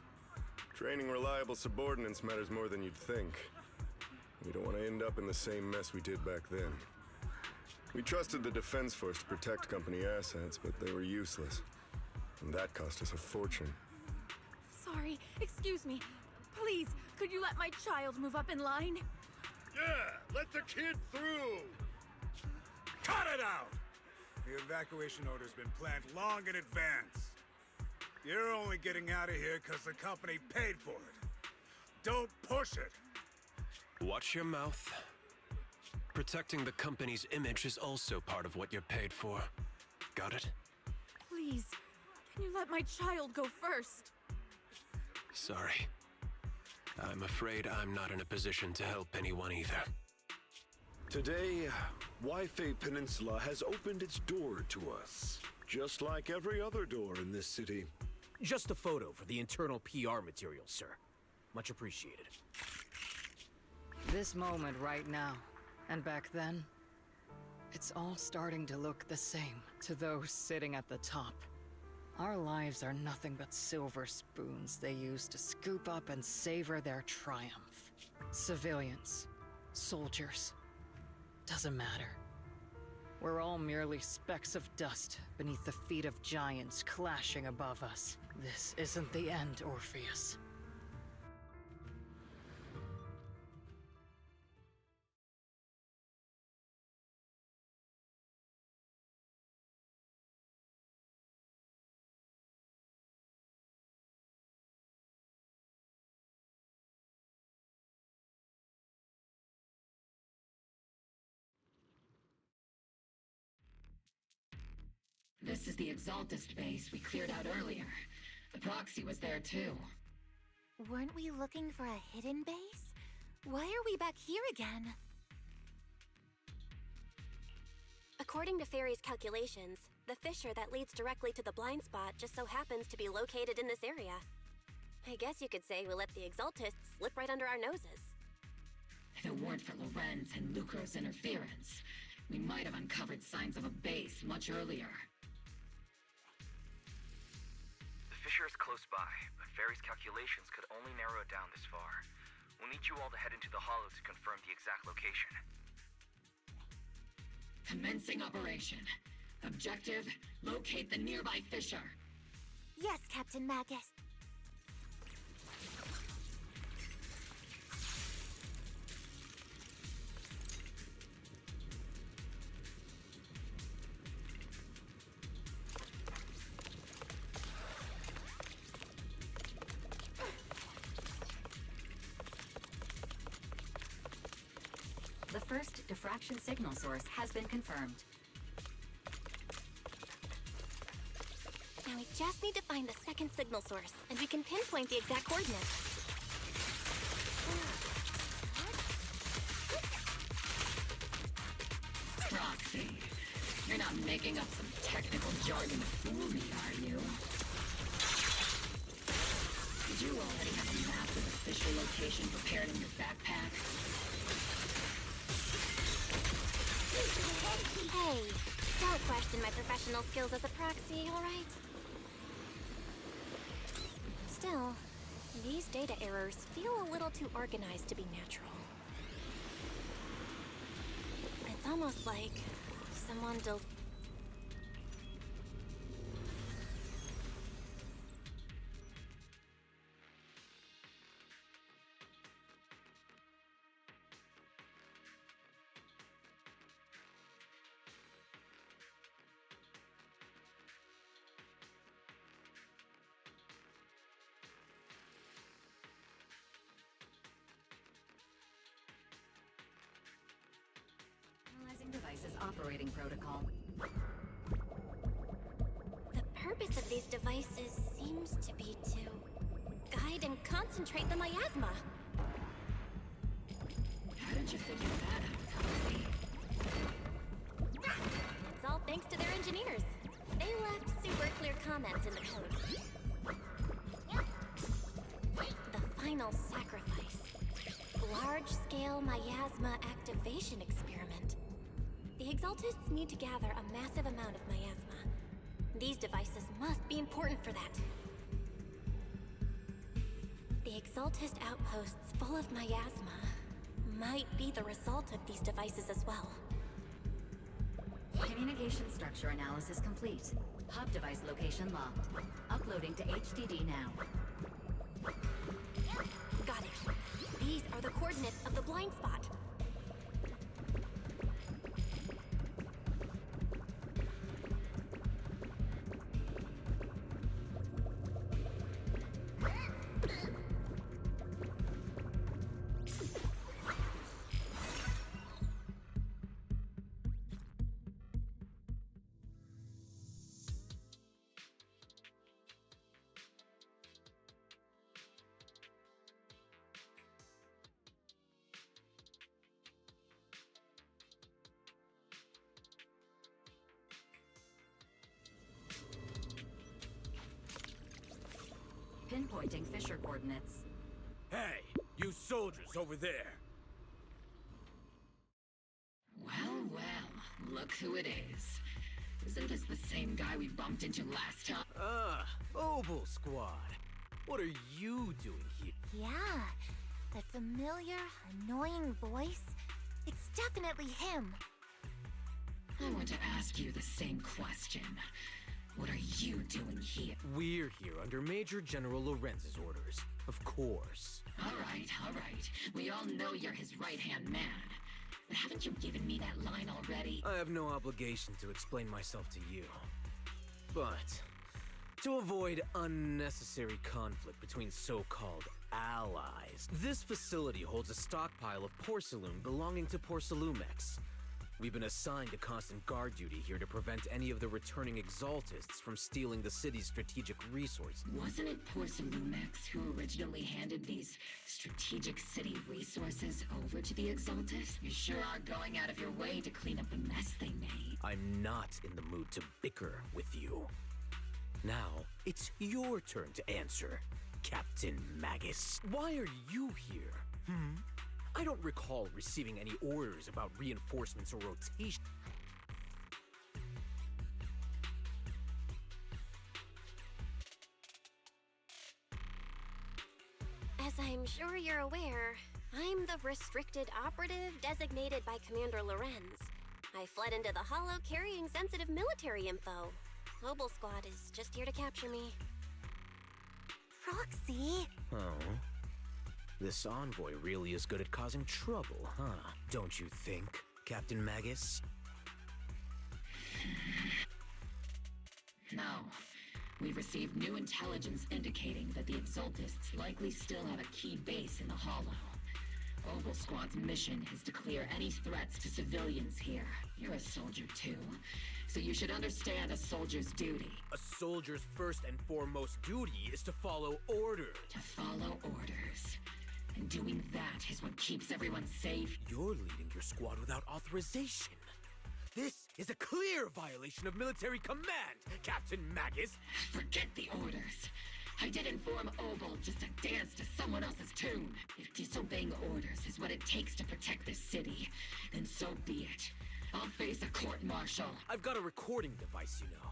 Training reliable subordinates matters more than you'd think. We don't want to end up in the same mess we did back then. We trusted the Defense Force to protect company assets, but they were useless. And that cost us a fortune. Sorry, excuse me. Please, could you let my child move up in line? Yeah, let the kid through! Cut it out! The evacuation order's been planned long in advance. You're only getting out of here because the company paid for it. Don't push it! Watch your mouth. Protecting the company's image is also part of what you're paid for. Got it? Please, can you let my child go first? Sorry. I'm afraid I'm not in a position to help anyone either. Today, Wi-Fi Peninsula has opened its door to us, just like every other door in this city. Just a photo for the internal PR material, sir. Much appreciated. This moment right now, and back then, it's all starting to look the same to those sitting at the top. Our lives are nothing but silver spoons they use to scoop up and savor their triumph. Civilians, soldiers, doesn't matter. We're all merely specks of dust beneath the feet of giants clashing above us. This isn't the end, Orpheus. This is the Exaltist base we cleared out earlier. The proxy was there too. Weren't we looking for a hidden base? Why are we back here again? According to Fairy's calculations, the fissure that leads directly to the blind spot just so happens to be located in this area. I guess you could say we let the Exaltists slip right under our noses. If it weren't for Lorenz and Lucro's interference, we might have uncovered signs of a base much earlier. The fissure is close by, but Fairy's calculations could only narrow it down this far. We'll need you all to head into the hollow to confirm the exact location. Commencing operation. Objective, locate the nearby fissure. Yes, Captain Magus. The first diffraction signal source has been confirmed. Now we just need to find the second signal source, and we can pinpoint the exact coordinates. Proxy. You're not making up some technical jargon to fool me, are you? Did you already have a map of the fissure location prepared in your backpack? Hey, don't question my professional skills as a proxy, all right? Still, these data errors feel a little too organized to be natural. It's almost like someone Analyzing device's operating protocol. The purpose of these devices seems to be to guide and concentrate the miasma. How did you figure that out, Proxy? It's all thanks to their engineers. They left super clear comments in the code. large-scale miasma activation experiment. The Exaltists need to gather a massive amount of miasma. These devices must be important for that. The Exaltist outposts full of miasma might be the result of these devices as well. Communication structure analysis complete. Hub device location locked. Uploading to HDD now. Got it. These are the coordinates of the blind spot. Pinpointing fissure coordinates. Hey, you soldiers over there! Well, well, look who it is. Isn't this the same guy we bumped into last time? Obel Squad. What are you doing here? Yeah, that familiar, annoying voice. It's definitely him. I want to ask you the same question. What are you doing here? We're here under Major General Lorenz's orders. Of course. All right. We all know you're his right-hand man. But haven't you given me that line already? I have no obligation to explain myself to you. But to avoid unnecessary conflict between so-called allies, this facility holds a stockpile of porcelain belonging to Porcelumex. We've been assigned to constant guard duty here to prevent any of the returning Exaltists from stealing the city's strategic resources. Wasn't it Porcelumex who originally handed these strategic city resources over to the Exaltists? You sure are going out of your way to clean up the mess they made. I'm not in the mood to bicker with you. Now, it's your turn to answer, Captain Magus. Why are you here? I don't recall receiving any orders about reinforcements or rotation. As I'm sure you're aware, I'm the restricted operative designated by Commander Lorenz. I fled into the Hollow carrying sensitive military info. Obel Squad is just here to capture me. Roxy! Oh. This envoy really is good at causing trouble, huh? Don't you think, Captain Magus? No. We've received new intelligence indicating that the Exaltists likely still have a key base in the Hollow. Obel Squad's mission is to clear any threats to civilians here. You're a soldier too, so you should understand a soldier's duty. A soldier's first and foremost duty is to follow orders. To follow orders. And doing that is what keeps everyone safe. You're leading your squad without authorization. This is a clear violation of military command, Captain Magus. Forget the orders. I did inform Obel just to dance to someone else's tune. If disobeying orders is what it takes to protect this city, then so be it. I'll face a court-martial. I've got a recording device, you know.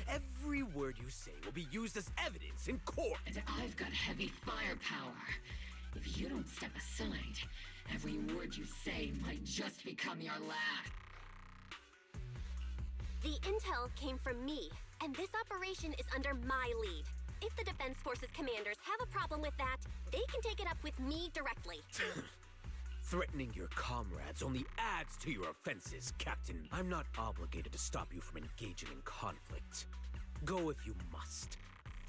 Every word you say will be used as evidence in court. And I've got heavy firepower. If you don't step aside, every word you say might just become your last. The intel came from me, and this operation is under my lead. If the Defense Forces commanders have a problem with that, they can take it up with me directly. Threatening your comrades only adds to your offenses, Captain. I'm not obligated to stop you from engaging in conflict. Go if you must.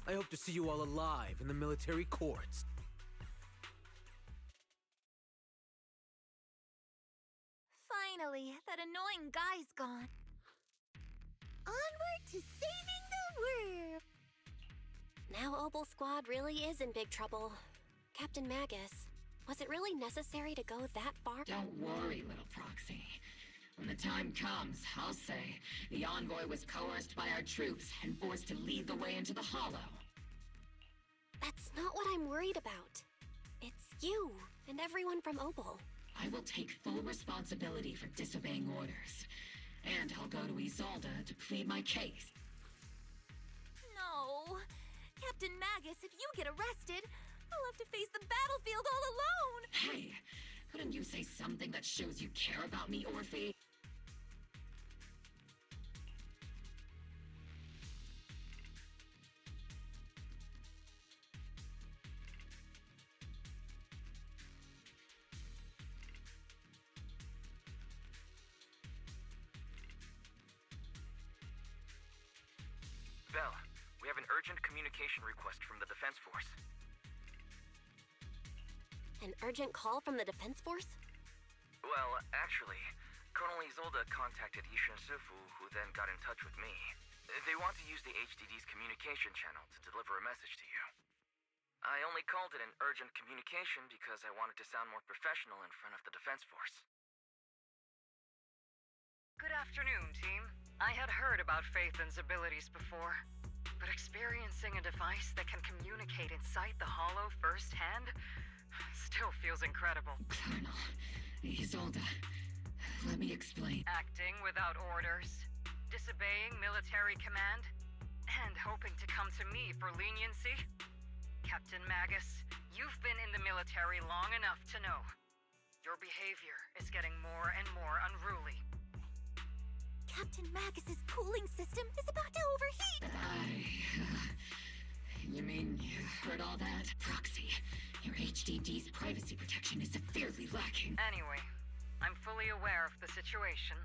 I hope to see you all alive in the military courts. Finally, that annoying guy's gone. Onward to saving the world! Now Obel Squad really is in big trouble. Captain Magus, was it really necessary to go that far? Don't worry, little proxy. When the time comes, I'll say the envoy was coerced by our troops and forced to lead the way into the Hollow. That's not what I'm worried about. It's you. and everyone from Obel. I will take full responsibility for disobeying orders. And I'll go to Isolde to plead my case. No! Captain Magus, if you get arrested, I'll have to face the battlefield all alone! Hey, couldn't you say something that shows you care about me, Orphe? Bell, we have an urgent communication request from the Defense Force. An urgent call from the Defense Force? Well, actually, Colonel Isolde contacted Yishin Sifu, who then got in touch with me. They want to use the HDD's communication channel to deliver a message to you. I only called it an urgent communication because I wanted to sound more professional in front of the Defense Force. Good afternoon, team. I had heard about Phaethon's abilities before, but experiencing a device that can communicate inside the Hollow firsthand still feels incredible. Colonel, Isolde, let me explain. Acting without orders, disobeying military command, and hoping to come to me for leniency? Captain Magus, you've been in the military long enough to know. Your behavior is getting more and more unruly. Captain Magus's cooling system is about to overheat! You mean you heard all that? Proxy, your HDD's privacy protection is severely lacking. Anyway, I'm fully aware of the situation.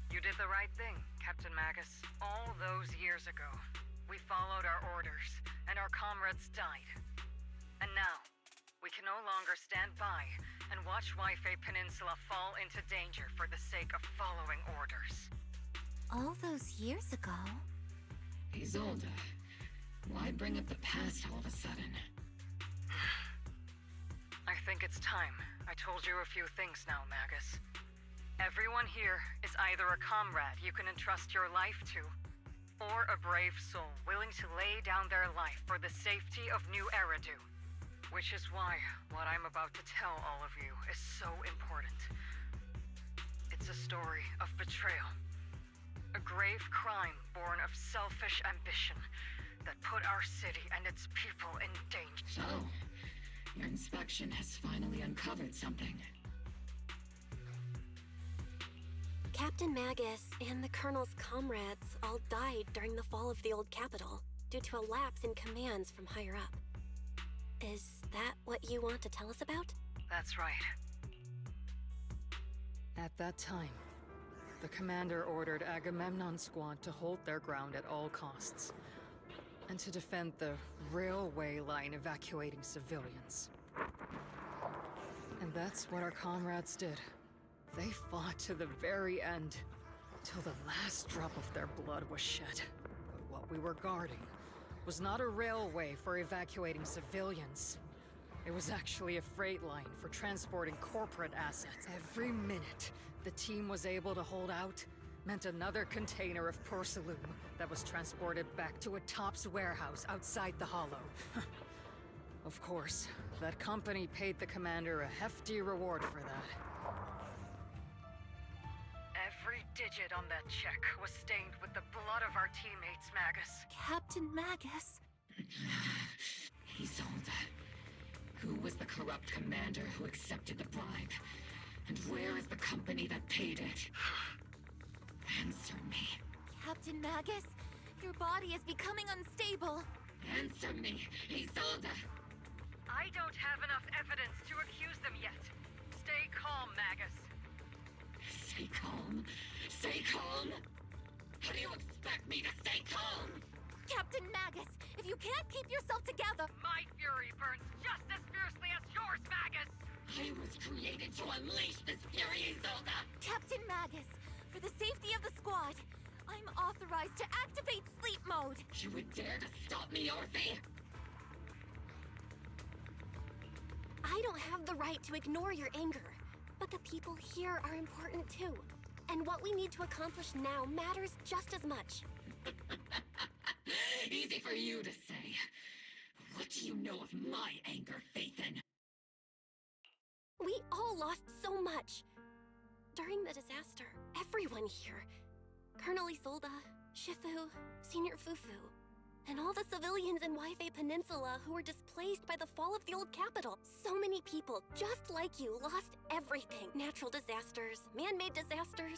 You did the right thing, Captain Magus. All those years ago, we followed our orders, and our comrades died. And now, we can no longer stand by and watch Wi-Fi Peninsula fall into danger for the sake of following orders. All those years ago? Isolde, why bring up the past all of a sudden? I think it's time I told you a few things now, Magus. Everyone here is either a comrade you can entrust your life to, or a brave soul willing to lay down their life for the safety of New Eridu. Which is why what I'm about to tell all of you is so important. It's a story of betrayal. A grave crime born of selfish ambition that put our city and its people in danger. So, your inspection has finally uncovered something. Captain Magus and the Colonel's comrades all died during the fall of the old capital due to a lapse in commands from higher up. Is that what you want to tell us about? That's right. At that time, the commander ordered Agamemnon's squad to hold their ground at all costs, and to defend the railway line evacuating civilians. And that's what our comrades did. They fought to the very end, till the last drop of their blood was shed. But what we were guarding was not a railway for evacuating civilians. It was actually a freight line for transporting corporate assets. Every minute the team was able to hold out meant another container of porcelain that was transported back to a Topps warehouse outside the Hollow. Of course, that company paid the commander a hefty reward for that. Every digit on that check was stained with the blood of our teammates, Magus. Captain Magus? Isolde, who was the corrupt commander who accepted the bribe? And where is the company that paid it? Answer me. Captain Magus, your body is becoming unstable. Answer me, Isolde! I don't have enough evidence to accuse them yet. Stay calm, Magus. Stay calm? Stay calm? How do you expect me to stay calm? Captain Magus, if you can't keep yourself together... My fury burns just as fiercely as yours, Magus! I was created to unleash this fury, Isolde! Captain Magus, for the safety of the squad, I'm authorized to activate sleep mode. You would dare to stop me, Orphe? I don't have the right to ignore your anger, but the people here are important too. And what we need to accomplish now matters just as much. Easy for you to say. What do you know of my anger, Phaethon? We all lost so much. During the disaster, everyone here, Colonel Isolde, Shifu, Senior Fufu, and all the civilians in Wi-Fi Peninsula who were displaced by the fall of the old capital. So many people, just like you, lost everything. Natural disasters, man-made disasters.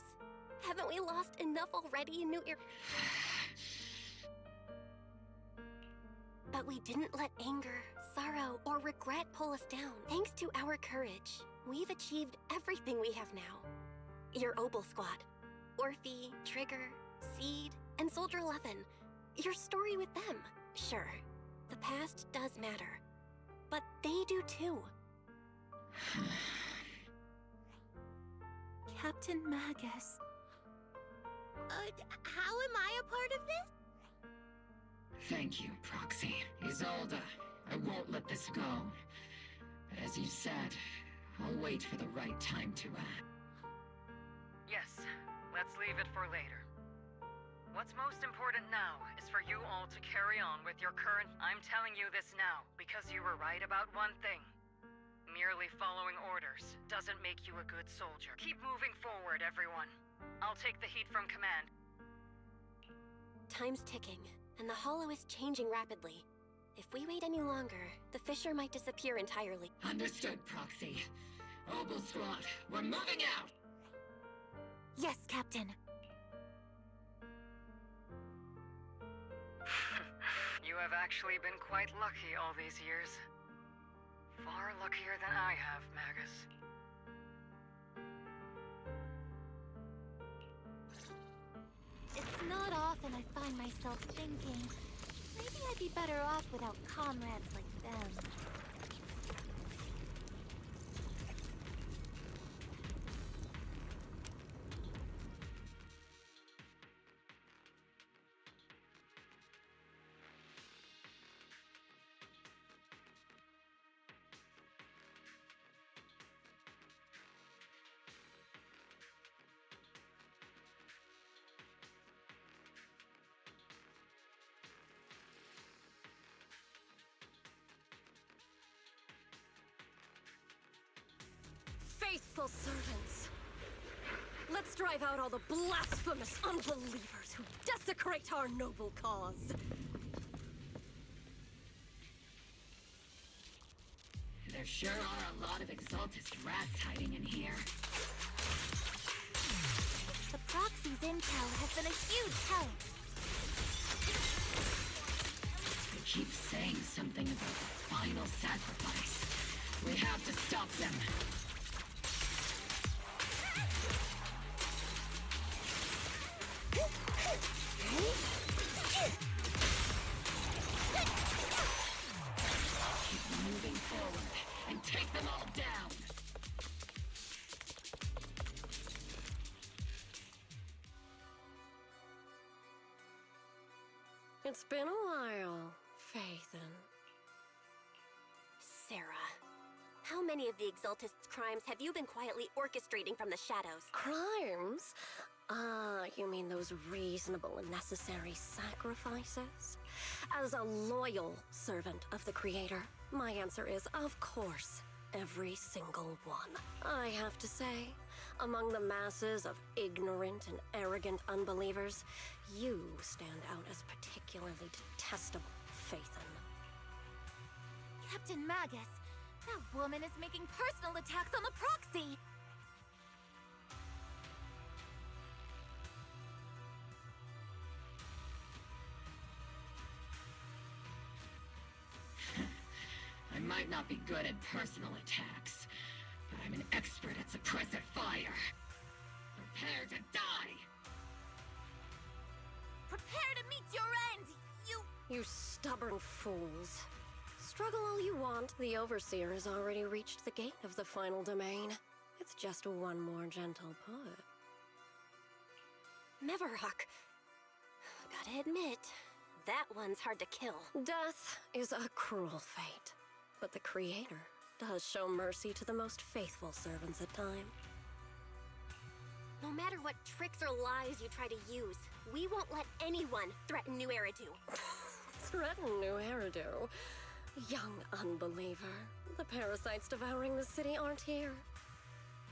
Haven't we lost enough already in New Era? But we didn't let anger, sorrow, or regret pull us down. Thanks to our courage, we've achieved everything we have now. Your Obel Squad, Orphe, Trigger, Seed, and Soldier 11. Your story with them. Sure, the past does matter. But they do too. Captain Magus. How am I a part of this? Thank you, Proxy. Isolde, I won't let this go. But as you said, I'll wait for the right time to act. Yes, let's leave it for later. What's most important now is for you all to carry on with your current... I'm telling you this now, because you were right about one thing. Merely following orders doesn't make you a good soldier. Keep moving forward, everyone. I'll take the heat from command. Time's ticking, and the Hollow is changing rapidly. If we wait any longer, the fissure might disappear entirely. Understood, Proxy. Obel Squad, we're moving out! Yes, Captain. You have actually been quite lucky all these years. Far luckier than I have, Magus. It's not often I find myself thinking, maybe I'd be better off without comrades like them. Faithful servants! Let's drive out all the blasphemous unbelievers who desecrate our noble cause! There sure are a lot of Exaltist rats hiding in here. The Proxy's intel has been a huge help. They keep saying something about the final sacrifice. We have to stop them. Keep moving forward and take them all down. It's been a while, Phaethon. Sarah, how many of the Exaltists' crimes have you been quietly orchestrating from the shadows? Crimes? You mean those reasonable and necessary sacrifices? As a loyal servant of the Creator, my answer is, of course, every single one. I have to say, among the masses of ignorant and arrogant unbelievers, you stand out as particularly detestable, Phaethon. Captain Magus, that woman is making personal attacks on the Proxy! I might not be good at personal attacks, but I'm an expert at suppressive fire. Prepare to die! Prepare to meet your end, You stubborn fools. Struggle all you want, the Overseer has already reached the gate of the final domain. It's just one more gentle push. Mevarok. Gotta admit, that one's hard to kill. Death is a cruel fate, but the Creator does show mercy to the most faithful servants at times. No matter what tricks or lies you try to use, we won't let anyone threaten New Eridu. Threaten New Eridu? Young unbeliever. The parasites devouring the city aren't here.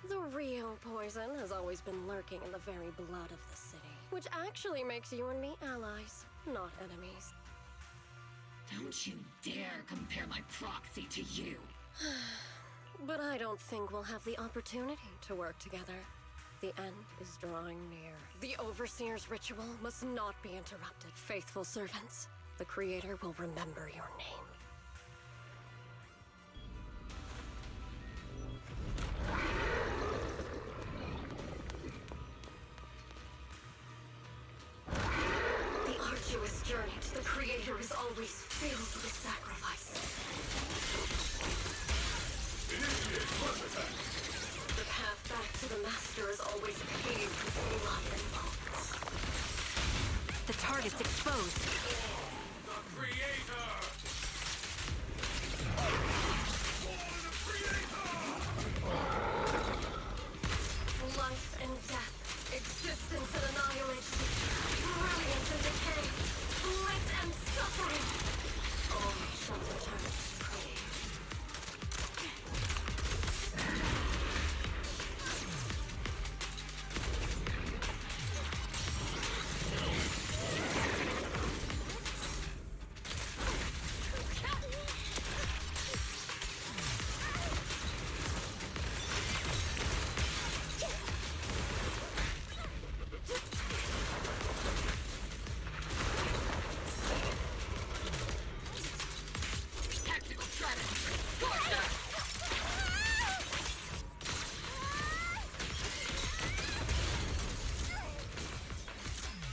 The real poison has always been lurking in the very blood of the city, which actually makes you and me allies, not enemies. Don't you dare compare my proxy to you. But I don't think we'll have the opportunity to work together. The end is drawing near. The Overseer's ritual must not be interrupted. Faithful servants, the Creator will remember your name. The arduous journey to the Creator is always filled with sacrifice. Initiate rush attack! The path back to the Master is always paved with blood and bones. The target's exposed. The Creator! Life and death, existence and annihilation, brilliance and decay, bliss and suffering. All shall return to praise.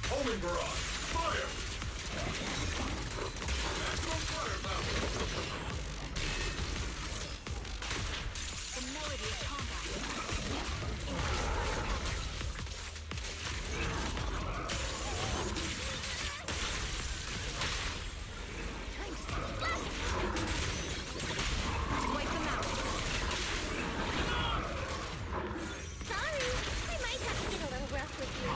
Homing barrage! Fire! Maximum firepower! The melody of combat. Wipe them out. Sorry, I might have to get a little rough with you.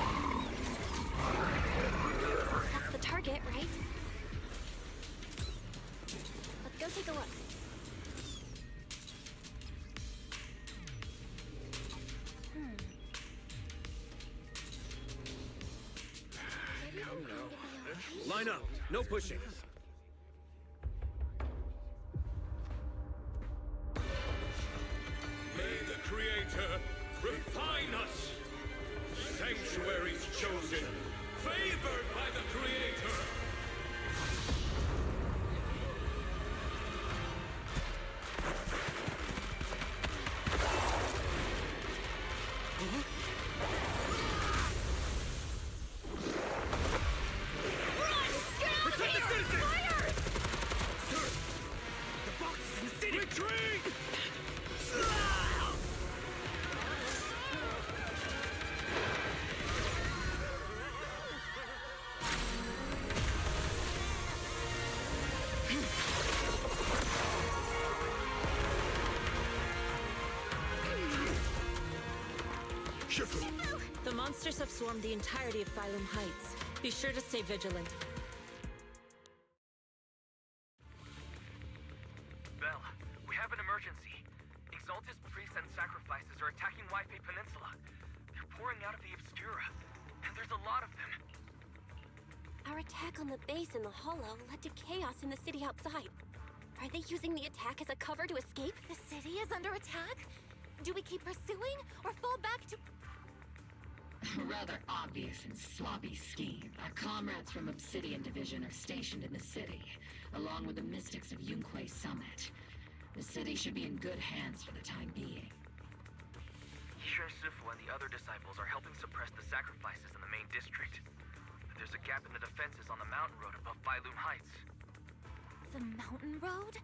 That's the target, right? Let's go take a look. Line up. No pushing. May the Creator refine us! Sanctuaries chosen, favored by the Creator! Protect the citizens! Sir! The box is in the city! Retreat! The monsters have swarmed the entirety of Phylum Heights. Be sure to stay vigilant. Belle, we have an emergency. Exaltus priests and sacrifices are attacking Wi-Fi Peninsula. They're pouring out of the Obscura, and there's a lot of them. Our attack on the base in the Hollow led to chaos in the city outside. Are they using the attack as a cover to escape? The city is under attack? Do we keep pursuing or fall back to... Rather obvious and sloppy scheme. Our comrades from Obsidian Division are stationed in the city, along with the mystics of Yunque Summit. The city should be in good hands for the time being. Yishun Sifu and the other disciples are helping suppress the sacrifices in the main district. There's a gap in the defenses on the mountain road above Phylum Heights. The mountain road?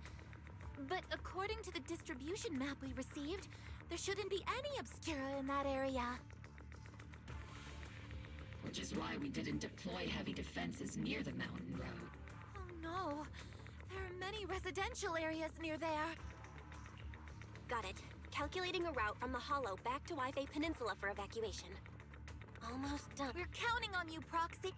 But according to the distribution map we received, there shouldn't be any Obscura in that area. Which is why we didn't deploy heavy defenses near the mountain road. Oh no. There are many residential areas near there. Got it. Calculating a route from the Hollow back to Wi-Fi Peninsula for evacuation. Almost done. We're counting on you, Proxy.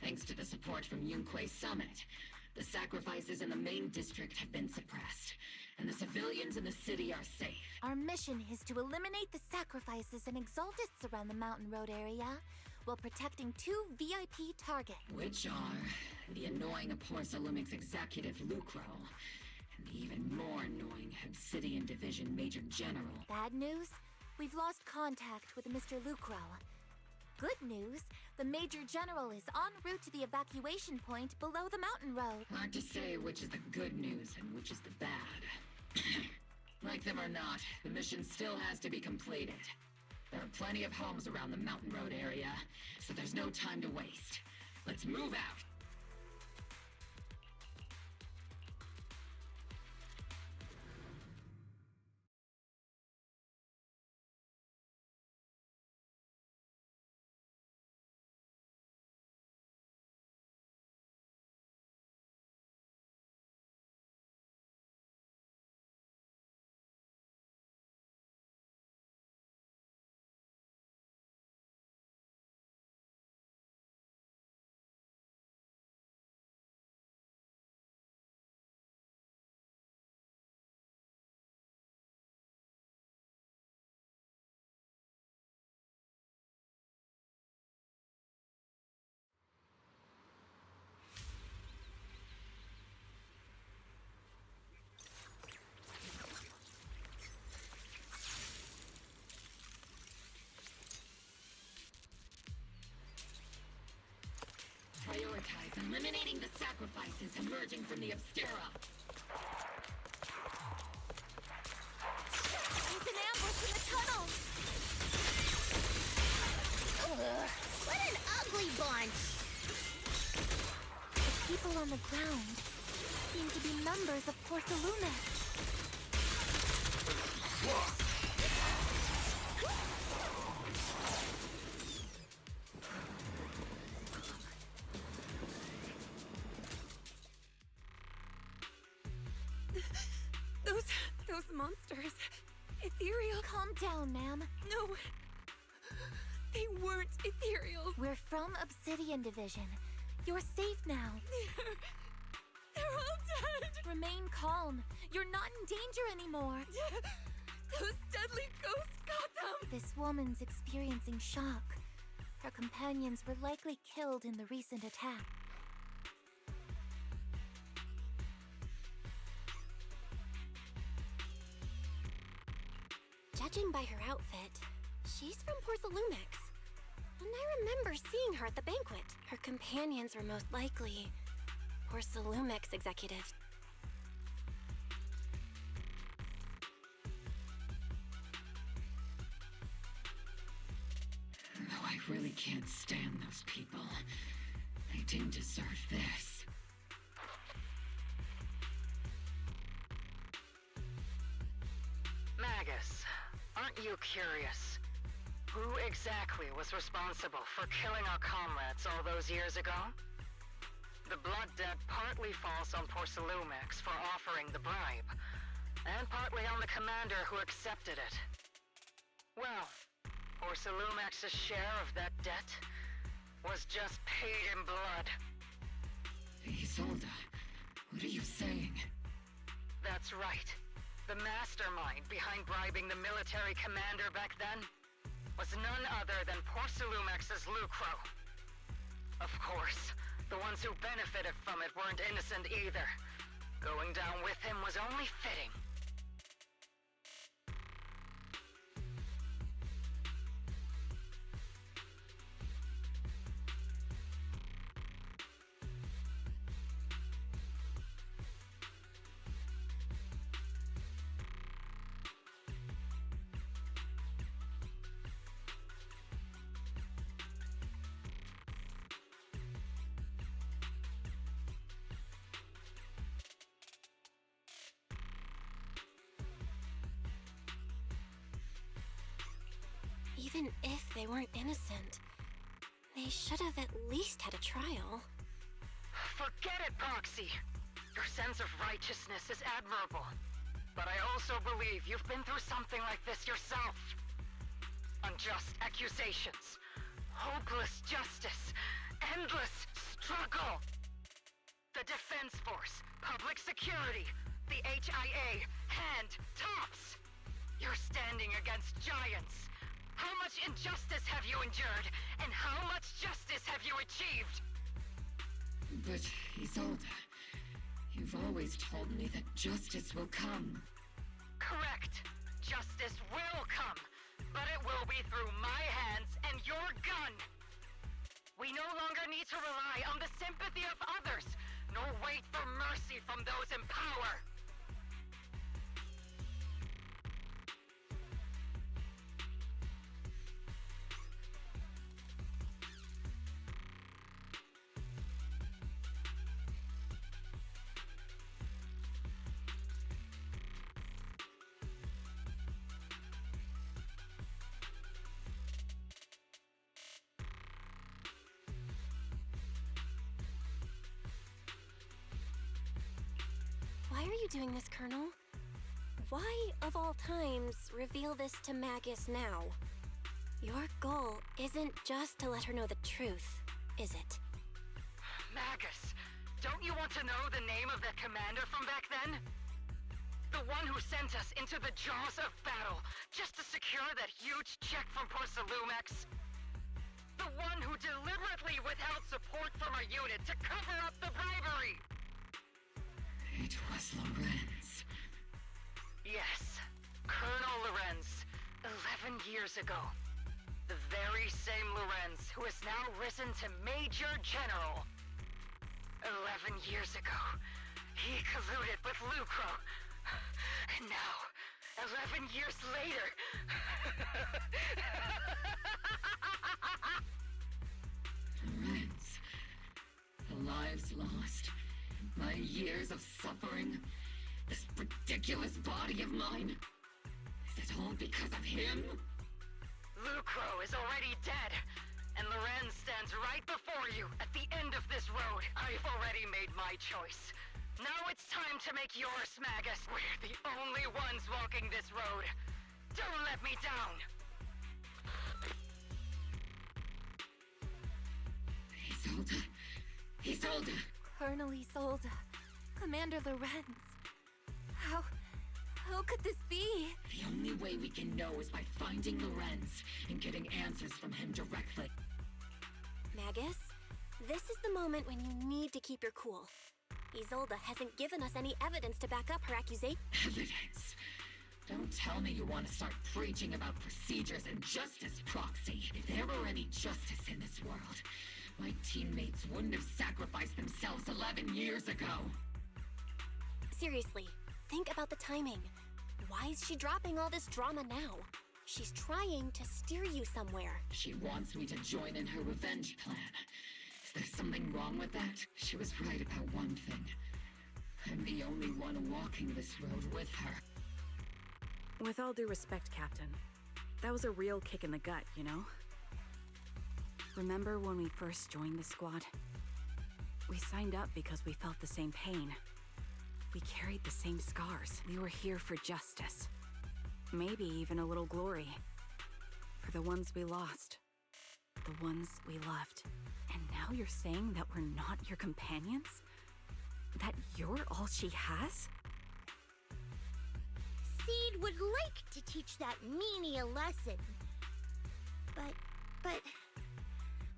Thanks to the support from Yunque's summit, the sacrifices in the main district have been suppressed, and the civilians in the city are safe. Our mission is to eliminate the sacrifices and exaltists around the Mountain Road area while protecting 2 VIP targets. Which are the annoying Porcelumix executive Lucro, and the even more annoying Obsidian Division Major General. Bad news? We've lost contact with Mr. Lucro. Good news, the Major General is en route to the evacuation point below the mountain road. Hard to say which is the good news and which is the bad. Like them or not, the mission still has to be completed. There are plenty of homes around the mountain road area, so there's no time to waste. Let's move out! Prioritize eliminating the sacrifices emerging from the Obscura. There's an ambush in the tunnel! Ugh, what an ugly bunch! The people on the ground seem to be members of Porcelumix. Those monsters. Ethereal. Calm down, ma'am. No. They weren't ethereal. We're from Obsidian Division. You're safe now. They're all dead. Remain calm. You're not in danger anymore. Those deadly ghosts got them. This woman's experiencing shock. Her companions were likely killed in the recent attack. Judging by her outfit, she's from Porcelumix. And I remember seeing her at the banquet. Her companions were most likely Porcelumix executives. Though I really can't stand those people, they didn't deserve this. Magus, aren't you curious? Who exactly was responsible for killing our comrades all those years ago? The blood debt partly falls on Porcelumix for offering the bribe, and partly on the commander who accepted it. Well, Porcelumix's share of that debt was just paid in blood. Isolde, what are you saying? That's right. The mastermind behind bribing the military commander back then was none other than Porcelumix's Lucro. Of course, the ones who benefited from it weren't innocent either. Going down with him was only fitting. Even if they weren't innocent, they should have at least had a trial. Forget it, Proxy! Your sense of righteousness is admirable. But I also believe you've been through something like this yourself. Unjust accusations, hopeless justice, endless Defense Force, Public Security, the HIA, and TOPS. You're standing against giants. How much injustice have you endured, and how much justice have you achieved? But, Isolde, you've always told me that justice will come. Correct. Justice will come, but it will be through my hands and your gun. We no longer need to rely on the sympathy of others, nor wait for mercy from those in power. Why are you doing this, Colonel? Why, of all times, reveal this to Magus now? Your goal isn't just to let her know the truth, is it? Magus, don't you want to know the name of that commander from back then? The one who sent us into the jaws of battle just to secure that huge check from Porcelumex? The one who deliberately withheld support from our unit to cover up the bribery? It was Lorenz. Yes, Colonel Lorenz, 11 years ago. The very same Lorenz who has now risen to Major General. 11 years ago, he colluded with Lucro. And now, 11 years later... Lorenz, the lives lost, my years of suffering, this ridiculous body of mine. Is it all because of him? Lucro is already dead, and Lorenz stands right before you at the end of this road. I've already made my choice. Now it's time to make yours, Magus. We're the only ones walking this road. Don't let me down. Isolde. Isolde. Colonel Isolde. Commander Lorenz. How could this be? The only way we can know is by finding Lorenz and getting answers from him directly. Magus, this is the moment when you need to keep your cool. Isolde hasn't given us any evidence to back up her accusation. Evidence? Don't tell me you want to start preaching about procedures and justice, Proxy. If there were any justice in this world, my teammates wouldn't have sacrificed themselves 11 years ago. Seriously, think about the timing. Why is she dropping all this drama now? She's trying to steer you somewhere. She wants me to join in her revenge plan. Is there something wrong with that? She was right about one thing. I'm the only one walking this road with her. With all due respect, Captain, that was a real kick in the gut, you know? Remember when we first joined the squad? We signed up because we felt the same pain. We carried the same scars. We were here for justice. Maybe even a little glory. For the ones we lost. The ones we loved. And now you're saying that we're not your companions? That you're all she has? Seed would like to teach that meanie a lesson.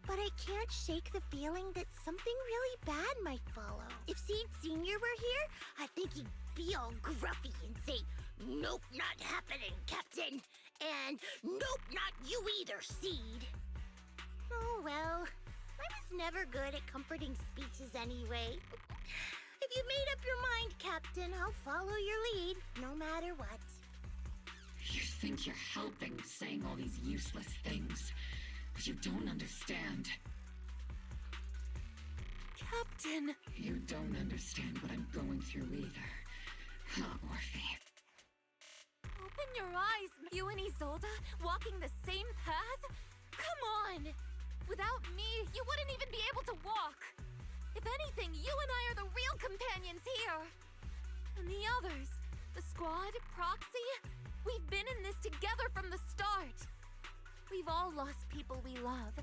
But I can't shake the feeling that something really bad might follow. If Seed Sr. were here, I think he'd be all gruffy and say, "Nope, not happening, Captain." And "Nope, not you either, Seed." Oh well, I was never good at comforting speeches anyway. If you've made up your mind, Captain, I'll follow your lead, no matter what. You think you're helping saying all these useless things, but you don't understand. Captain! You don't understand what I'm going through either. Huh, Orphe? Open your eyes! You and Isolde walking the same path? Come on! Without me, you wouldn't even be able to walk! If anything, you and I are the real companions here! And the others, the squad, Proxy, we've been in this together from the start! We've all lost people we love,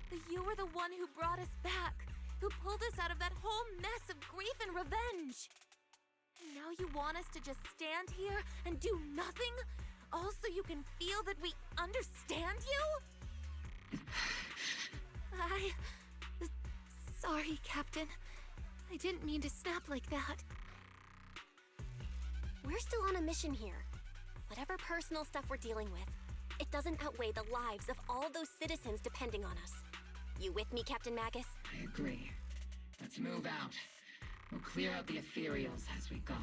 but you were the one who brought us back. who pulled us out of that whole mess of grief and revenge. And now you want us to just stand here and do nothing? All so you can feel that we understand you? Sorry, Captain. I didn't mean to snap like that. We're still on a mission here. Whatever personal stuff we're dealing with, it doesn't outweigh the lives of all those citizens depending on us. You with me, Captain Magus? I agree. Let's move out. We'll clear out the ethereals as we go.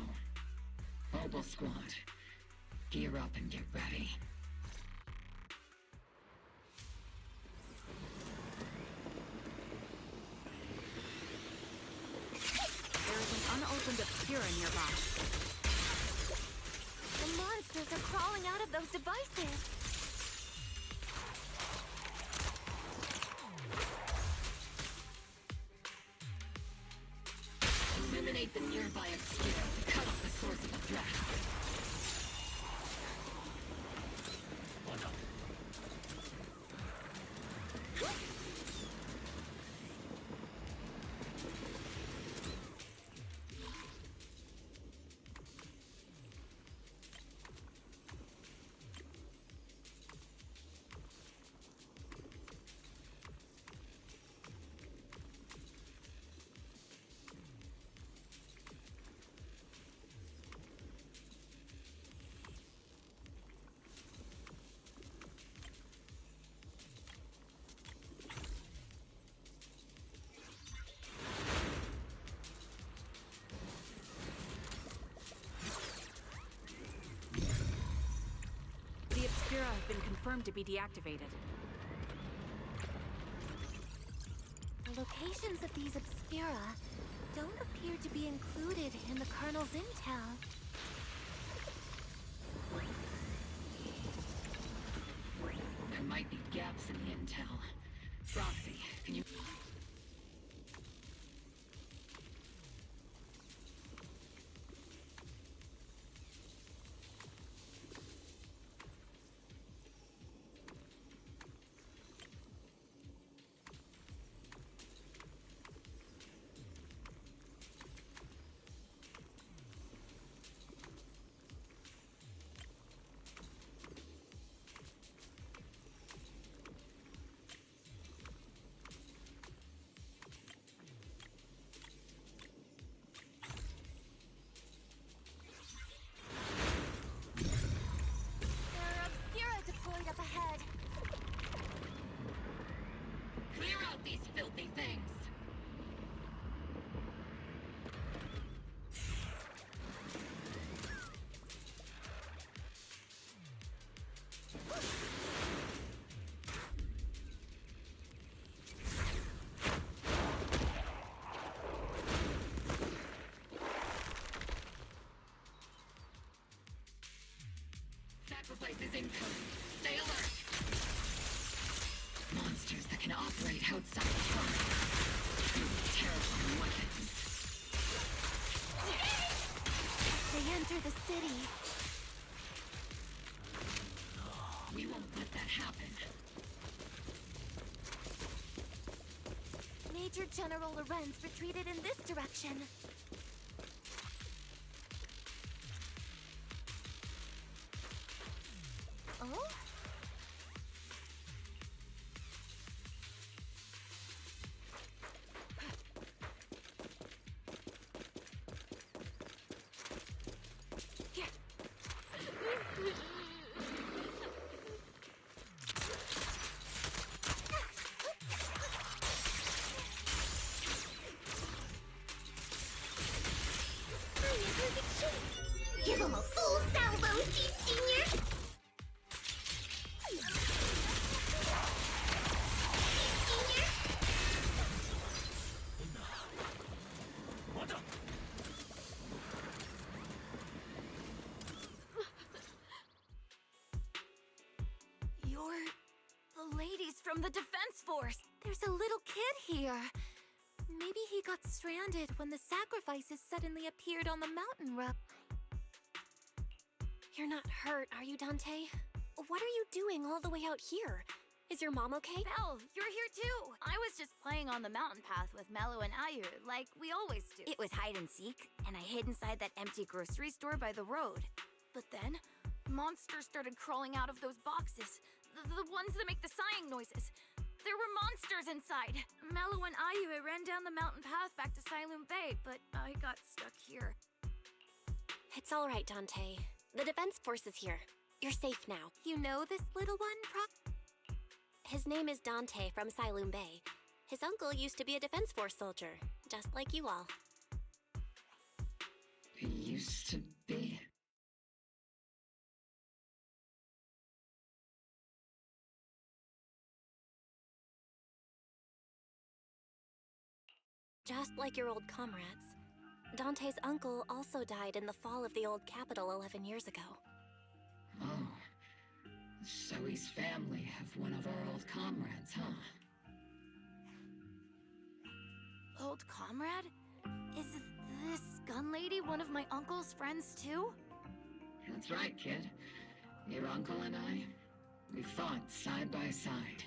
Mobile Squad, gear up and get ready. There is an unopened obscura nearby. The monsters are crawling out of those devices. Eliminate the nearby obscura to cut off the source of the threat. The obscura have been confirmed to be deactivated. The locations of these obscura don't appear to be included in the Colonel's intel. There might be gaps in the intel. Roxy, can you... There are obscura deployed up ahead. Clear out these filthy things! Sacrifice is incoming. Stay alert! Monsters that can operate outside the fire. Use terrifying weapons. They enter the city. We won't let that happen. Major General Lorenz retreated in this direction. Oh? Give him a full salvo, Senior! You're the ladies from the Defense Force. There's a little kid here. Maybe he got stranded when the sacrifices suddenly appeared on the mountain rock. You're not hurt, are you, Dante? What are you doing all the way out here? Is your mom okay? Belle, you're here too! I was just playing on the mountain path with Mello and Ayu, like we always do. It was hide and seek, and I hid inside that empty grocery store by the road. But then, monsters started crawling out of those boxes. The ones that make the sighing noises. There were monsters inside. Mello and Ayu ran down the mountain path back to Siloon Bay, but I got stuck here. It's all right, Dante. The Defense Force is here. You're safe now. You know this little one, His name is Dante from Siloon Bay. His uncle used to be a Defense Force soldier, just like you all. He used to be. Just like your old comrades. Dante's uncle also died in the fall of the old capital 11 years ago. Oh. So his family have one of our old comrades, huh? Old comrade? Is this gun lady one of my uncle's friends too? That's right, kid. Your uncle and I, we fought side by side.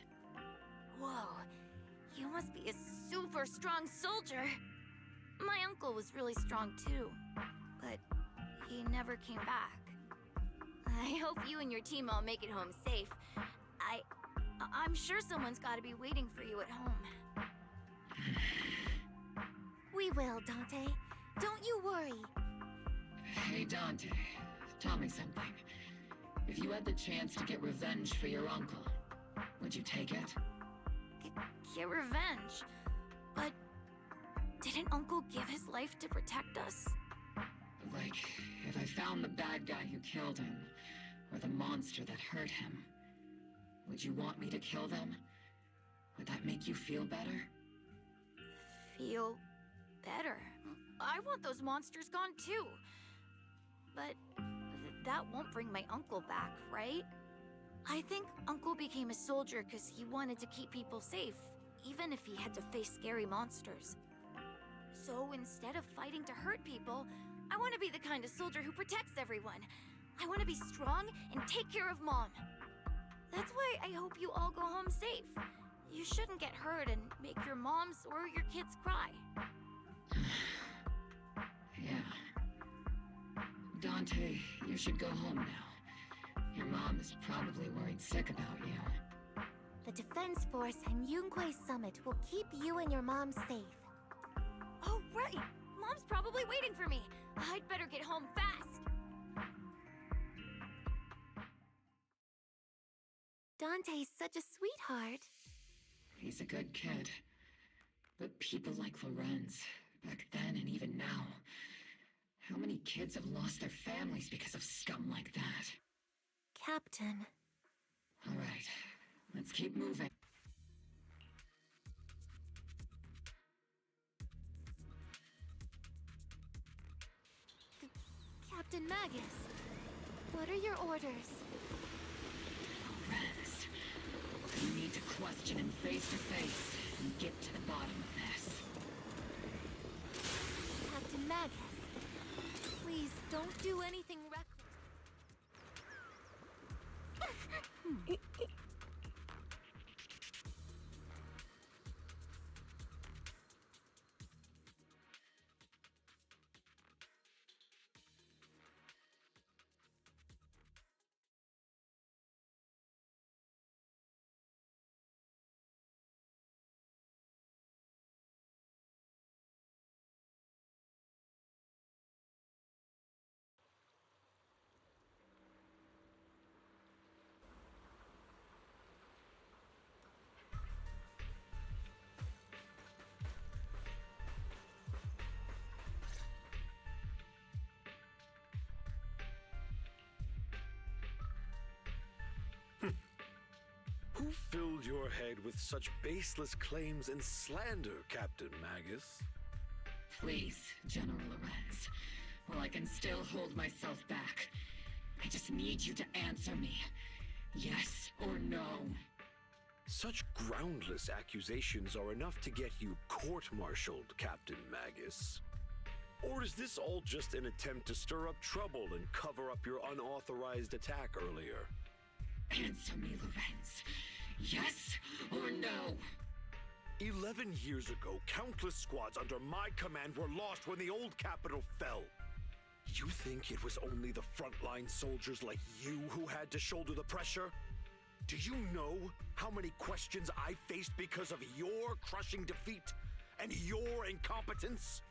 Whoa, you must be a super strong soldier. My uncle was really strong too, but he never came back. I hope you and your team all make it home safe. I'm sure someone's gotta be waiting for you at home. We will, Dante. Don't you worry. Hey, Dante, tell me something. If you had the chance to get revenge for your uncle, would you take it? Get revenge? But didn't Uncle give his life to protect us? Like, if I found the bad guy who killed him, or the monster that hurt him, would you want me to kill them? Would that make you feel better? Feel better? I want those monsters gone too. But that won't bring my uncle back, right? I think Uncle became a soldier because he wanted to keep people safe, even if he had to face scary monsters. So instead of fighting to hurt people, I want to be the kind of soldier who protects everyone. I want to be strong and take care of Mom. That's why I hope you all go home safe. You shouldn't get hurt and make your moms or your kids cry. Yeah. Dante, you should go home now. Your mom is probably worried sick about you. The Defense Force and Yunquay Summit will keep you and your mom safe. Oh, right! Mom's probably waiting for me. I'd better get home fast. Dante's such a sweetheart. He's a good kid. But people like Lorenz, back then and even now, how many kids have lost their families because of scum like that? Captain. All right, let's keep moving. Captain Magus, what are your orders? Lorenz, we need to question him face to face and get to the bottom of this. Captain Magus, please don't do anything reckless. Who filled your head with such baseless claims and slander, Captain Magus? Please, General Lorenz. While I can still hold myself back, I just need you to answer me. Yes or no? Such groundless accusations are enough to get you court-martialed, Captain Magus. Or is this all just an attempt to stir up trouble and cover up your unauthorized attack earlier? Answer me, Lorenz. Yes or no? 11 years ago, countless squads under my command were lost when the old capital fell. You think it was only the frontline soldiers like you who had to shoulder the pressure? Do you know how many questions I faced because of your crushing defeat and your incompetence?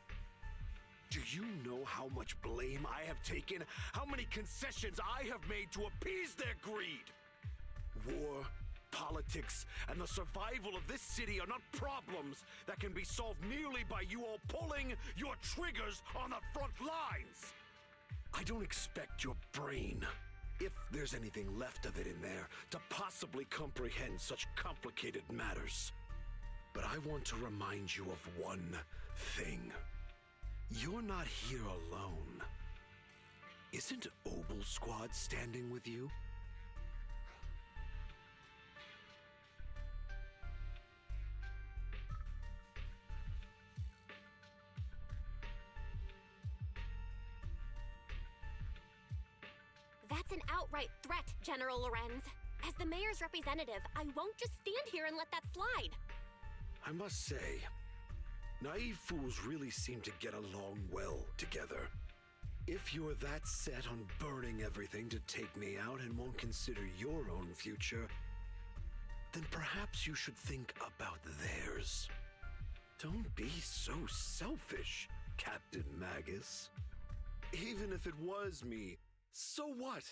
Do you know how much blame I have taken? How many concessions I have made to appease their greed? War, politics, and the survival of this city are not problems that can be solved merely by you all pulling your triggers on the front lines. I don't expect your brain, if there's anything left of it in there, to possibly comprehend such complicated matters. But I want to remind you of one thing. You're not here alone. Isn't Obel Squad standing with you? That's an outright threat, General Lorenz. As the mayor's representative, I won't just stand here and let that slide. I must say, naive fools really seem to get along well together. If you're that set on burning everything to take me out and won't consider your own future, then perhaps you should think about theirs. Don't be so selfish, Captain Magus. Even if it was me, so what?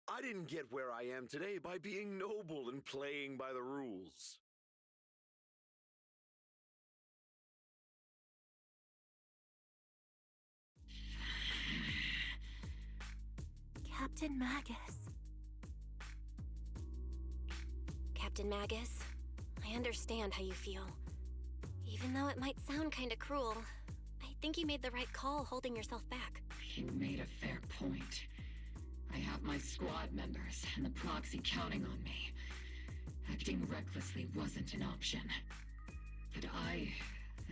I didn't get where I am today by being noble and playing by the rules. Captain Magus. Captain Magus, I understand how you feel. Even though it might sound kinda cruel, I think you made the right call holding yourself back. He made a fair point. I have my squad members and the proxy counting on me. Acting recklessly wasn't an option. But I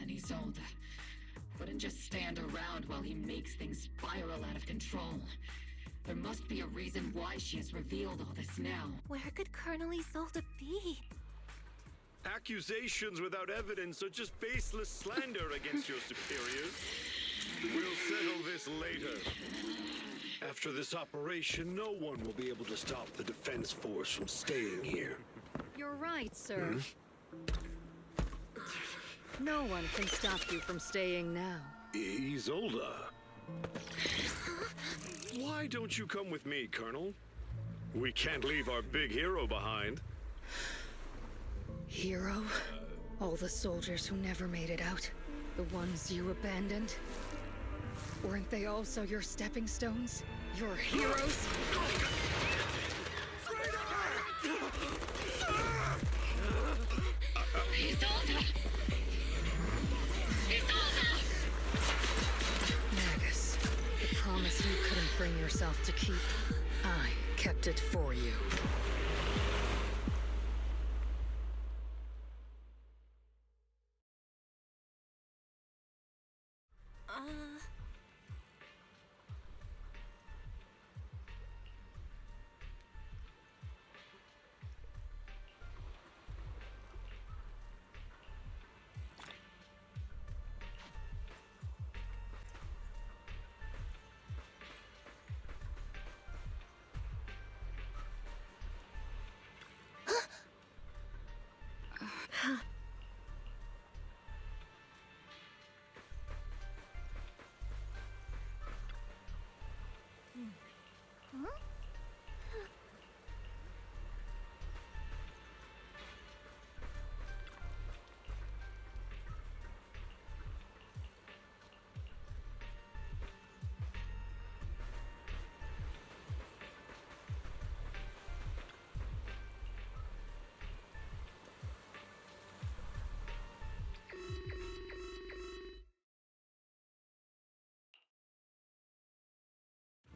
and Isolde wouldn't just stand around while he makes things spiral out of control. There must be a reason why she has revealed all this now. Where could Colonel Isolde be? Accusations without evidence are just baseless slander against your superiors. We'll settle this later. After this operation, no one will be able to stop the Defense Force from staying here. You're right, sir. No one can stop you from staying now. Isolde. Why don't you come with me, Colonel? We can't leave our big hero behind. Hero? All the soldiers who never made it out? The ones you abandoned? Weren't they also your stepping stones? Your heroes? Isolde! Isolde! Magus, the promise you couldn't bring yourself to keep, I kept it for you.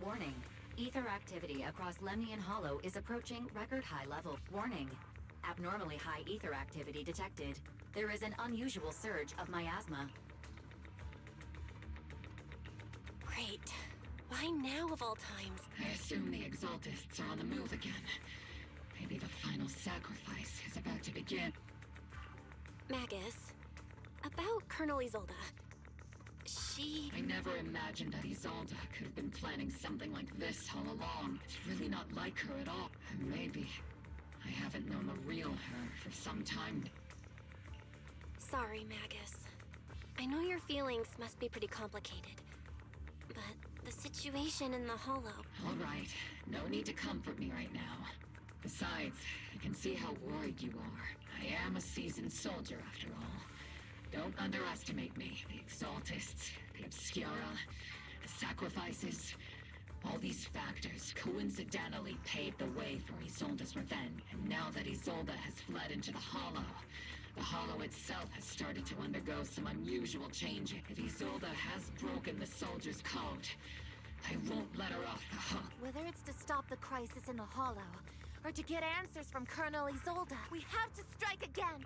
Warning. Ether activity across Lemnian Hollow is approaching record high level. Warning. Abnormally high ether activity detected. There is an unusual surge of miasma. Great. Why now of all times? I assume the Exaltists are on the move again. Maybe the final sacrifice is about to begin. Magus, about Colonel Isolde. I never imagined that Isolde could have been planning something like this all along. It's really not like her at all. And maybe I haven't known the real her for some time. Sorry, Magus. I know your feelings must be pretty complicated, but the situation in the Hollow... All right, no need to comfort me right now. Besides, I can see how worried you are. I am a seasoned soldier, after all. Don't underestimate me. The Exaltists, the Obscura, the sacrifices... All these factors coincidentally paved the way for Isolde's revenge. And now that Isolde has fled into the Hollow itself has started to undergo some unusual changes. If Isolde has broken the soldier's code, I won't let her off the hook. Whether it's to stop the crisis in the Hollow, or to get answers from Colonel Isolde, we have to strike again!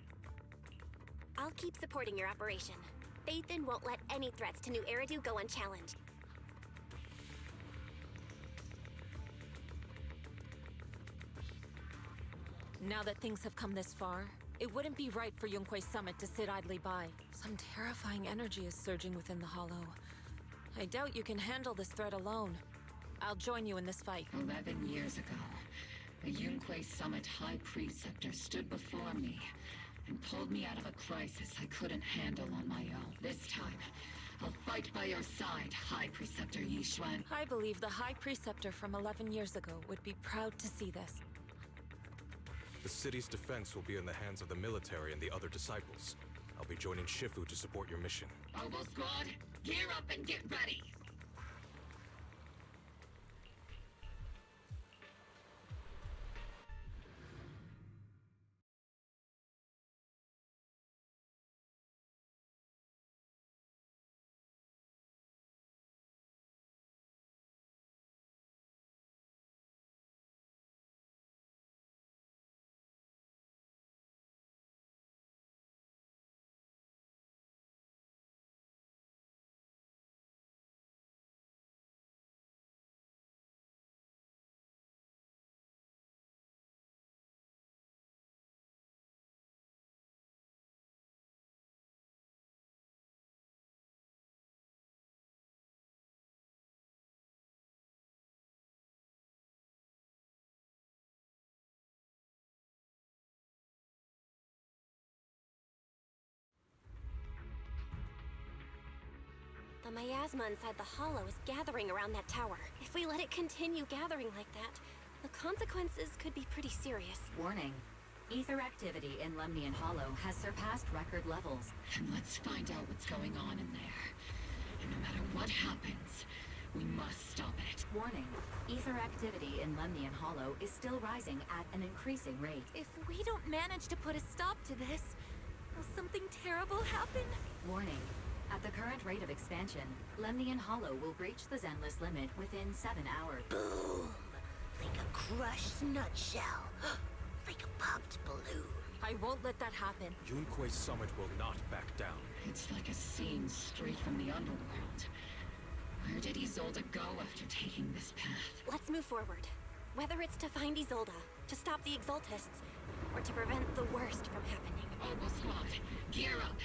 I'll keep supporting your operation. Phaethon won't let any threats to New Eridu go unchallenged. Now that things have come this far, it wouldn't be right for Yunque's summit to sit idly by. Some terrifying energy is surging within the Hollow. I doubt you can handle this threat alone. I'll join you in this fight. 11 years ago, the Yunque Summit High Preceptor stood before me and pulled me out of a crisis I couldn't handle on my own. This time, I'll fight by your side, High Preceptor Yixuan. I believe the High Preceptor from 11 years ago would be proud to see this. The city's defense will be in the hands of the military and the other disciples. I'll be joining Shifu to support your mission. Oboe Squad, gear up and get ready! The miasma inside the Hollow is gathering around that tower. If we let it continue gathering like that, the consequences could be pretty serious. Warning. Ether activity in Lemnian Hollow has surpassed record levels. Then let's find out what's going on in there. And no matter what happens, we must stop it. Warning. Ether activity in Lemnian Hollow is still rising at an increasing rate. If we don't manage to put a stop to this, will something terrible happen? Warning. At the current rate of expansion, Lemnian Hollow will breach the Zenless limit within 7 hours. Boom! Like a crushed nutshell. Like a popped balloon. I won't let that happen. Yunque's summit will not back down. It's like a scene straight from the underworld. Where did Isolde go after taking this path? Let's move forward. Whether it's to find Isolde, to stop the Exaltists, or to prevent the worst from happening. Oboe Squad, gear up!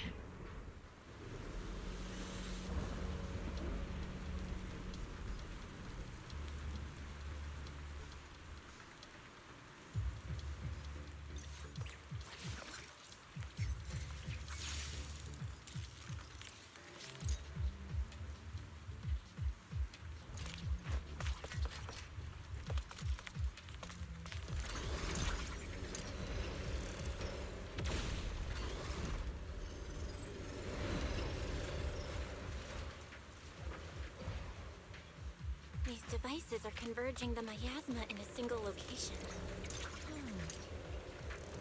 These devices are converging the miasma in a single location.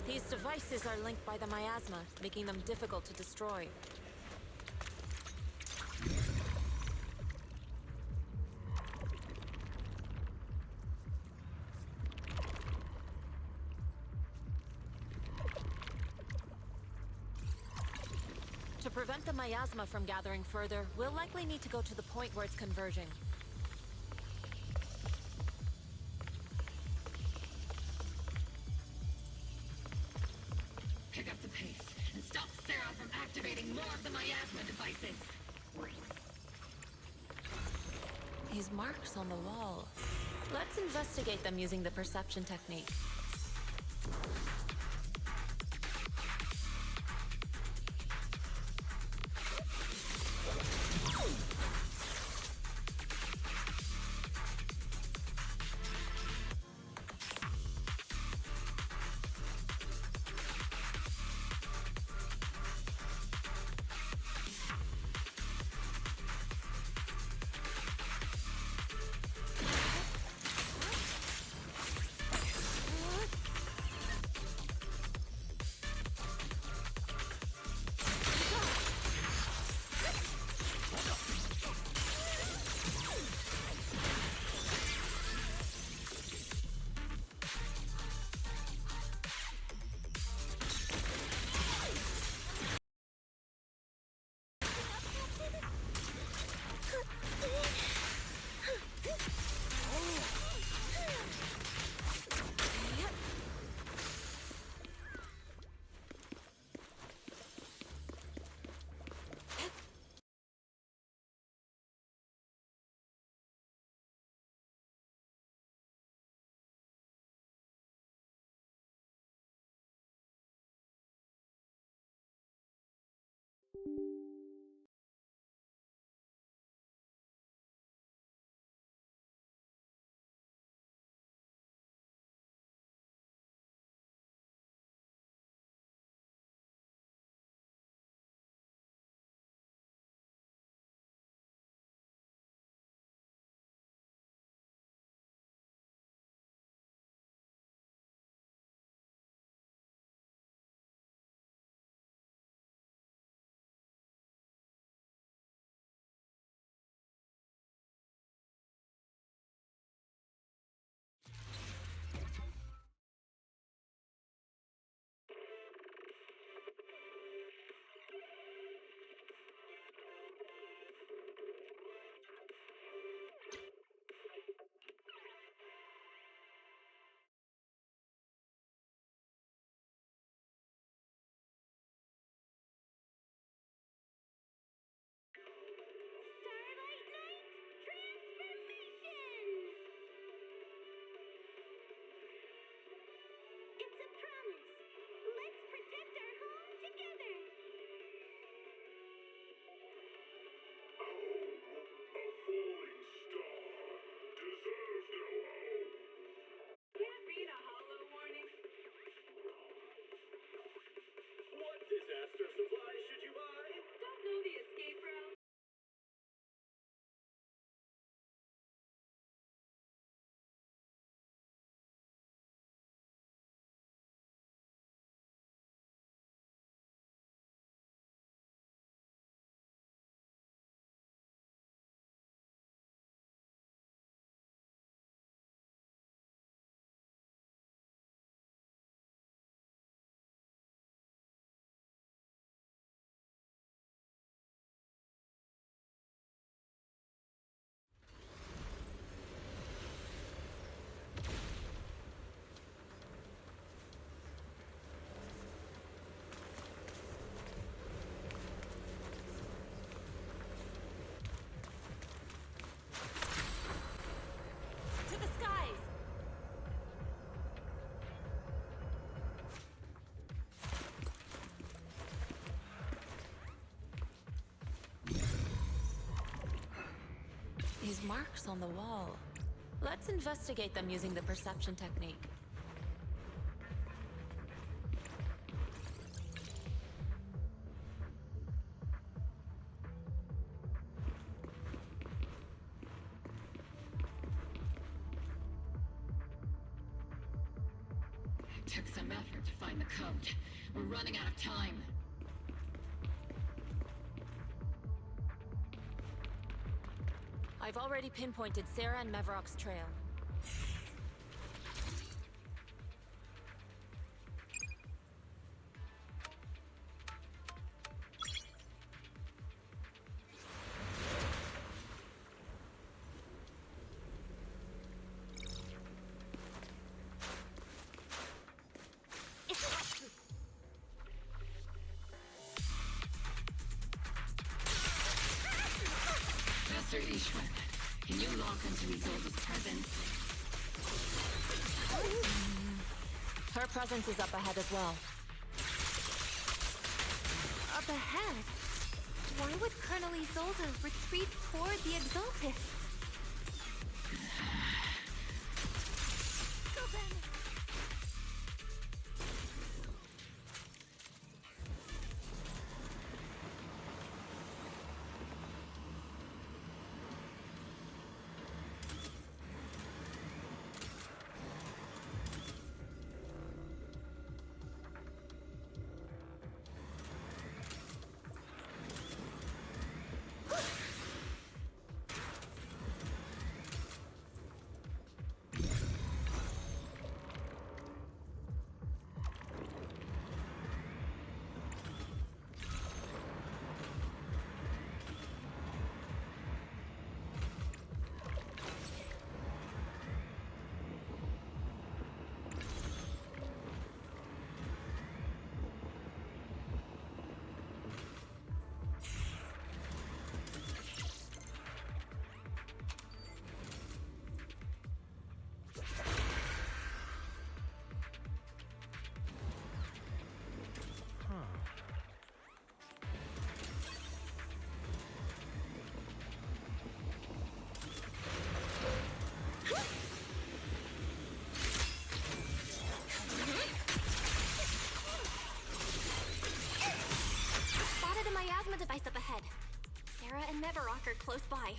These devices are linked by the miasma, making them difficult to destroy. To prevent the miasma from gathering further, we'll likely need to go to the point where it's converging. These marks on the wall. Let's investigate them using the perception technique. Disaster supplies should you buy? Don't know the escape route. To the skies! These marks on the wall. Let's investigate them using the perception technique. It took some effort to find the code. We're running out of time. I've already pinpointed Sarah and Mevrock's trail. Master Ishwan, Can you lock into Isolde's presence? Her presence is up ahead as well. Up ahead? Why would Colonel Isolde retreat toward the Exaltists? Go then! Spotted a miasma device up ahead. Sarah and Mevarok are close by.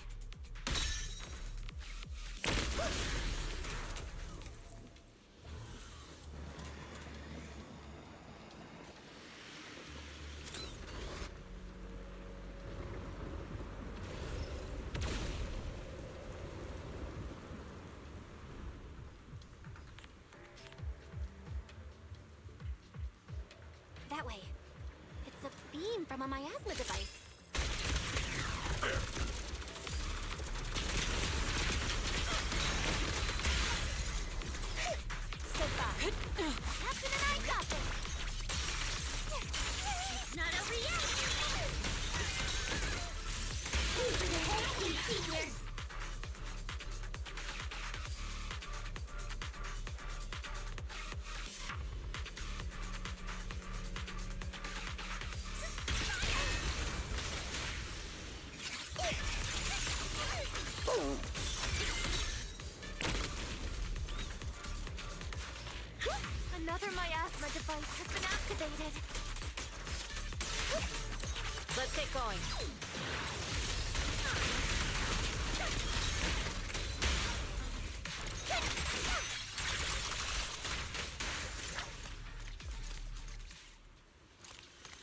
That way. It's a beam from a miasma device. Sit back. Captain and I got this! It's not over yet! Over the head, you senior! Another miasma device has been activated. Let's get going.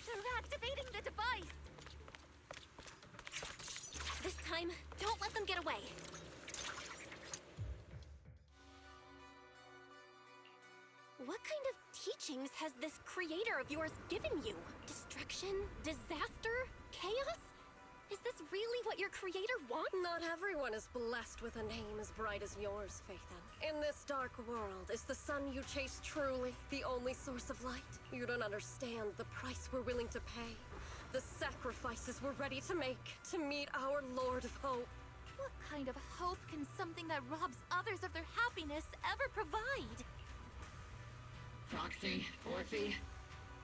They're activating the device! This time, don't let them get away. What kind of teachings has this creator of yours given you? Destruction? Disaster? Chaos? Is this really what your creator wants? Not everyone is blessed with a name as bright as yours, Phaethon. In this dark world, is the sun you chase truly the only source of light? You don't understand the price we're willing to pay, the sacrifices we're ready to make to meet our Lord of Hope. What kind of hope can something that robs others of their happiness ever provide? Roxy, Orphe,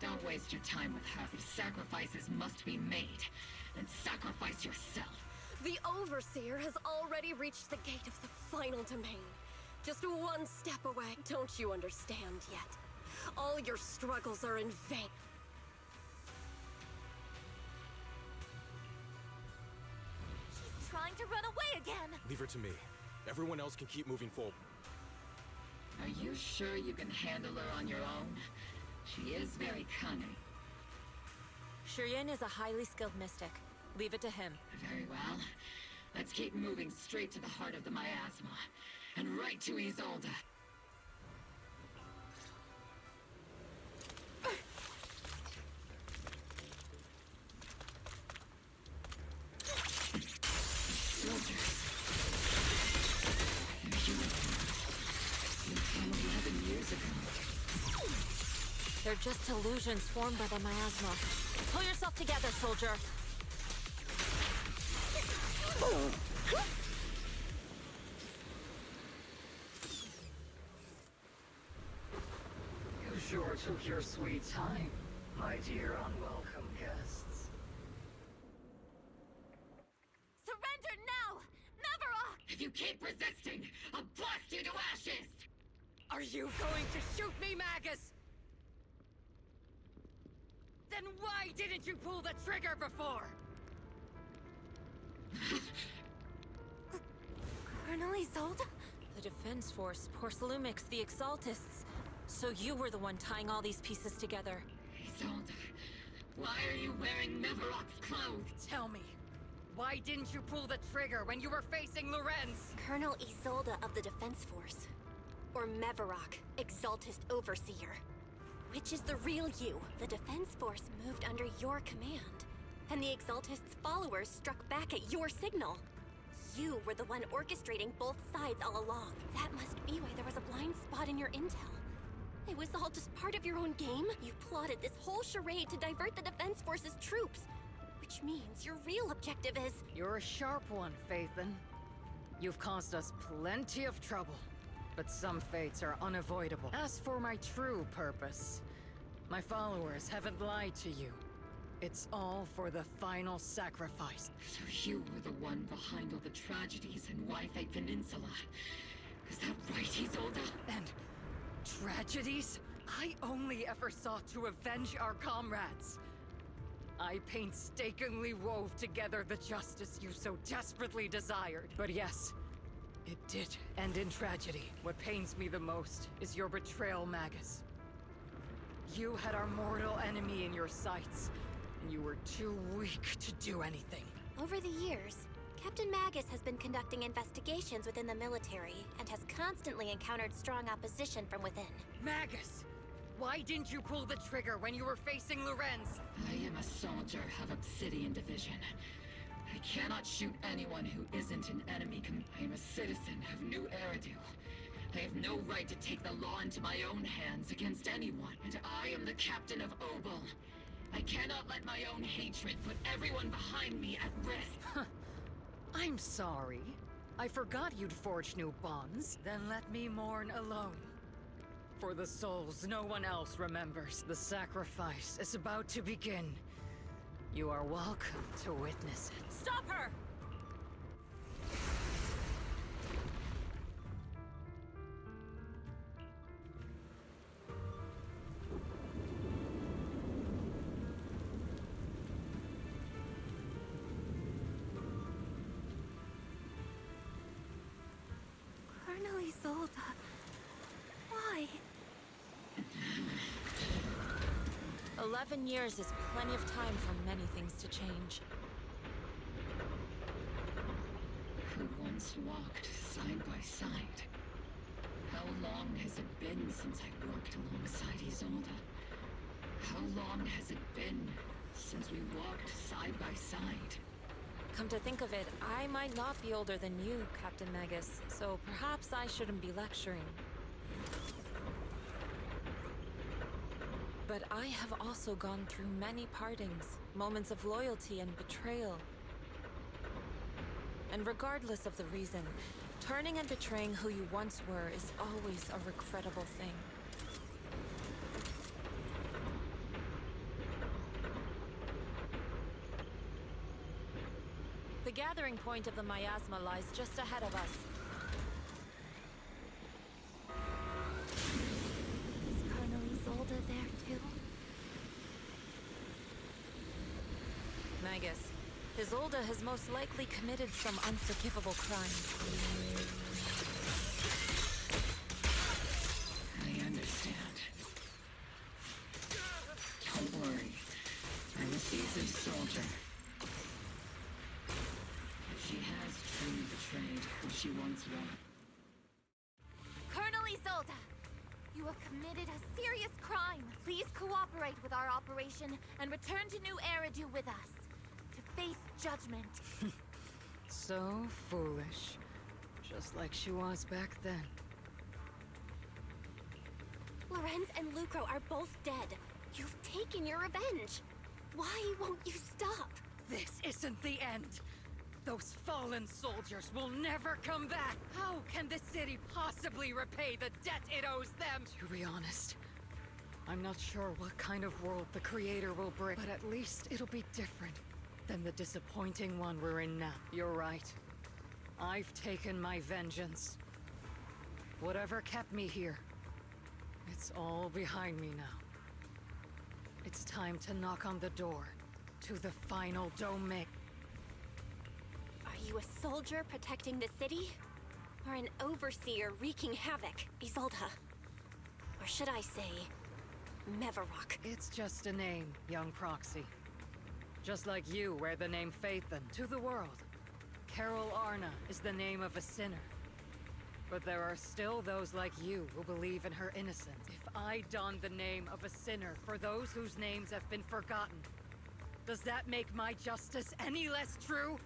don't waste your time with her. Sacrifices must be made. Then sacrifice yourself. The Overseer has already reached the gate of the final domain. Just one step away. Don't you understand yet? All your struggles are in vain. She's trying to run away again! Leave her to me. Everyone else can keep moving forward. Are you sure you can handle her on your own? She is very cunning. Shiryen is a highly skilled mystic. Leave it to him. Very well. Let's keep moving straight to the heart of the miasma. And right to Isolde. Soldiers. They're human. From 11 years ago. They're just illusions formed by the miasma. Pull yourself together, soldier. took your sweet time, my dear unwelcome guests. Surrender now! Maverick! If you keep resisting, I'll blast you to ashes! Are you going to shoot me, Magus? Then why didn't you pull the trigger before? Colonel Isolde? The Defense Force, Porcelumix, the Exaltists. So you were the one tying all these pieces together. Isolde, why are you wearing Mevarok's clothes? Tell me, why didn't you pull the trigger when you were facing Lorenz? Colonel Isolde of the Defense Force. Or Mevarok, Exaltist Overseer. Which is the real you? The Defense Force moved under your command, and the Exaltist's followers struck back at your signal. You were the one orchestrating both sides all along. That must be why there was a blind spot in your intel. It was all just part of your own game? You plotted this whole charade to divert the Defense Force's troops, which means your real objective is... You're a sharp one, Phaethon. You've caused us plenty of trouble, but some fates are unavoidable. As for my true purpose, my followers haven't lied to you. It's all for the final sacrifice. So you were the one behind all the tragedies in Wi-Fi Peninsula. Is that right, Isolde? And tragedies? I only ever sought to avenge our comrades. I painstakingly wove together the justice you so desperately desired. But yes, it did end in tragedy. What pains me the most is your betrayal, Magus. You had our mortal enemy in your sights, and you were too weak to do anything. Over the years, Captain Magus has been conducting investigations within the military and has constantly encountered strong opposition from within. Magus! Why didn't you pull the trigger when you were facing Lorenz? I am a soldier of Obsidian Division. I cannot shoot anyone who isn't an enemy. I am a citizen of New Eridu. I have no right to take the law into my own hands against anyone, and I am the captain of Obel. I cannot let my own hatred put everyone behind me at risk. I'm sorry. I forgot you'd forged new bonds. Then let me mourn alone. For the souls no one else remembers, the sacrifice is about to begin. You are welcome to witness it. Stop her! Colonel Isolde. Why? 11 years is plenty of time for many things to change. Who once walked side by side? How long has it been since I worked alongside Isolde? How long has it been since we walked side by side? Come to think of it, I might not be older than you, Captain Magus, so perhaps I shouldn't be lecturing. But I have also gone through many partings, moments of loyalty and betrayal. And regardless of the reason, turning and betraying who you once were is always a regrettable thing. The gathering point of the miasma lies just ahead of us. Is Colonel Isolde there too? Magus, Isolde has most likely committed some unforgivable crimes. I understand. Don't worry. I'm a seasoned soldier. She has truly betrayed who she once was. Colonel Isolde! You have committed a serious crime. Please cooperate with our operation and return to New Eridu with us. To face judgment. So foolish. Just like she was back then. Lorenz and Lucro are both dead. You've taken your revenge. Why won't you stop? This isn't the end. Those fallen soldiers will never come back. How can the city possibly repay the debt it owes them? To be honest, I'm not sure what kind of world the Creator will bring, but at least it'll be different than the disappointing one we're in now. You're right. I've taken my vengeance. Whatever kept me here, it's all behind me now. It's time to knock on the door to the final domain. Are you a soldier protecting the city? Or an overseer wreaking havoc, Isolde? Or should I say, Mevarok? It's just a name, young proxy. Just like you wear the name Phaethon to the world. Carol Arna is the name of a sinner. But there are still those like you who believe in her innocence. If I don the name of a sinner for those whose names have been forgotten, does that make my justice any less true?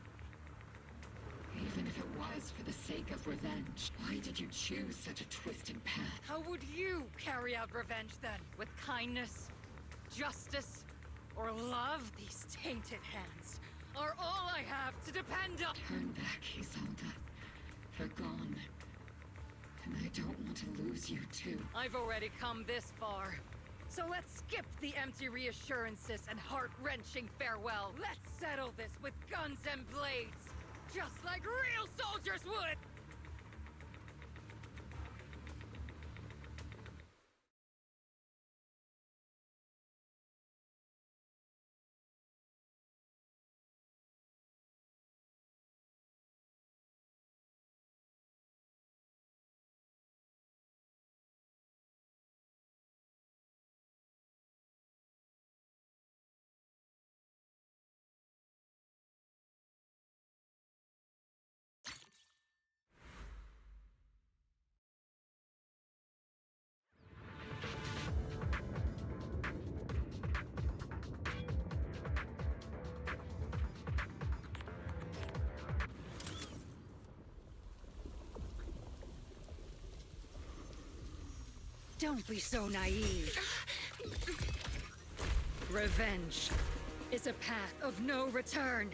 Even if it was for the sake of revenge, why did you choose such a twisted path? How would you carry out revenge then? With kindness, justice, or love? These tainted hands are all I have to depend on. Turn back, Isolde. They're gone. And I don't want to lose you too. I've already come this far. So let's skip the empty reassurances and heart-wrenching farewell. Let's settle this with guns and blades. Just like real soldiers would! Don't be so naive. Revenge is a path of no return.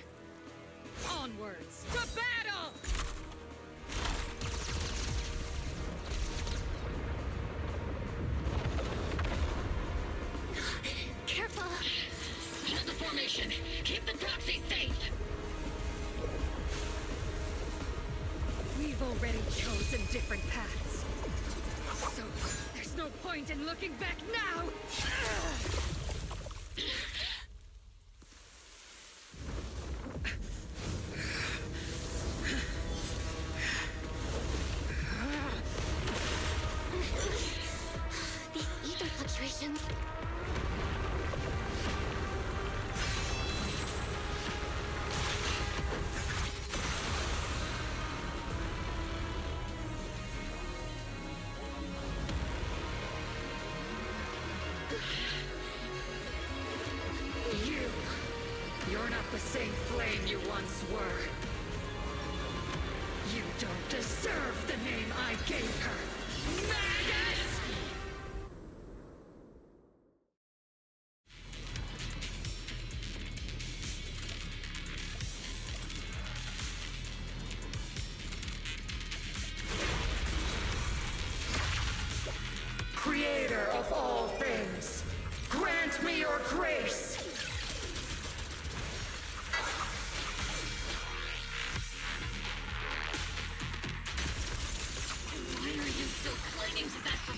Onwards to battle! Careful! Hold the formation! Keep the proxy safe! We've already chosen different paths. So, there's no point in looking back now! These ether fluctuations. You're not the same flame you once were. You don't deserve the name I gave her. Maggot! Creator of all things, grant me your grace! Why are you still clinging to that for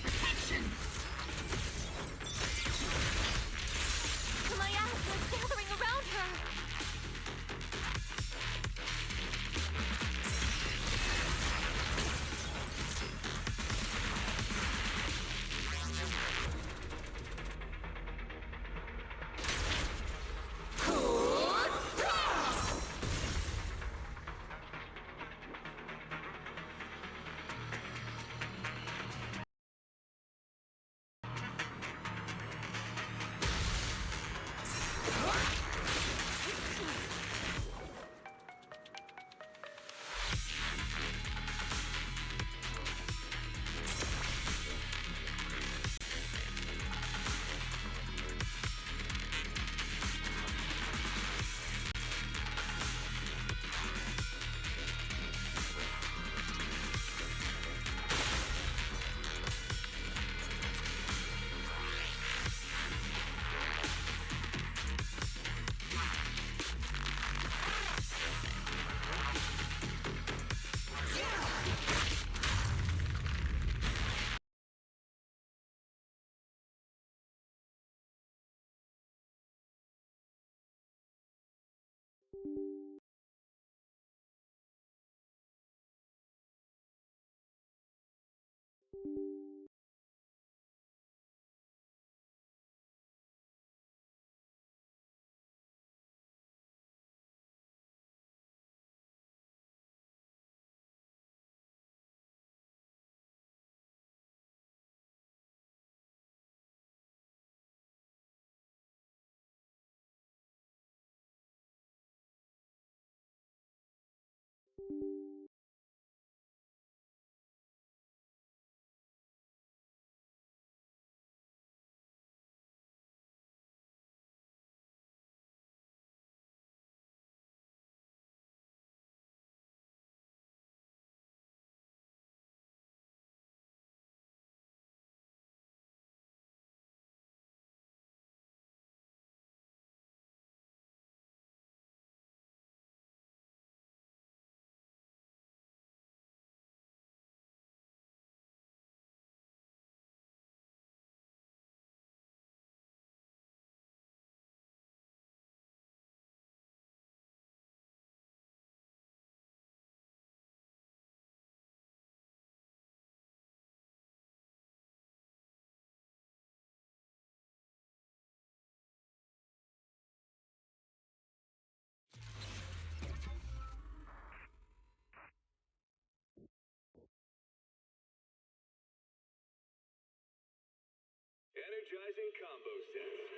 Energizing combo sets.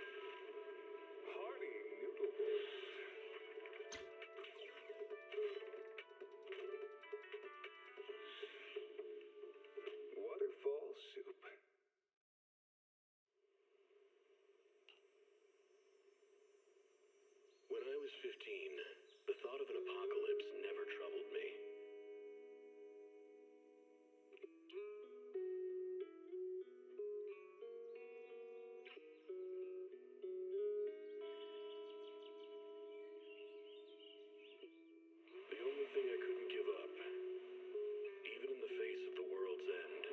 Hearty noodle bowls. Waterfall soup. When I was 15, the thought of an apocalypse never troubled me. The only thing I couldn't give up, even in the face of the world's end,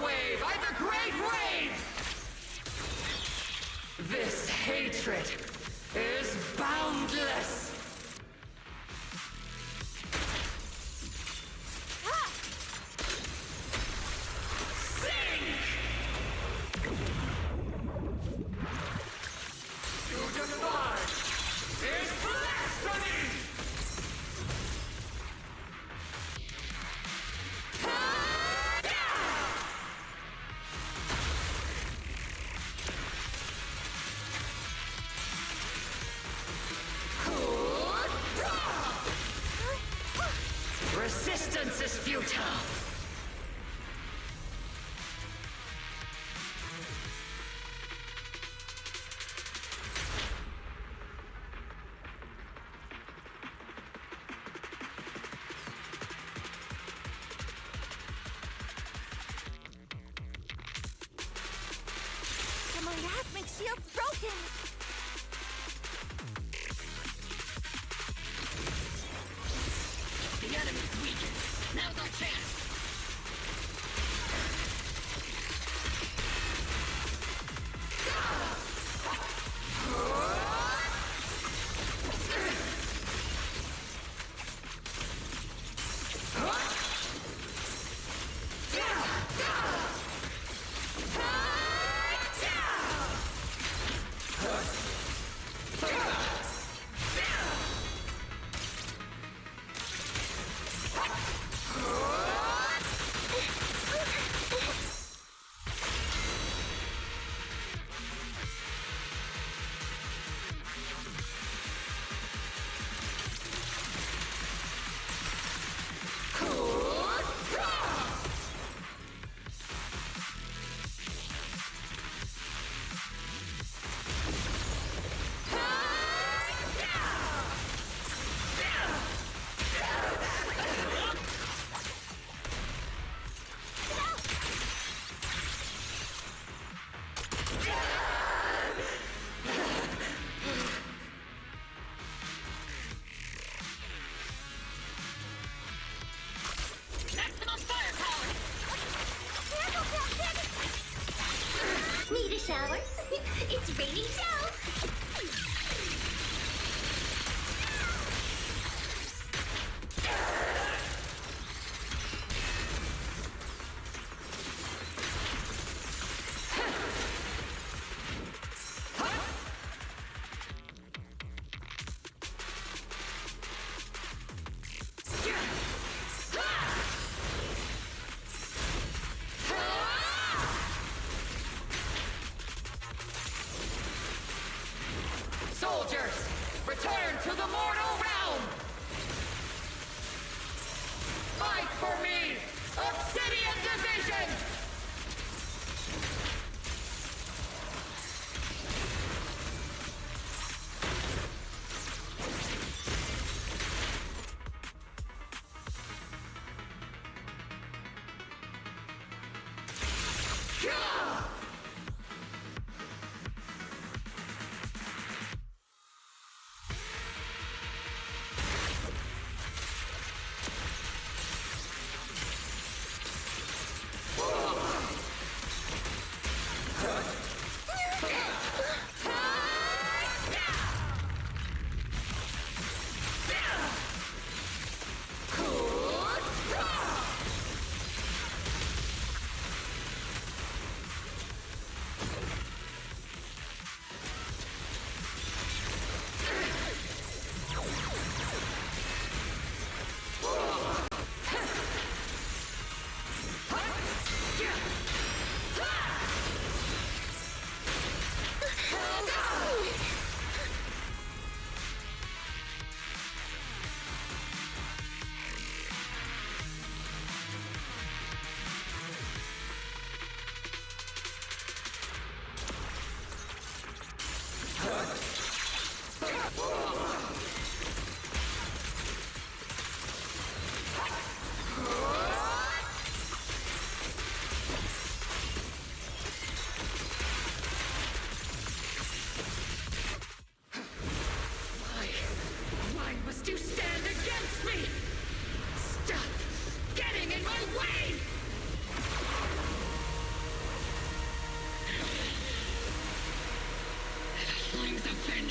wave! I'm the Great Wave! This hatred is boundless! Resistance is futile! The miasmic shield's broken! The enemy's weakened. Now's our chance. Need a shower? It's raining show! Soldiers, return to the mortal realm! Fight for me! Obsidian Division!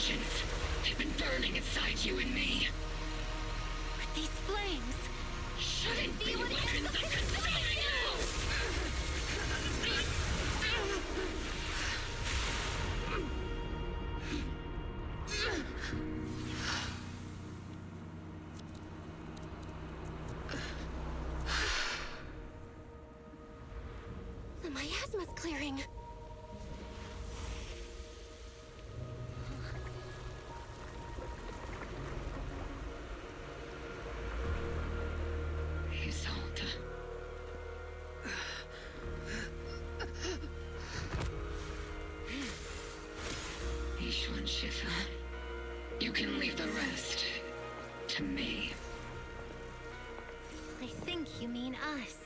passions. They've been burning inside you and me. But these flames Shouldn't be weapons of consuming you! The miasma's clearing. Isolde. Ishwan Shifa. You can leave the rest to me. I think you mean us.